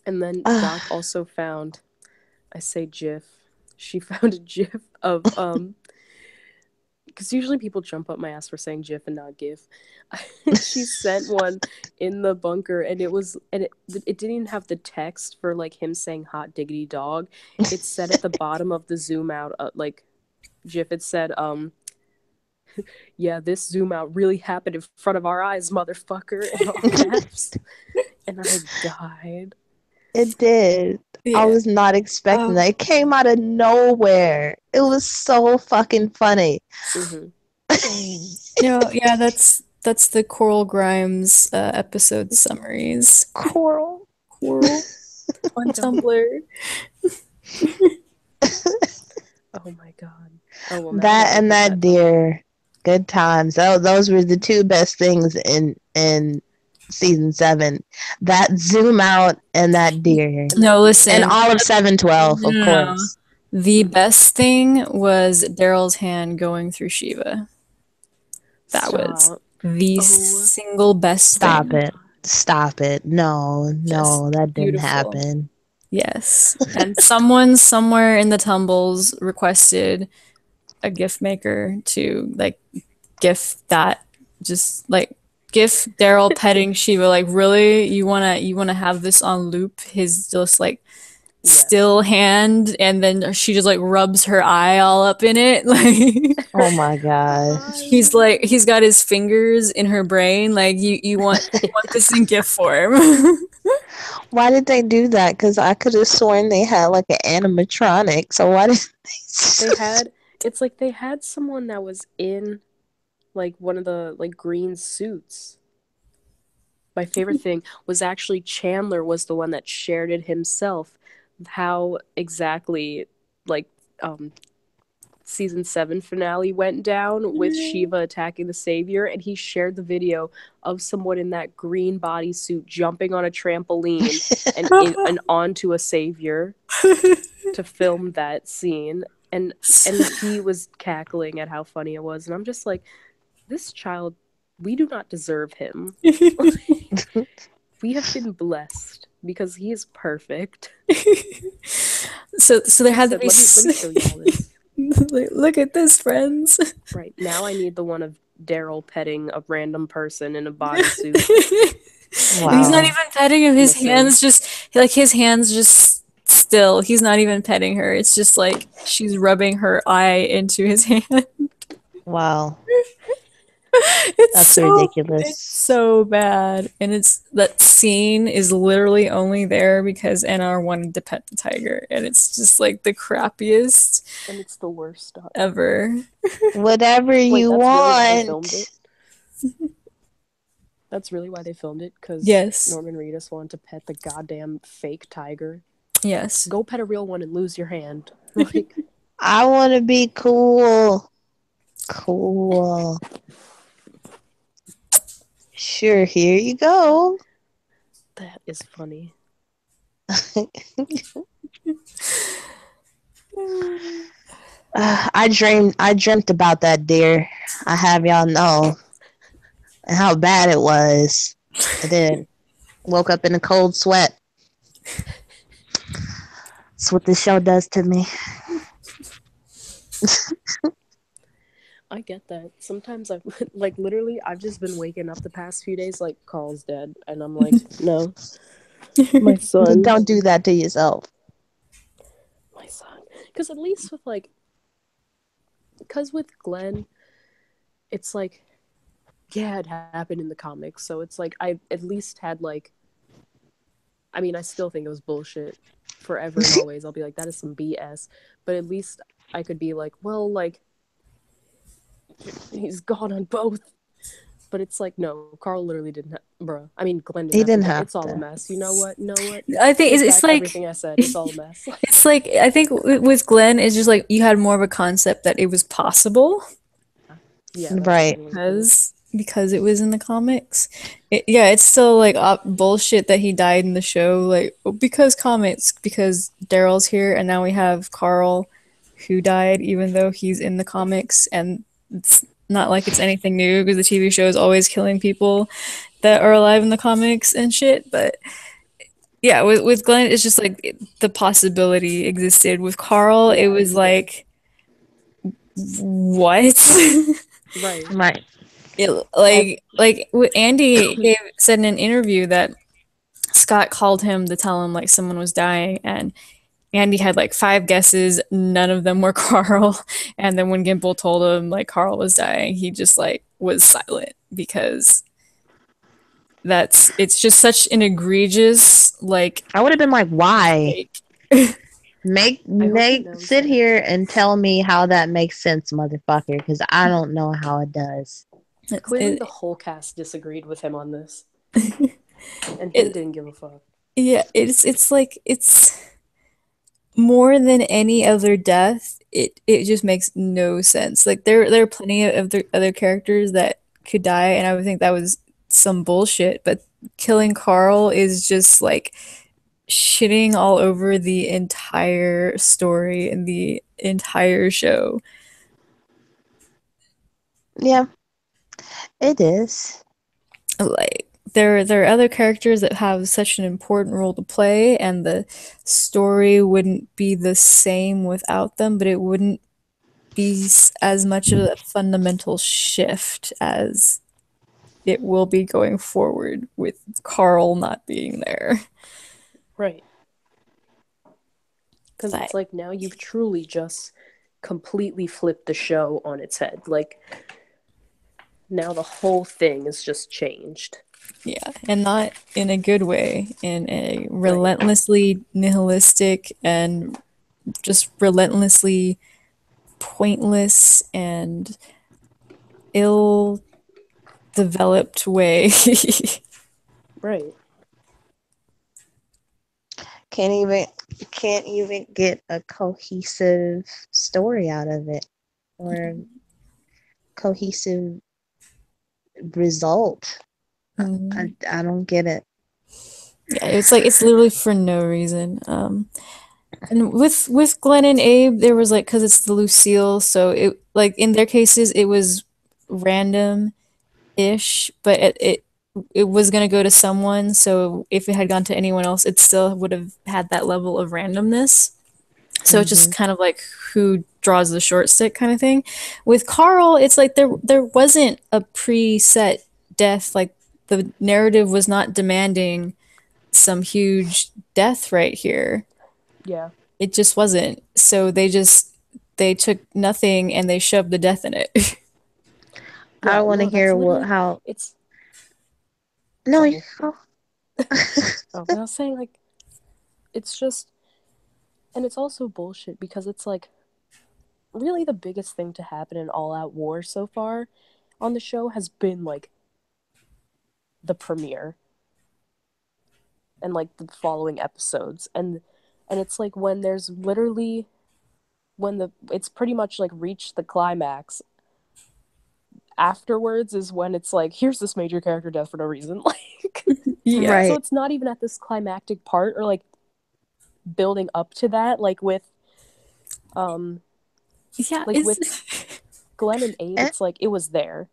S2: Doc also found, I say GIF. She found a GIF of because usually people jump up my ass for saying GIF and not GIF. She sent one in the bunker, and it didn't even have the text for like him saying "hot diggity dog." It said at the bottom of the zoom out, like GIF. It said, "Yeah, this zoom out really happened in front of our eyes, motherfucker," in all caps, and I died.
S3: It did. I
S1: Yeah.
S3: was not expecting
S1: Um,
S3: that. It came out of nowhere. It was so fucking funny.
S2: Mm-hmm.
S1: yeah, that's the Coral Grimes episode summaries.
S3: Coral.
S1: Coral on Tumblr.
S2: Oh my god. Oh well, now I
S3: That
S2: gotta
S3: and
S2: hit
S3: that
S2: that Tumblr.
S3: deer. Good times. Those were the two best things in season 7. That zoom out and that deer.
S2: And
S1: No,
S2: that deer.
S3: And
S1: listen.
S3: all of 712, of
S1: No.
S3: course.
S1: The best thing was Daryl's hand going through Shiva. That was
S2: Stop.
S1: the
S2: Oh
S1: single best
S3: Stop
S1: thing.
S3: it. Stop it. No,
S1: Just
S3: no, that didn't
S1: beautiful.
S3: happen.
S1: Yes. And someone somewhere in the tumbles requested a gift maker to like gift that, just like gift Daryl petting Shiva. Like, really? You wanna have this on loop? His just like still hand, and then she just like rubs her eye all up in it. Like,
S3: Oh my god.
S1: he's got his fingers in her brain. Like, you want this in gift form.
S3: Why did they do that? Because I could have sworn they had like an animatronic. So why did
S2: They had, it's like they had someone that was in like one of the like green suits. My favorite thing was actually Chandler was the one that shared it himself. How exactly like um season 7 finale went down with Shiva attacking the savior, and he shared the video of someone in that green bodysuit jumping on a trampoline and onto a savior to film that scene, and he was cackling at how funny it was, and I'm just like, this child, we do not deserve him. We have been blessed because he is perfect.
S1: So there
S2: He
S1: had to
S2: said,
S1: be
S2: let me show you all this.
S1: like, look at this, friends.
S2: Right now I need the one of Daryl petting a random person in a bodysuit.
S1: And he's not
S3: Wow.
S1: even petting him. His
S2: Missing.
S1: hands just like his hands just still. He's not even petting her. It's just like she's rubbing her eye into his hand.
S3: Wow. That's
S1: It's
S3: ridiculous.
S1: so bad. And it's that scene is literally only there because NR wanted to pet the tiger, and it's just like the crappiest
S2: And it's the worst stuff
S1: ever.
S3: Whatever
S2: Wait,
S3: you
S2: that's really why they filmed
S3: want.
S2: it? That's really why they filmed it? Because
S1: Yes.
S2: Norman Reedus wanted to pet the goddamn fake tiger.
S1: Yes.
S2: Go pet a real one and lose your hand. Like,
S3: I want to be cool. Cool. Sure, here you go.
S2: that is funny.
S3: I dreamt about that deer. I have y'all know. And how bad it was. I did. Woke up in a cold sweat. That's what this show does to me.
S2: I get that. Sometimes I've, like, literally, I've just been waking up the past few days like, Carl's dead. And I'm like, no. My son.
S3: Don't do that to yourself.
S2: My son. Because at least with, like, because with Glenn, it's like, yeah, it happened in the comics. So it's like, I at least had, like, I mean, I still think it was bullshit forever and always. I'll be like, that is some BS. But at least I could be like, well, like, he's gone on both. But it's like, no, Carl literally didn't have, bruh. I mean, Glenn
S3: He
S2: didn't
S3: didn't
S2: have to die.
S3: have
S2: It's all a
S3: to.
S2: mess. You know what?
S1: I think
S2: Take
S1: it's
S2: back
S1: like
S2: everything I said. It's all a mess.
S1: it's like I think with Glenn, it's just like you had more of a concept that it was possible
S2: Yeah, that's
S3: Right.
S2: definitely
S1: because it was in the comics. Yeah, it's still like bullshit that he died in the show. Like, because comics, because Daryl's here, and now we have Carl, who died, even though he's in the comics, and it's not like it's anything new because the TV show is always killing people that are alive in the comics and shit. But yeah, with Glenn, it's just like the possibility existed. With Carl, it
S2: Yeah.
S1: was like, what?
S2: right.
S3: Right.
S1: Like what Andy said in an interview that Scott called him to tell him like someone was dying, and Andy had like 5 guesses, none of them were Carl. And then when Gimple told him like Carl was dying, he just like was silent because it's just such an egregious like
S3: I would have been like, why?
S1: mistake.
S3: Make sit
S2: that.
S3: here and tell me how that makes sense, motherfucker, because I don't know how it does.
S2: Clearly, the whole cast disagreed with him on this, and he didn't give a fuck.
S1: Yeah, it's like it's more than any other death. It just makes no sense. Like there are plenty of other characters that could die, and I would think that was some bullshit. But killing Carl is just like shitting all over the entire story and the entire show.
S3: Yeah, it is.
S1: Like there are other characters that have such an important role to play, and the story wouldn't be the same without them, but it wouldn't be as much of a fundamental shift as it will be going forward with Carl not being there.
S2: Right. Because
S1: But
S2: it's like now you've truly just completely flipped the show on its head. Like now the whole thing is just changed.
S1: yeah, and not in a good way, in a
S2: Right.
S1: relentlessly nihilistic and just relentlessly pointless and ill developed way.
S2: Right.
S3: Can't even get a cohesive story out of it or cohesive result.
S1: Mhm.
S3: I don't get it.
S1: Yeah, it's like it's literally for no reason. And with Glenn and Abe, there was like because it's the Lucille, so it like in their cases it was random-ish, but it was gonna go to someone. So if it had gone to anyone else, it still would have had that level of randomness. So it's just
S3: Mhm.
S1: kind of like who draws the short stick kind of thing. With Carl, it's like there wasn't a preset death. Like the narrative was not demanding some huge death right here.
S2: Yeah.
S1: It just wasn't. So they took nothing and they shoved the death in it.
S3: I
S2: Yeah.
S3: want to
S2: No, that's
S3: hear
S2: literally
S3: how.
S2: it's.
S3: No,
S2: Sorry.
S3: oh,
S2: Oh, but I was saying like it's just, and it's also bullshit because it's like really the biggest thing to happen in All Out War so far on the show has been like the premiere and like the following episodes, and it's like when there's literally when the it's pretty much like reached the climax, afterwards is when it's like here's this major character death for no reason. Like
S1: Yeah.
S2: so
S3: right.
S2: it's not even at this climactic part or like building up to that, like um
S1: Yeah,
S2: with
S1: it's
S2: Glenn and Abe,
S3: Eh,
S2: it's like it was there.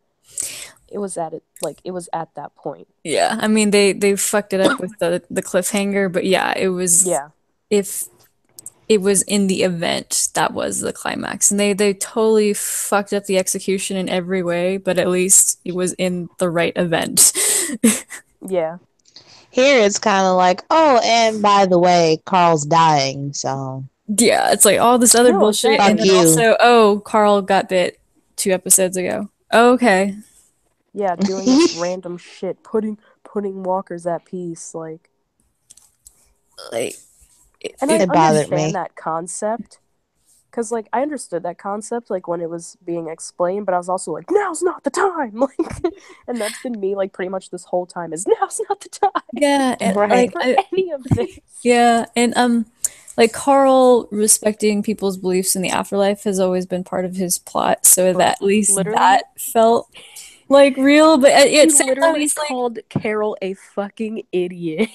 S2: It was at it like it was at that point.
S1: yeah. I mean they fucked it up with the cliffhanger, but yeah, it was
S2: Yeah.
S1: if it was in the event that was the climax. And they totally fucked up the execution in every way, but at least it was in the right event.
S2: Yeah.
S3: Here it's kind of like, oh, and by the way, Carl's dying, so
S1: Yeah, it's like all this other
S2: No,
S1: bullshit, and
S3: fuck
S2: exactly.
S1: then
S3: you.
S1: also, oh, Carl got bit 2 episodes ago. Okay.
S2: Yeah, doing this random shit, putting walkers at peace, like.
S1: Like
S2: And I
S3: It bothered
S2: understand
S3: me.
S2: that concept, because like I understood that concept like when it was being explained, but I was also like, now's not the time, like, and that's been me like pretty much this whole time is now's not the time
S1: yeah, and
S3: Right.
S1: like
S2: for any of this.
S1: yeah, and like Carl respecting people's beliefs in the afterlife has always been part of his plot, so that
S2: Bro,
S1: at least
S2: literally,
S1: that felt like real, but at
S2: he
S1: the same time
S2: literally
S1: he's like
S2: called Carol a fucking idiot.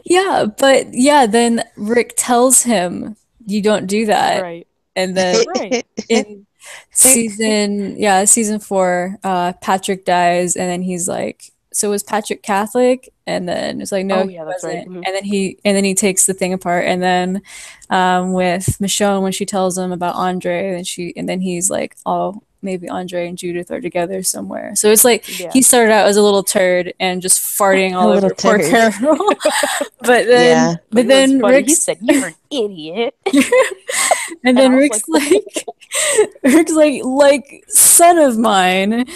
S1: yeah, but yeah, then Rick tells him you don't do that.
S2: Right,
S1: And then
S2: right.
S1: in season 4, Patrick dies and then he's like, so was Patrick Catholic? And then it's like, no,
S2: Oh
S1: he
S2: yeah, that's right.
S1: wasn't. And then he takes the thing apart. And then with Michonne, when she tells him about Andre, and then he's like, oh, maybe Andre and Judith are together somewhere. So it's like
S2: Yeah.
S1: he started out as a little turd and just farting all
S3: A little
S1: over poor
S3: turd.
S1: Carol. but
S3: Yeah.
S1: then but
S2: But it was
S1: then
S2: funny. He
S1: Rick's
S2: said, "You're an idiot,"
S1: and
S2: and
S1: then
S2: I was
S1: Rick's
S2: like,
S1: like Rick's like son of mine,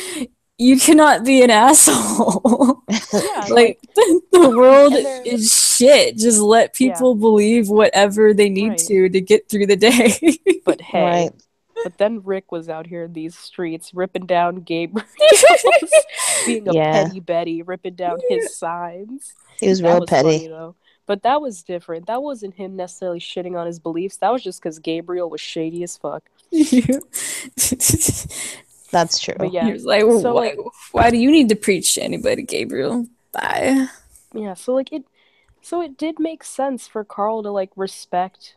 S1: you cannot be an asshole.
S2: "Yeah,
S1: Like
S2: like."
S1: the world
S2: And they're
S1: is shit. Just let
S2: yeah,
S1: people believe whatever they need
S2: right.
S1: to get through the day.
S2: But hey,
S3: Right.
S2: but then Rick was out here in these streets ripping down Gabriel's, being a
S3: Yeah.
S2: petty Betty, ripping down his signs.
S3: He was
S2: That
S3: real
S2: was funny
S3: petty.
S2: though. But that was different. That wasn't him necessarily shitting on his beliefs. That was just because Gabriel was shady as fuck.
S3: That's
S2: But
S3: true.
S1: He
S2: yeah,
S1: was like,
S2: so
S1: why do you need to preach to anybody, Gabriel? Bye.
S2: yeah, so it did make sense for Carl to like respect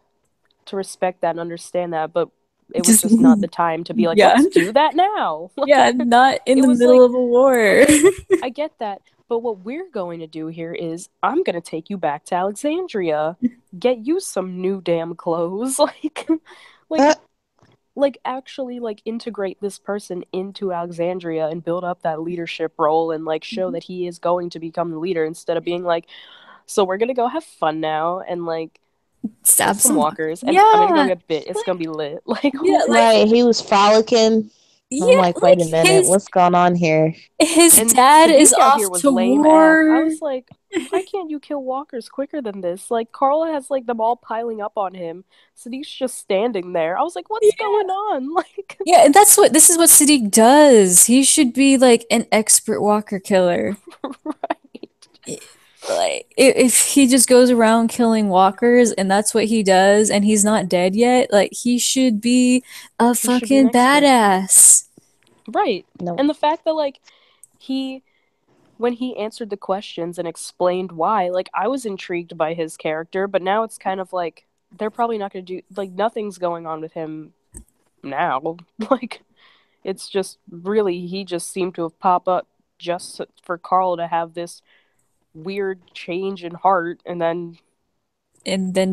S2: that and understand that, but it was
S1: Just
S2: just not the time to be like,
S1: yeah.
S2: let's do that now.
S1: Yeah, not in
S2: It
S1: the
S2: was
S1: middle
S2: like,
S1: of a war.
S2: okay, I get that, But what we're going to do here is I'm going to take you back to Alexandria. Get you some new damn clothes. like
S3: Uh,
S2: actually integrate this person into Alexandria and build up that leadership role and show that he is going to become the leader instead of being like, so we're going to go have fun now and
S1: Stab
S2: kill some
S1: some.
S2: walkers and I'm going to go
S1: Yeah.
S2: get bit. It's going to be lit.
S1: Yeah, like
S3: right, he was frolicking. I'm
S1: yeah,
S3: like,
S1: like
S3: wait a minute, what's going on here?
S1: his
S2: And
S1: dad is
S2: Sadiq out
S1: off
S2: here was
S1: to
S2: lame ass. I
S1: war.
S2: was like, why can't you kill walkers quicker than this? Carl has them all piling up on him. Sadiq's just standing there. I was like, what's
S1: Yeah.
S2: going on?
S1: Yeah, this is what Sadiq does. He should be like an expert walker killer.
S2: Right.
S1: If he just goes around killing walkers and that's what he does and he's not dead yet, like he should be a
S2: He should be an
S1: fucking
S2: expert.
S1: badass.
S2: Right.
S3: No.
S2: And the fact that he when he answered the questions and explained why, I was intrigued by his character, but now it's kind of they're probably not going to do nothing's going on with him now. It's just really he just seemed to have popped up just for Carl to have this weird change in heart and then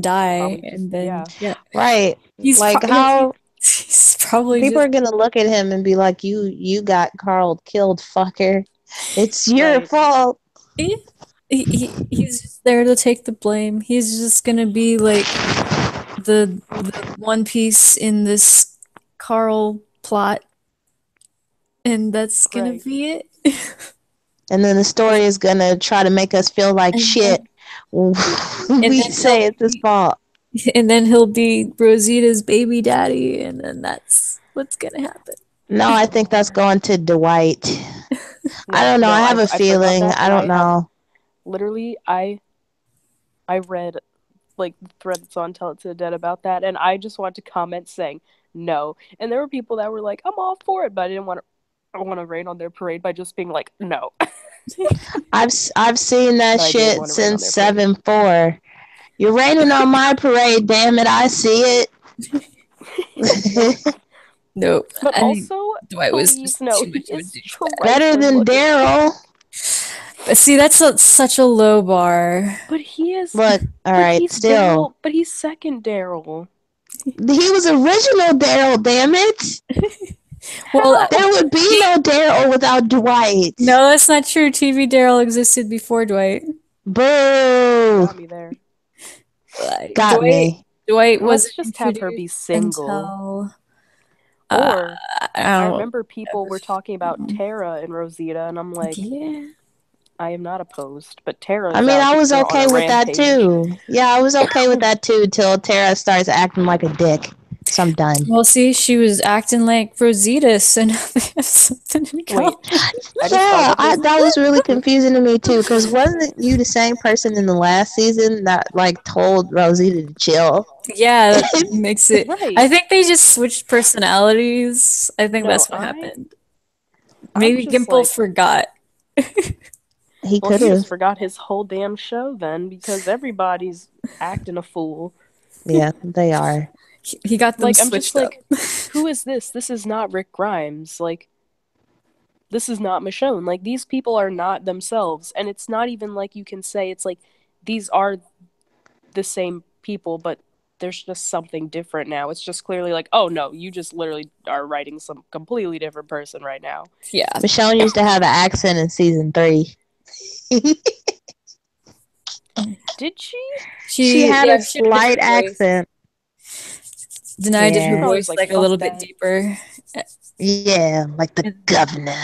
S1: Die
S2: probably just
S1: and then yeah.
S3: Right.
S1: He's
S3: Like
S1: probably
S3: how
S1: he's probably
S3: people
S1: just
S3: are gonna look at him and be like, you got Carl killed, fucker. It's your
S2: right.
S3: fault.
S1: he's just there to take the blame. He's just gonna be like the one piece in this Carl plot, and that's gonna
S2: Right.
S1: be it.
S3: And then the story is gonna try to make us feel like
S1: And
S3: shit.
S1: and
S3: We
S1: then
S3: say it's his fault.
S1: he'll be Rosita's baby daddy, and then that's what's gonna happen.
S3: No, I think that's going to Dwight. I
S2: No,
S3: don't know.
S2: no,
S3: I have a
S2: I've heard about
S3: feeling.
S2: that
S3: I
S2: and
S3: don't
S2: I have
S3: know.
S2: literally I read threads on Tell It to the Dead about that and I just wanted to comment saying no. And there were people that were like, I'm all for it, but I want to rain on their parade by just being like, no.
S3: I've seen that
S2: But I did
S3: shit
S2: want to rain on
S3: since
S2: their parade.
S3: 7-4. You're raining on my parade, damn it! I see it.
S1: Nope.
S2: But also,
S1: Dwight was
S2: please
S1: just
S2: no,
S1: too
S2: he
S1: much of a
S2: is
S1: douchebag.
S3: Better
S2: trifling
S3: than
S2: looking.
S3: Daryl.
S1: But see, that's such a low bar.
S2: But he is.
S3: Look, all
S2: But
S3: right,
S2: he's
S3: still.
S2: Daryl. But he's second Daryl.
S3: He was original Daryl, damn it!
S1: Well,
S3: There would be no Daryl without Dwight.
S1: no, that's not true. TV Daryl existed before Dwight.
S3: Boo!
S2: Got me there.
S3: Got me.
S1: Dwight wasn't
S2: Let's just have her be
S1: introduced
S2: single.
S1: until
S2: Or
S1: I
S2: I
S1: don't
S2: remember people were talking about Tara and Rosita, and I'm like,
S1: yeah.
S2: I am not opposed. But Tara
S3: I
S2: is
S3: mean,
S2: out
S3: I was
S2: here on
S3: okay
S2: a
S3: with that
S2: rampage.
S3: too. Yeah, I was okay with that too till Tara starts acting like a dick. So I'm done.
S1: Well, see, she was acting like Rosita, so now they have something in common.
S2: Wait, I just thought of this.
S3: That was really confusing to me too. Because wasn't you the same person in the last season that told Rosita to chill?
S1: Yeah, that makes it.
S2: Right.
S1: I think they just switched personalities. I think
S2: No,
S1: that's what happened.
S2: I'm
S1: Maybe
S2: just
S1: Gimple forgot.
S3: He
S2: well,
S3: could
S2: he just
S3: have.
S2: forgot his whole damn show then because everybody's acting a fool.
S3: Yeah, they are.
S1: He got them
S2: I'm just
S1: switched up.
S2: who is this? This is not Rick Grimes. This is not Michonne. These people are not themselves. And it's not even you can say it's these are the same people, but there's just something different now. It's just clearly oh no, you just literally are writing some completely different person right now.
S1: Yeah.
S3: Michonne used to have an accent in season 3.
S2: Did she?
S3: She had a
S1: she had a
S3: slight
S1: different voice.
S3: accent.
S1: Denai did her
S3: Yeah.
S1: voice a
S2: Fuck
S1: little bit
S2: that.
S1: deeper.
S3: Yeah, like the governor.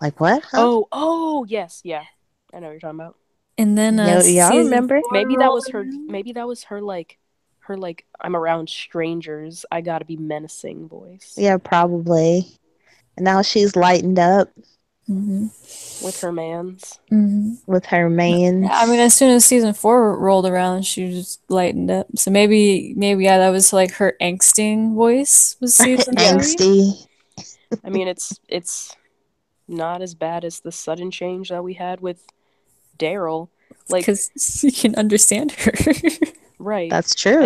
S3: Like what? Huh?
S2: Oh, yes, yeah. I know what you're talking about.
S1: And then
S3: Y'all
S1: season
S3: remember?
S1: 4
S2: Maybe that was her.
S1: around.
S2: Maybe that was her I'm around strangers. I gotta be menacing voice.
S3: Yeah, probably. And now she's lightened up
S2: With her mans.
S3: with her mains.
S1: I mean, as soon as season 4 rolled around, she just lightened up. So maybe yeah, that was her angsting voice was season 3.
S3: Angsty.
S2: I mean, it's not as bad as the sudden change that we had with Daryl.
S1: Because you can understand her.
S2: Right.
S3: That's true.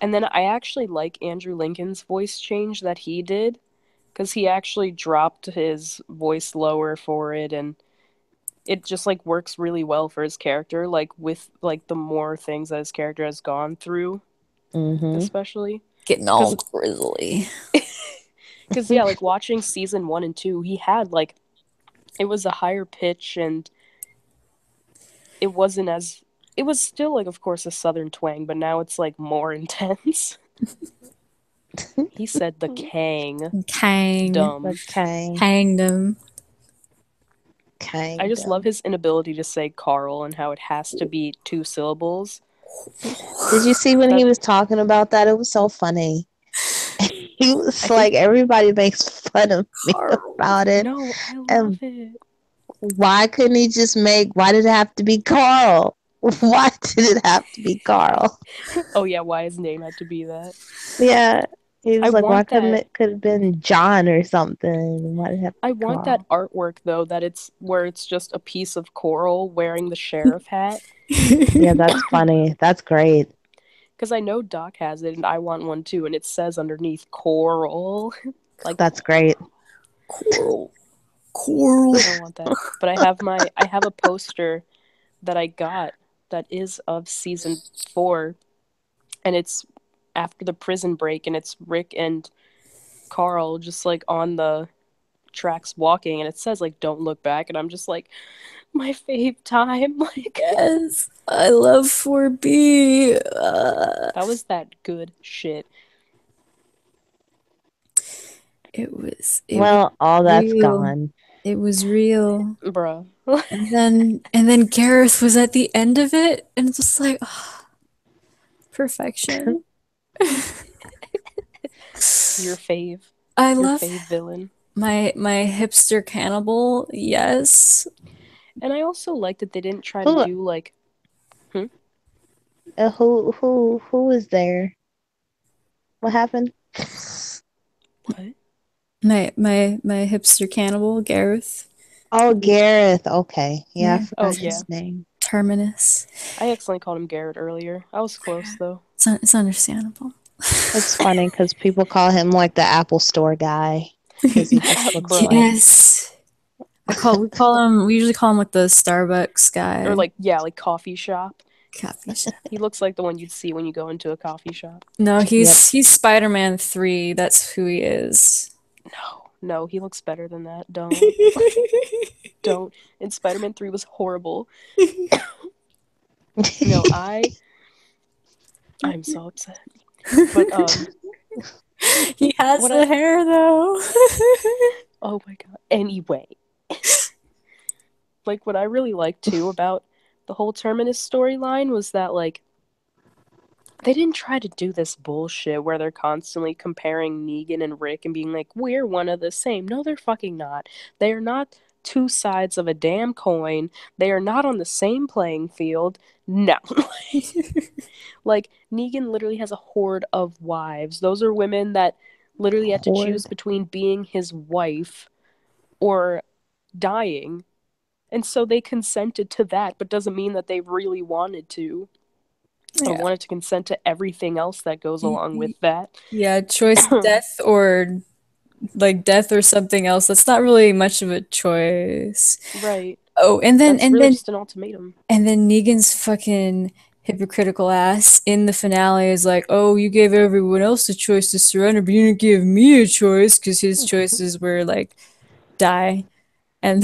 S2: And then I actually like Andrew Lincoln's voice change that he did, because he actually dropped his voice lower for it, and it just like works really well for his character, like with like the more things that his character has gone through,
S3: Mm-hmm.
S2: especially
S1: Getting all
S2: because
S1: grizzly.
S2: yeah, like watching season 1 and 2, he had like it was a higher pitch and it wasn't as it was still like of course a southern twang, but now it's like more intense. He said the Kang.
S1: Kang.
S2: Dumb.
S3: Okay.
S1: Hanged him.
S2: I just love
S3: Kingdom.
S2: his inability to say Carl and how it has to be 2 syllables.
S3: Did you see when
S2: That
S3: he was talking about that? It was so funny. He
S2: I
S3: was
S2: think
S3: like, everybody makes fun of me
S1: Carl.
S3: about it.
S2: no, I love
S3: And
S2: it.
S3: why couldn't he just why did it have to be Carl? Why did it have to be Carl?
S2: Oh yeah, why his name had to be that.
S3: Yeah. He
S2: I
S3: was like, why
S2: want
S3: couldn't
S2: that
S3: it could have been John or something? Why did it have to
S2: I
S3: be
S2: want that
S3: Carl?
S2: artwork though, that it's where it's just a piece of coral wearing the sheriff hat.
S3: Yeah, that's funny. That's great.
S2: Because I know Doc has it and I want one too, and it says underneath coral. Like
S3: That's great.
S1: Coral. Coral.
S2: I want that. But I have a poster that I got that is of season 4, and it's after the prison break, and it's Rick and Carl just like on the tracks walking, and it says like "Don't look back," and I'm just like, my fave time. Like
S1: Yes. I love 4B.
S2: that was that good shit,
S1: It was
S3: Well, all that's
S1: real.
S3: gone.
S1: It was real.
S2: bruh.
S1: And then Gareth was at the end of it and it's just like perfection.
S2: Your fave,
S1: I
S2: your
S1: love
S2: fave villain.
S1: my hipster cannibal. Yes.
S2: And I also like that they didn't try to
S3: Who
S2: do like, hmm?
S3: who was there? What happened?
S2: What?
S1: My hipster cannibal, Gareth.
S3: Oh, Gareth. Okay. Yeah, I
S1: Yeah.
S2: Oh
S3: forgot
S2: yeah,
S3: his name.
S1: Terminus.
S2: I accidentally called him Garrett earlier. I was close though.
S1: It's understandable.
S3: It's funny because people call him like the Apple Store guy because he just looks
S2: Bruh.
S3: like.
S1: Yes. We usually call him like the Starbucks
S2: Or
S1: guy.
S2: like yeah, like coffee shop.
S1: Coffee shop.
S2: He looks like the one you'd see when you go into a coffee shop.
S1: No,
S3: Yep.
S1: he's Spider-Man 3. That's who he is.
S2: No, he looks better than that. Don't. And Spider-Man 3 was horrible. No, I'm so upset. But
S1: He has
S2: what
S1: the
S2: I
S1: hair though.
S2: oh my god. Anyway, like what I really liked too about the whole Terminus storyline was that like they didn't try to do this bullshit where they're constantly comparing Negan and Rick and being like, we're one of the same. No, they're fucking not. They are not two sides of a damn coin. They are not on the same playing field. No. Like, Negan literally has a horde of wives. Those are women that literally had to choose
S3: Horde.
S2: between being his wife or dying. And so they consented to that, but doesn't mean that they really wanted to or
S1: Yeah.
S2: wanted to consent to everything else that goes along with that.
S1: Yeah, choice death or like death or something else. That's not really much of a choice.
S2: Right.
S1: Oh,
S2: That's really just an ultimatum.
S1: and then Negan's fucking hypocritical ass in the finale is like, "Oh, you gave everyone else a choice to surrender, but you didn't give me a choice," because his choices were like die, and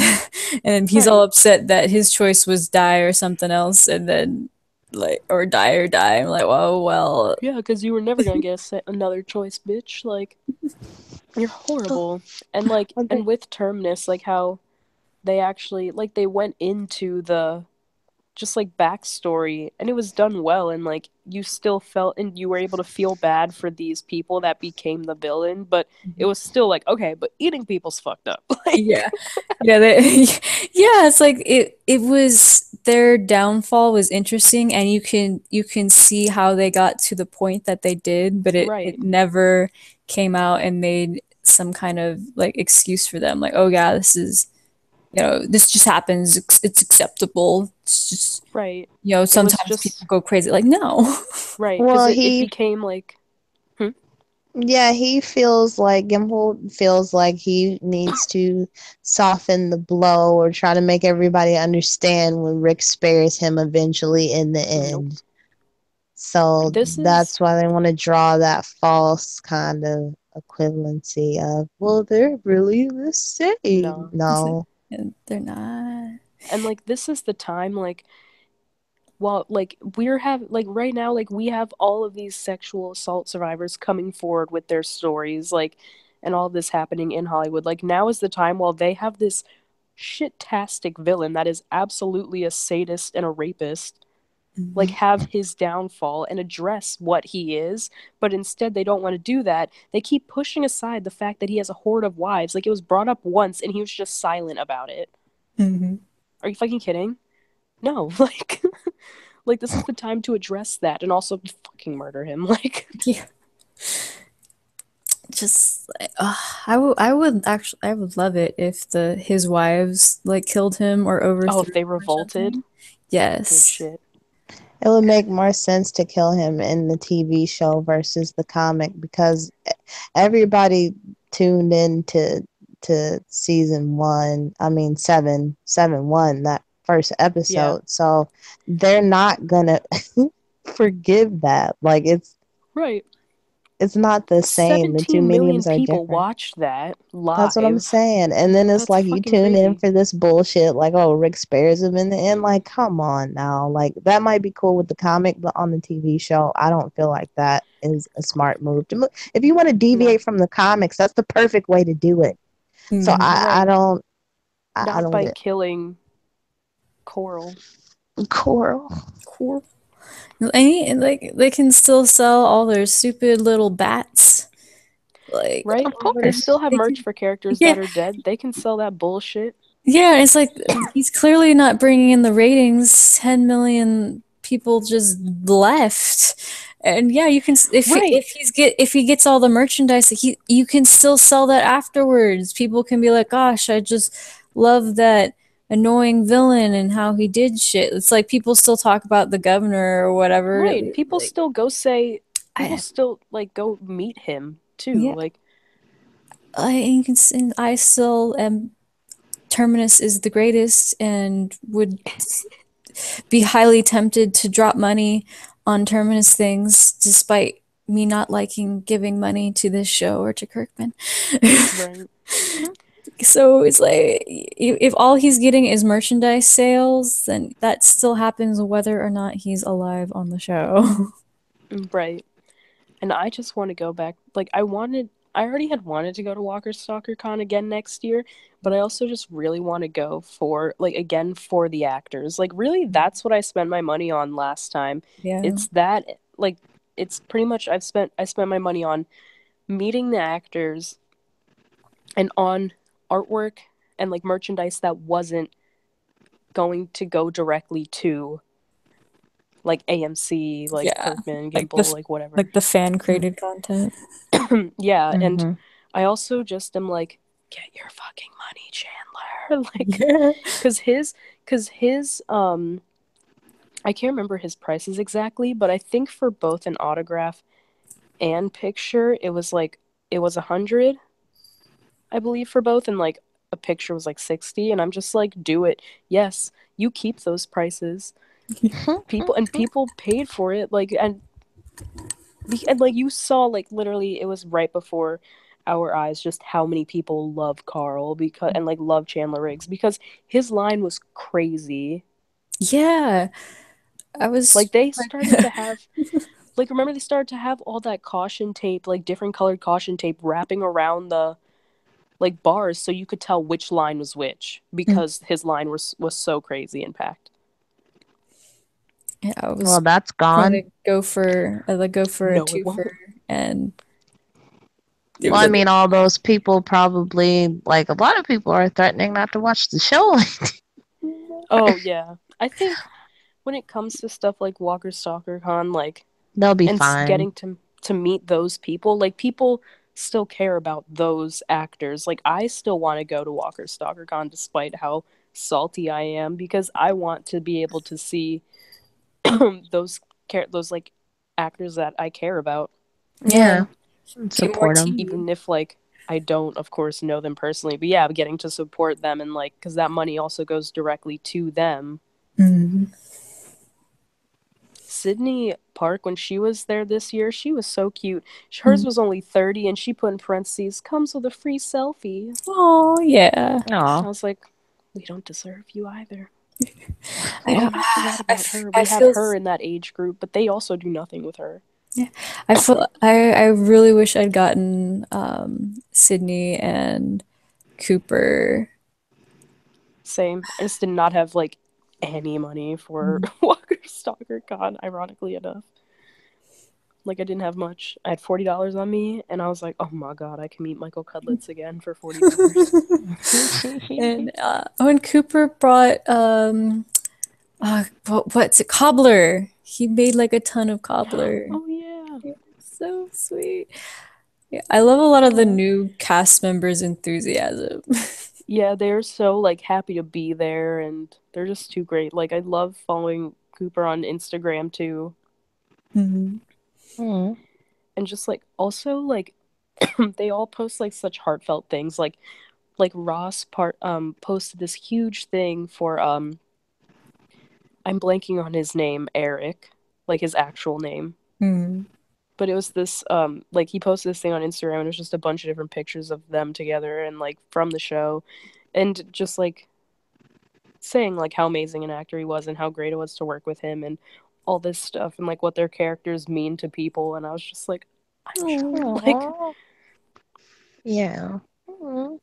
S1: and he's all
S2: Right.
S1: upset that his choice was die or something else, and then like or die or die. I'm like, "Whoa, well,
S2: Yeah, because you were never gonna get another choice, bitch. Like, you're horrible. And like,
S3: Okay.
S2: and with Terminus, like how they actually like they went into the just like backstory and it was done well and like you still felt and you were able to feel bad for these people that became the villain, but it was still like okay, but eating people's fucked up. Like
S1: yeah, yeah, yeah." It's like it was their downfall was interesting, and you can see how they got to the point that they did, but it
S2: right,
S1: never came out and made some kind of like excuse for them. Like, oh yeah, this is this just happens. It's acceptable. It's just
S2: right. It was
S1: sometimes people
S2: just
S1: go crazy. Like, no.
S2: right
S3: Well,
S2: because it
S3: he
S2: became like hmm?
S3: Yeah, he feels like Gimple feels like he needs to soften the blow or try to make everybody understand when Rick spares him eventually in the
S2: Nope.
S3: end. So
S2: This is
S3: that's why they want to draw that false kind of equivalency of, well, they're really the same.
S2: no.
S3: No.
S1: And they're not.
S2: And like this is the time like well like we're have like right now like we have all of these sexual assault survivors coming forward with their stories like and all this happening in Hollywood. Like now is the time while they have this shit-tastic villain that is absolutely a sadist and a rapist like
S1: Mhm.
S2: have his downfall and address what he is, but instead they don't want to do that. They keep pushing aside the fact that he has a horde of wives. Like it was brought up once and he was just silent about it.
S1: Mhm.
S2: Are you fucking kidding? No. Like this is the time to address that and also fucking murder him. Like
S1: Yeah. Just I would love it if the his wives like killed him or
S2: oh,
S1: overthrew
S2: if they
S1: him or
S2: revolted,
S1: something.
S2: good
S1: Yes.
S2: shit.
S3: It would make more sense to kill him in the TV show versus the comic because everybody tuned in to season one. I mean seven one, that first
S2: Yeah.
S3: episode. So they're not gonna forgive that. Like
S2: Right.
S3: it's not the same. The two
S2: 17 million
S3: mediums are
S2: people
S3: different.
S2: watched that
S3: That's what I'm
S2: live.
S3: saying. And then it's
S2: That's
S3: like you
S2: fucking
S3: tune in
S2: crazy.
S3: for this bullshit, like, oh, Rick spares him in the end. Like, come on now. Like, that might be cool with the comic, but on the TV show, I don't feel like that is a smart move. If you want to
S2: No.
S3: deviate from the comics, that's the perfect way to do it. So
S1: Mhm.
S3: I
S2: Right.
S3: don't, I
S2: Not
S3: don't
S2: by
S3: get
S2: killing Coral.
S3: Coral.
S1: Cool. And like they can still sell all their stupid little bats. Like
S2: Right?
S3: Of
S2: They still
S3: course.
S2: have
S1: they
S2: merch
S1: can,
S2: for characters
S1: yeah,
S2: that are dead. They can sell that bullshit.
S1: yeah, it's like he's clearly not bringing in the ratings. 10 million people just left. And yeah, you can
S2: Right.
S1: if he gets all the merchandise, he you can still sell that afterwards. People can be like, "Gosh, I just love that annoying villain and how he did shit." It's like people still talk about the governor or whatever.
S2: Right. People
S1: Like
S2: still go say people
S1: I
S2: still like go meet him too.
S1: yeah,
S2: Like
S1: I still am Terminus is the greatest and would be highly tempted to drop money on Terminus things despite me not liking giving money to this show or to Kirkman.
S2: right.
S1: So it's like if all he's getting is merchandise sales, then that still happens whether or not he's alive on the show.
S2: Right. And I just want to go back. Like I already had wanted to go to Walker Stalker Con again next year, but I also just really want to go for like again for the actors. Like really that's what I spent my money on last time.
S1: Yeah.
S2: It's that like it's pretty much I spent my money on meeting the actors and on artwork and like merchandise that wasn't going to go directly to like AMC, like
S1: Yeah.
S2: Kirkman,
S1: Like
S2: Gimple, like whatever.
S1: the fan created content.
S2: Yeah, and
S3: Mm-hmm.
S2: I also just am like, get your fucking money, Chandler. Like,
S1: Yeah.
S2: cause his I can't remember his prices exactly, but I think for both an autograph and picture, it was 100, I believe, for both, and like a picture was like 60, and I'm just like, do it. Yes, you keep those prices. People paid for it, like and like you saw like literally it was right before our eyes just how many people love Carl because and like love Chandler Riggs because his line was crazy.
S1: Yeah. I was
S2: Like they started to have like remember they started to have all that caution tape, like different colored caution tape wrapping around the like bars so you could tell which line was which because his line was so crazy and packed.
S1: yeah, I
S3: Well,
S1: was
S3: that's
S1: trying
S3: gone.
S1: to go for a
S2: No, it
S1: twofer
S2: won't.
S1: and it
S3: Well,
S1: was
S3: I
S1: like
S3: mean, all those people probably, like, a lot of people are threatening not to watch the show.
S2: Oh yeah. I think when it comes to stuff like Walker Stalker Con, like
S3: They'll be
S2: and
S3: fine.
S2: getting to meet those people, like people still care about those actors. Like I still want to go to Walker Stalker Con despite how salty I am because I want to be able to see those those like actors that I care about.
S1: yeah.
S3: Yeah.
S1: Get more
S3: Support them.
S1: tea.
S2: even if like I don't, of course, know them personally. But yeah, getting to support them and like because that money also goes directly to them.
S1: Mm.
S2: Sydney Park, when she was there this year, she was so cute. Hers was only 30, and she put in parentheses, comes with a free selfie.
S1: Oh yeah.
S2: I
S3: Aw.
S2: was like, we don't deserve you either.
S1: I,
S2: Oh, I forgot
S1: I,
S2: about her.
S1: I
S2: We have
S1: feel
S2: her in that age group, but they also do nothing with her.
S1: yeah. I really wish I'd gotten Sydney and Cooper.
S2: Same. I just did not have like any money for Walker Stalker Con, ironically enough. Like I didn't have much. I had $40 on me, and I was like, "Oh my god, I can meet Michael Cudlitz again for $40."
S1: And when Cooper brought what's it, cobbler. He made like a ton of cobbler.
S2: Oh yeah.
S1: So sweet. Yeah, I love a lot of the
S2: Aw.
S1: new cast members' enthusiasm.
S2: Yeah, they're so like happy to be there, and they're just too great. Like I love following Cooper on Instagram too,
S1: Mhm.
S3: Mm.
S2: and just like also like they all post like such heartfelt things. Like Ross posted this huge thing for I'm blanking on his name, Eric, like his actual name.
S1: Mm.
S2: But it was this like he posted this thing on Instagram and it was just a bunch of different pictures of them together and like from the show and just like saying like how amazing an actor he was and how great it was to work with him and all this stuff and like what their characters mean to people and I was just like I'm shocked like
S3: Aw. Yeah. Mm.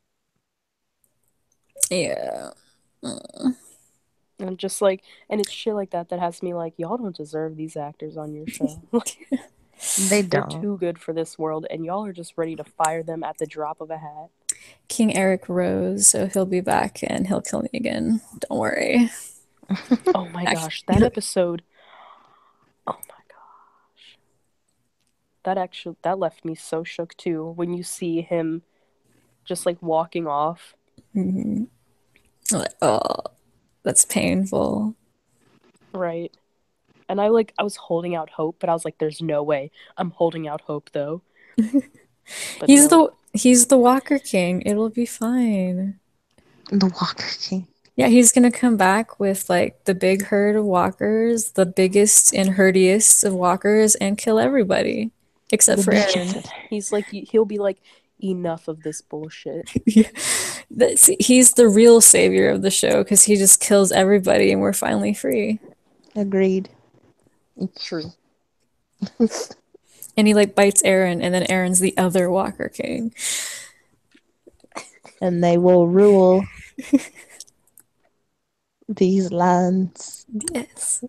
S1: Yeah.
S2: and just like and it's shit like that that has me like y'all don't deserve these actors on your show. Like
S3: They
S2: they're
S3: don't.
S2: too good for this world and y'all are just ready to fire them at the drop of a hat.
S1: King Eric rose, so he'll be back and he'll kill me again. Don't worry.
S2: Oh my
S1: Actually,
S2: gosh, that episode. Oh my gosh. That left me so shook too when you see him just like walking off.
S1: mhm. Like, oh, that's painful.
S2: Right. And I was holding out hope, but I was like there's no way. I'm holding out hope though. But nope.
S1: He's the Walker King. It'll be fine.
S3: The Walker King.
S1: Yeah, he's gonna come back with like the big herd of walkers, the biggest and herdiest of walkers, and kill everybody except
S3: The
S1: for
S3: biggest.
S1: Aaron.
S2: He'll be like enough of this bullshit.
S1: Yeah. He's the real savior of the show because he just kills everybody and we're finally free.
S3: Agreed.
S2: True.
S1: And he like bites Aaron, and then Aaron's the other Walker King.
S3: And they will rule these lands.
S1: Yes.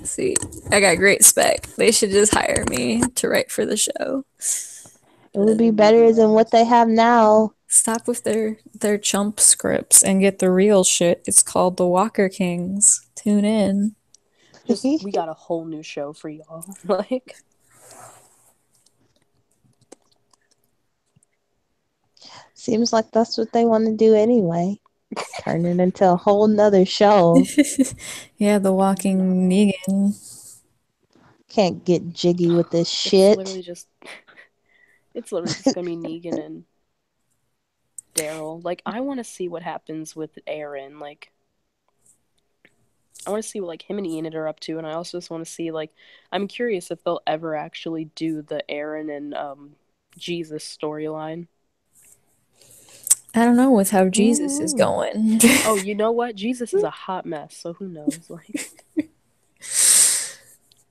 S1: See, I got great spec. They should just hire me to write for the show.
S3: It would be better than what they have now.
S1: Stop with their chump scripts and get the real shit. It's called The Walker Kings. Tune in.
S2: Just we got a whole new show for y'all. Like
S3: Seems like that's what they want to do anyway. Turn it into a whole nother show.
S1: Yeah, The Walking Negan.
S3: Can't get jiggy with this
S2: it's
S3: shit.
S2: literally just it's literally just gonna be Negan and Daryl. Like I want to see what happens with Aaron. Like I want to see what like him and Enid are up to, and I also just want to see like I'm curious if they'll ever actually do the Aaron and Jesus storyline.
S1: I don't know with how Jesus is
S3: Mm-hmm.
S1: going.
S2: Oh, you know what? Jesus is a hot mess, so who knows? Like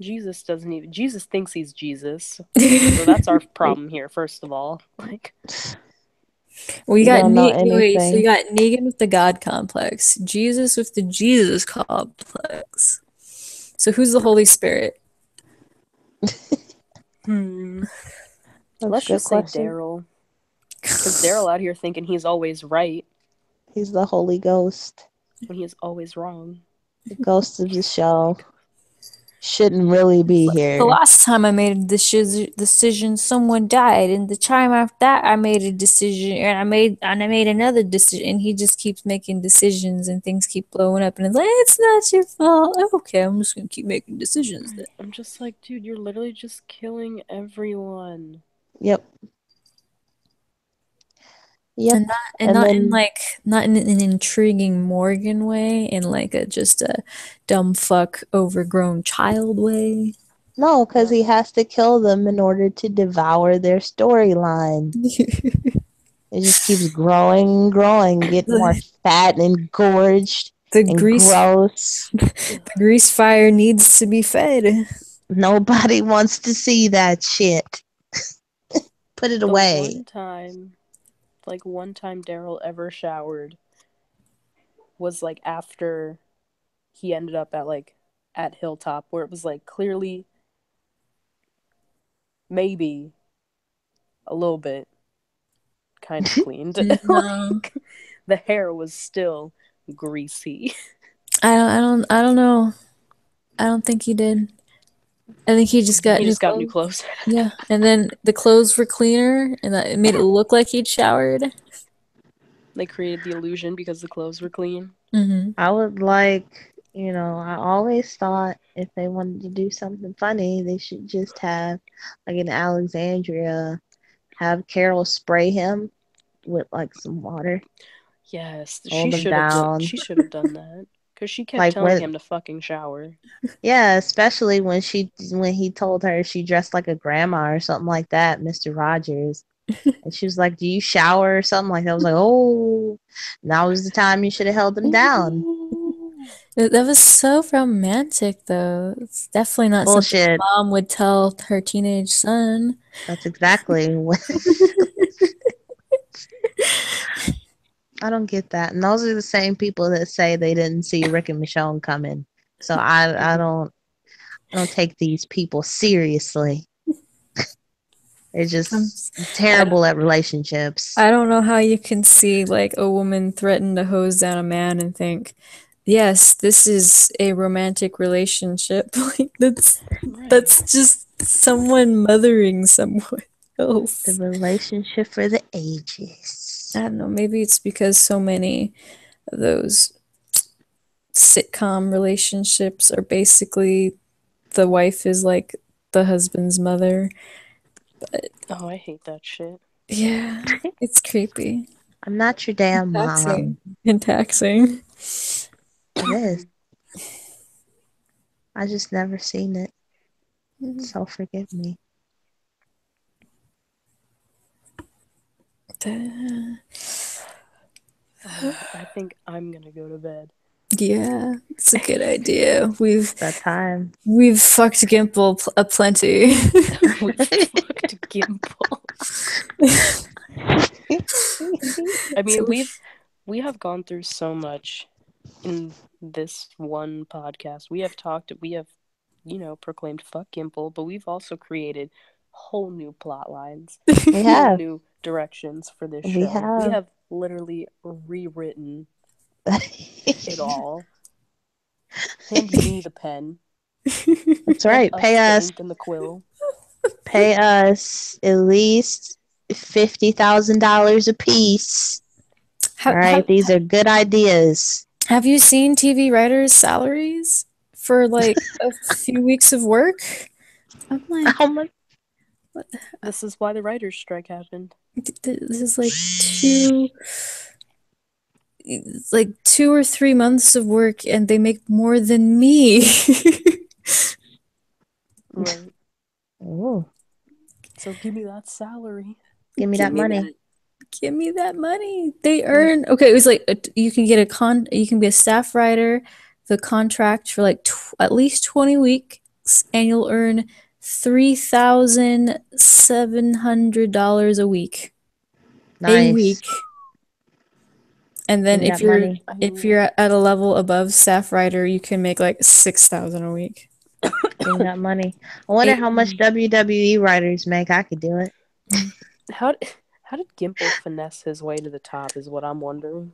S2: Jesus thinks he's Jesus. So that's our problem here, first of all. Like
S1: We
S3: You
S1: got
S3: don't know
S1: wait, so you
S3: anything.
S1: got Negan with the God complex, Jesus with the Jesus complex. So who's the Holy Spirit?
S2: hmm.
S3: That's
S2: Let's
S3: a good
S2: just say
S3: question.
S2: Daryl. Because Daryl out here thinking he's always right
S3: He's the Holy Ghost.
S2: when he is always wrong.
S3: The ghost of the show. shouldn't really be
S1: The
S3: here.
S1: last time I made a decision, someone died, and the time after that, I made a decision, and I made another decision, and he just keeps making decisions, and things keep blowing up, and it's like it's not your fault. Okay, I'm just gonna keep making decisions then.
S2: I'm just like, dude, you're literally just killing everyone.
S3: Yep. Yep.
S1: And
S3: And
S1: not in
S3: then
S1: like not in an intriguing Morgan way, in like a just a dumb fuck overgrown child way.
S3: no, because
S2: Yeah.
S3: he has to kill them in order to devour their storyline. It just keeps growing and growing, get more
S1: the
S3: fat and gorged
S1: the
S3: and
S1: grease
S3: gross.
S1: the grease fire needs to be fed.
S3: Nobody wants to see that shit. Put it
S2: The
S3: away.
S2: one time Daryl ever showered was like after he ended up at Hilltop, where it was like clearly maybe a little bit kind of cleaned.
S1: No.
S2: Like the hair was still greasy.
S1: I don't know. I don't think he did. I think he just got
S2: He
S1: new
S2: just got new
S1: clothes.
S2: clothes.
S1: Yeah, and then the clothes were cleaner, and that it made it look like he'd showered.
S2: They created the illusion because the clothes were clean.
S1: Mm-hmm.
S3: I would like, I always thought if they wanted to do something funny, they should just have, like in Alexandria, have Carol spray him with like some water,
S2: Yes,
S3: hold him down.
S2: she should have done that because she kept
S3: Like
S2: telling
S3: when,
S2: him to fucking shower.
S3: yeah, especially when he told her she dressed like a grandma or something like that, Mr. Rogers. And she was like, "Do you shower or something like that?" I was like, "Oh, now was the time you should have held him down."
S2: Ooh.
S1: That was so romantic, though. It's definitely not something a
S3: Bullshit.
S1: mom would tell her teenage son.
S3: That's exactly what I don't get that. And those are the same people that say they didn't see Rick and Michonne coming. So I don't take these people seriously. They're
S1: I'm,
S3: just
S1: I,
S3: terrible at relationships.
S1: I don't know how you can see like a woman threaten to hose down a man and think, yes, this is a romantic relationship. Like
S2: Right.
S1: that's just someone mothering someone
S3: The
S1: else.
S3: relationship for the ages.
S1: I don't know, maybe it's because so many of those sitcom relationships are basically the wife is like the husband's mother.
S2: Oh, I hate that shit.
S1: Yeah, it's creepy.
S3: I'm not your damn
S1: Taxing.
S3: mom.
S1: And taxing.
S3: It is. I just never seen it. So forgive me.
S2: I think I'm gonna go to bed.
S1: Yeah, it's a good idea. We've
S3: That time.
S1: we've fucked Gimple aplenty.
S2: We fucked Gimple. I mean,
S1: So
S2: we have gone through so much in this one podcast. We have, proclaimed fuck Gimple, but we've also created whole new plot lines,
S3: We
S2: whole
S3: have.
S2: new directions for this
S3: We
S2: show. We
S3: have.
S2: have literally rewritten it all. Hand me the pen.
S3: That's
S2: Hand
S3: right.
S2: us the ink and the quill.
S3: Pay us at least $50,000 a piece. All
S1: have,
S3: right,
S1: have
S3: these are good ideas.
S1: have you seen TV writers' salaries for like a few weeks of work? I'm like,
S3: How much?
S1: what?
S2: This is why the writer's strike happened.
S1: This is like 2 or 3 months of work, and they make more than me.
S2: Right.
S3: Oh,
S2: So give me that salary.
S3: give me
S1: Give
S3: that
S1: me
S3: money.
S1: that. Give me that money. They earn okay. It was like you can get you can be a staff writer, the contract for like at least 20 weeks, and you'll earn $3,700 a week. A
S3: Nice.
S1: week. And
S3: Give
S1: then
S3: me that money.
S2: I
S1: if
S2: mean,
S1: you're at a level above staff writer, you can make like 6,000 a week.
S3: Give me that money. I wonder how much WWE writers make. I could do it.
S2: how how did Gimple finesse his way to the top? Is what I'm wondering.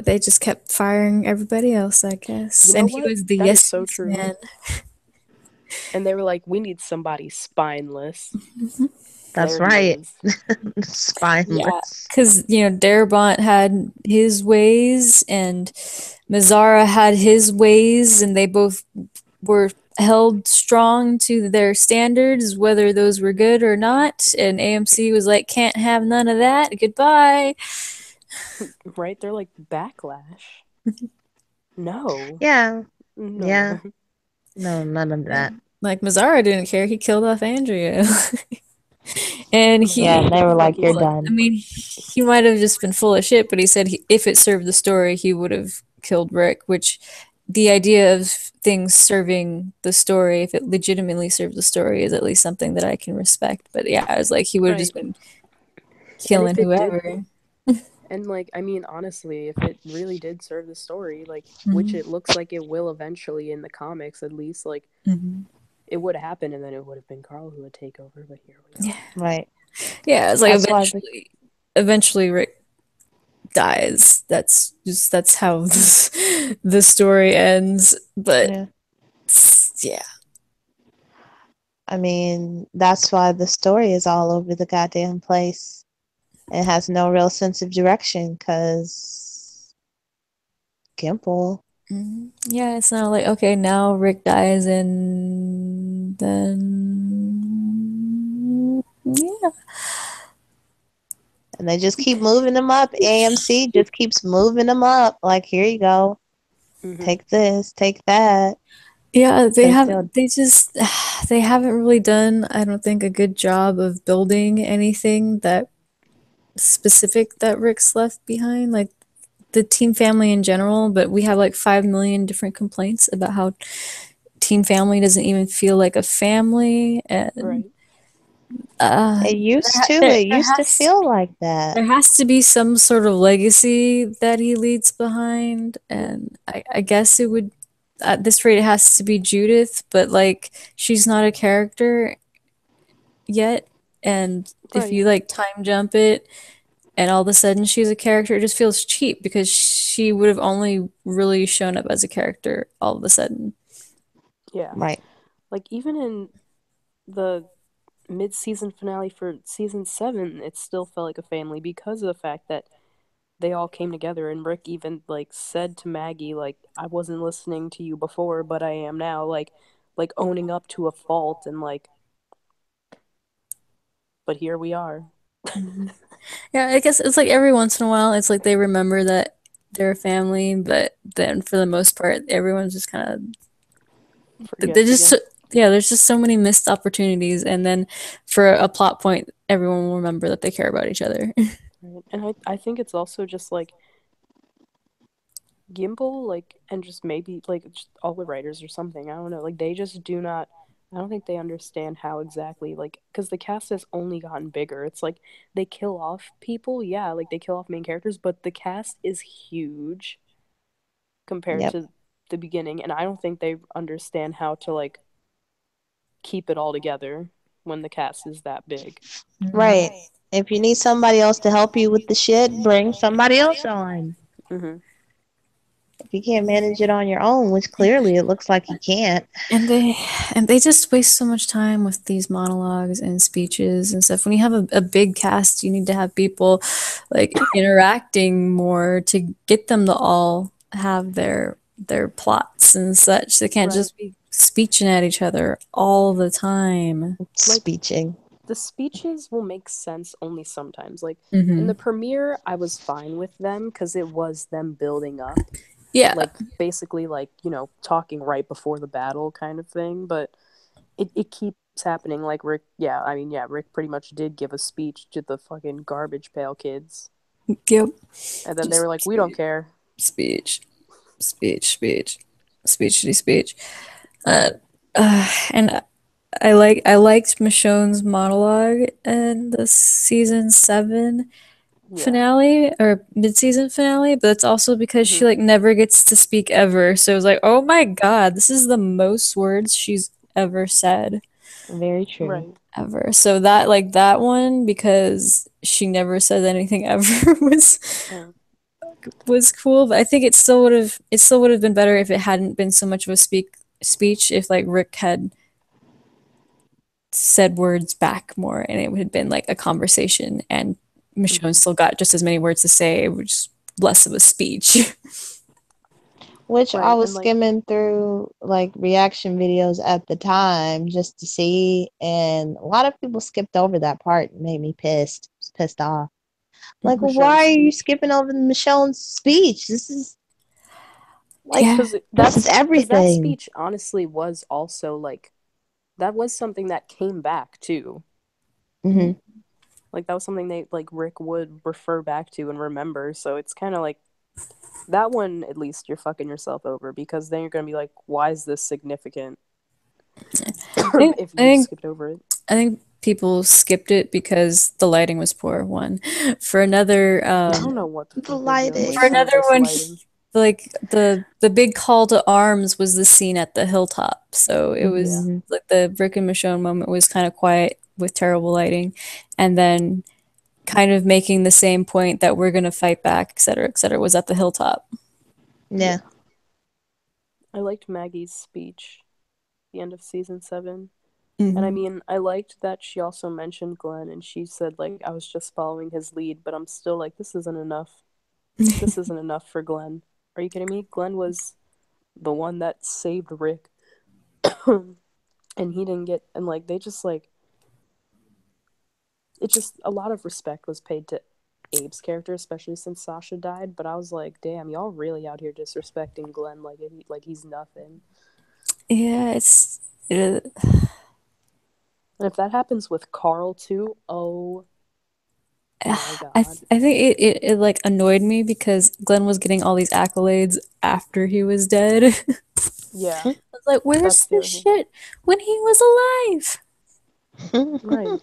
S1: They just kept firing everybody else, I guess.
S2: You know
S1: And he
S2: what?
S1: was the
S2: That is
S1: yes
S2: so
S1: yes
S2: true.
S1: man.
S2: And they were like, we need somebody spineless.
S3: That's
S2: There he
S3: right.
S2: is.
S1: Yeah,
S3: Spineless.
S1: because Darabont had his ways, and Mazzara had his ways, and they both were held strong to their standards, whether those were good or not. And AMC was like, can't have none of that. Goodbye.
S2: Right? They're like, backlash. No.
S3: Yeah. Yeah.
S2: No.
S3: No, none of
S1: Yeah.
S3: that.
S1: Like Mazzara didn't care. He killed off Andrea. And
S3: Yeah, and
S2: Mazzara
S3: they were like,
S2: fucking
S3: you're
S2: like,
S1: I
S3: done.
S1: mean, he might have just been full of shit, but he said if it served the story, he would have killed Rick, which the idea of things serving the story, if it legitimately served the story, is at least something that I can respect. But yeah, I was like, he would have just
S2: right.
S1: been
S2: And
S1: killing
S2: if it did,
S1: whoever.
S2: and like, I mean, honestly, if it really did serve the story, like, which
S1: Mhm.
S2: it looks like it will eventually in the comics, at least, like,
S1: Mhm.
S2: it would have happened, and then it would have been Carl who would take over. But here we
S1: Yeah,
S2: are.
S3: Right.
S1: yeah. It's like
S3: That's why the
S1: eventually Rick dies. That's how the story ends. But
S3: yeah.
S1: yeah,
S3: I mean, that's why the story is all over the goddamn place. It has no real sense of direction because Gimple.
S1: yeah. It's not like okay, now Rick dies, and then yeah.
S3: And they just keep moving them up. AMC just keeps moving them up. Like, here you go.
S2: Mm-hmm.
S3: Take this, take that.
S1: Yeah,
S3: Because they'll,
S1: they just they haven't really done, I don't think, a good job of building anything that specific that Rick's left behind, like the team family in general, but we have like 5 million different complaints about how team family doesn't even feel like a family, and
S2: Right.
S1: uh
S3: it used to. It used to feel like that.
S1: there has to be some sort of legacy that he leaves behind,
S2: Yeah.
S1: and I guess it would at this rate it has to be Judith, but like she's not a character yet, and if
S2: Right.
S1: you like time jump it and all of a sudden she's a character, it just feels cheap because she would have only really shown up as a character all of a sudden.
S2: Yeah.
S3: Right.
S2: Like, even in the mid-season finale for season 7, it still felt like a family because of the fact that they all came together, and Rick even like said to Maggie, like, I wasn't listening to you before, but I am now, like owning up to a fault, and like, but here we are.
S1: Mhm. Yeah, I guess it's like every once in a while, it's like they remember that they're a family, but then for the most part, everyone's just kind of they're
S2: Forgets
S1: just
S2: again.
S1: yeah. There's just so many missed opportunities, and then for a plot point, everyone will remember that they care about each other.
S2: Right. And I think it's also just like Gimple, like, and just maybe like just all the writers or something. I don't know. Like, they just do not. I don't think they understand how exactly, like, because the cast has only gotten bigger. It's like they kill off people, yeah, like they kill off main characters, but the cast is huge compared
S3: Yep.
S2: to the beginning, and I don't think they understand how to like keep it all together when the cast is that big.
S3: Right. If you need somebody else to help you with the shit, bring somebody else on.
S2: Mm-hmm.
S3: If you can't manage it on your own, which clearly it looks like you can't.
S1: And they and they just waste so much time with these monologues and speeches and stuff. When you have a big cast, you need to have people like interacting more to get them to all have their plots and such. They can't
S2: Right.
S1: just be speeching at each other all the time.
S2: Like,
S3: Speeching.
S2: the speeches will make sense only sometimes. Like, in
S1: Hmm.
S2: the premiere, I was fine with them because it was them building up,
S1: Yeah.
S2: like, basically, like, talking right before the battle kind of thing. But it keeps happening. Like, Rick, yeah, I mean, yeah, Rick pretty much did give a speech to the fucking garbage pail kids.
S1: Yep.
S2: And then they
S1: Just
S2: were like, we don't care.
S1: speech, speech, speechity speech. Uh, and I liked Michonne's monologue in the season 7
S2: Yeah.
S1: finale or mid-season finale, but it's also because
S2: Mm-hmm.
S1: she like never gets to speak ever. So it was like, oh my god, this is the most words she's ever said
S3: Very true.
S2: Right.
S1: ever. So that like that one because she never said anything ever
S2: Right.
S1: was cool. But I think it still would have been better if it hadn't been so much of a speech if like Rick had said words back more, and it had been like a conversation, and Michonne still got just as many words to say. It was just less of a speech.
S3: Which I
S2: Right,
S3: was
S2: and like,
S3: skimming through like reaction videos at the time just to see, and a lot of people skipped over that part. It made me pissed off. Like, well, why
S2: Michonne's
S3: are you
S2: speech.
S3: skipping over Michonne's speech? This is like
S1: Yeah.
S2: Because
S3: this is
S2: that
S3: everything.
S2: speech honestly was also like, that was something that came back too.
S3: Hmm.
S2: Like that was something they like Rick would refer back to and remember. So it's kind of like that one. At least you're fucking yourself over, because then you're gonna be like, why is this significant? If
S1: I
S2: you
S1: think
S2: skipped over it.
S1: I think people skipped it because the lighting was poor. One for another
S2: I don't know what the
S3: The
S2: fuck they're doing with
S1: for
S3: lighting.
S1: another
S2: service
S1: one,
S2: lighting.
S1: like the big call to arms was the scene at the hilltop. So it
S2: Yeah,
S1: was
S3: Hmm.
S1: like the Rick and Michonne moment was kind of quiet with terrible lighting, and then kind of making the same point that we're gonna fight back, et cetera, was at the hilltop.
S3: Yeah.
S2: yeah. I liked Maggie's speech, the end of season 7. And I
S1: Hmm.
S2: mean, I liked that she also mentioned Glenn, and she said, like, I was just following his lead, but I'm still like, this isn't enough. This isn't enough for Glenn. Are you kidding me? Glenn was the one that saved Rick. And he didn't get, and like, they just, like, it just, a lot of respect was paid to Abe's character, especially since Sasha died. But I was like, damn, y'all really out here disrespecting Glenn like he's nothing.
S1: Yeah, it,
S2: And if that happens with Carl too, oh my god.
S1: I think it like annoyed me because Glenn was getting all these accolades after he was dead. I
S2: Yeah,
S1: was like,
S2: that's
S1: where's
S2: the
S1: the
S2: other thing.
S1: shit when he was alive?
S2: Right.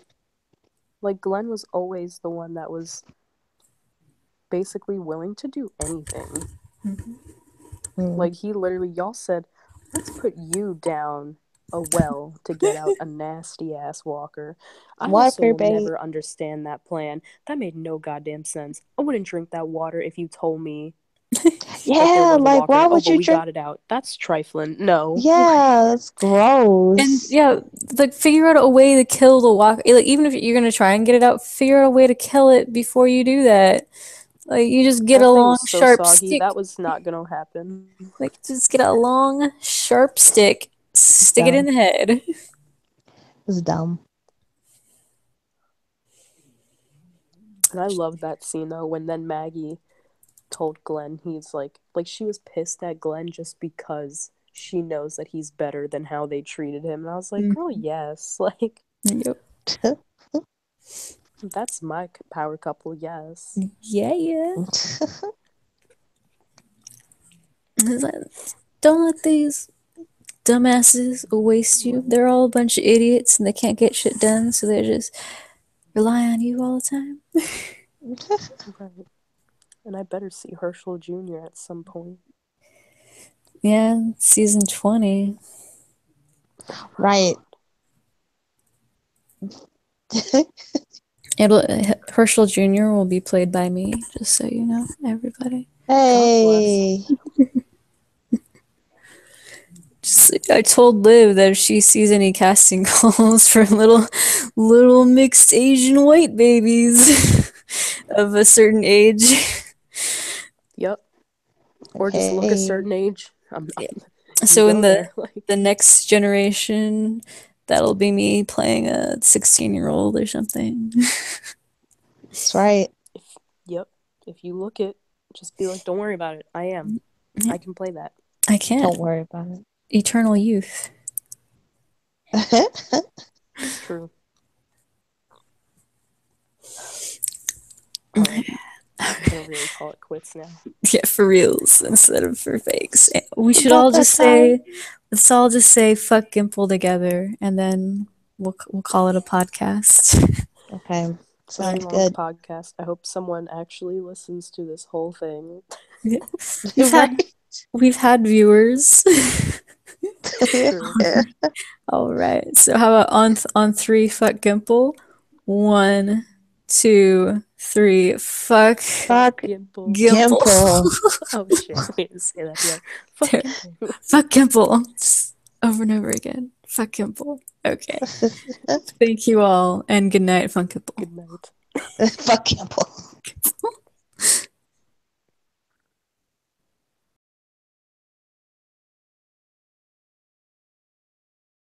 S2: Like Glenn was always the one that was basically willing to do anything. Like he literally, y'all said, let's put you down a well to get out a nasty ass walker. I also
S3: Walker
S2: will
S3: bait.
S2: never understand that plan. That made no goddamn sense. I wouldn't drink that water if you told me that there
S3: Yeah,
S2: was a
S3: like
S2: walker.
S3: why
S2: Oh,
S3: would
S2: but
S3: you
S2: we
S3: drink?
S2: got it out. That's trifling. No.
S3: Yeah, that's
S1: And
S3: gross.
S1: yeah, like figure out a way to kill the walker. Like even if you're gonna try and get it out, figure out a way to kill it before you do that. Like you just get
S2: That
S1: a
S2: thing
S1: long
S2: was so
S1: sharp
S2: soggy.
S1: stick.
S2: That was not gonna happen.
S1: Like just get a long sharp stick,
S3: It's
S1: stick it in
S3: dumb.
S1: the head.
S3: It's dumb.
S2: And I love that scene though when then Maggie told Glenn he's like she was pissed at Glenn just because she knows that he's better than how they treated him. And I was like, girl, yes. Like
S1: Yep.
S2: that's my power couple, yes.
S1: Yeah, yeah. It's like, don't let these dumbasses waste you. They're all a bunch of idiots and they can't get shit done, so they just rely on you all the time.
S2: Right. And I better see Herschel Jr. at some point.
S1: Yeah, season 20.
S2: Oh my
S3: Right.
S1: It'll Herschel Jr. will be played by me, just so you know, everybody.
S2: God bless.
S3: Hey.
S1: Just, I told Liv that if she sees any casting calls for little mixed Asian white babies of a certain age.
S2: Yep. Or just look a
S3: Hey.
S2: certain age. You
S1: So in
S2: go there. Like
S1: the next generation, that'll be me playing a 16-year-old or something.
S3: That's right.
S2: yep. If you look it, just be like, don't worry about it. I am. I can play that.
S1: I can't.
S3: Don't worry about it.
S1: Eternal youth.
S2: It's true. All right. I'm gonna really call it quits now.
S1: Yeah, for reals instead of for fakes. We should
S3: About
S1: all
S3: that
S1: just
S3: time.
S1: say, let's all just say fuck Gimple together, and then we'll call it a podcast.
S3: Okay.
S2: Very
S3: Sounds
S2: long
S3: good.
S2: podcast. I hope someone actually listens to this whole thing.
S1: Yeah. We've
S3: Right.
S1: we've had viewers.
S2: True.
S1: All right. So how about on three? Fuck Gimple. 1, 2, 3. Fuck
S3: Fuck
S2: Gimple.
S1: Gimple.
S3: Gimple.
S2: Oh shit. We didn't say that together. Fuck Gimple.
S1: Fuck Gimple. Just over and over again. Fuck Gimple. Okay. Thank you all, and good night, Funkable.
S2: Good night.
S3: Fuck Gimple.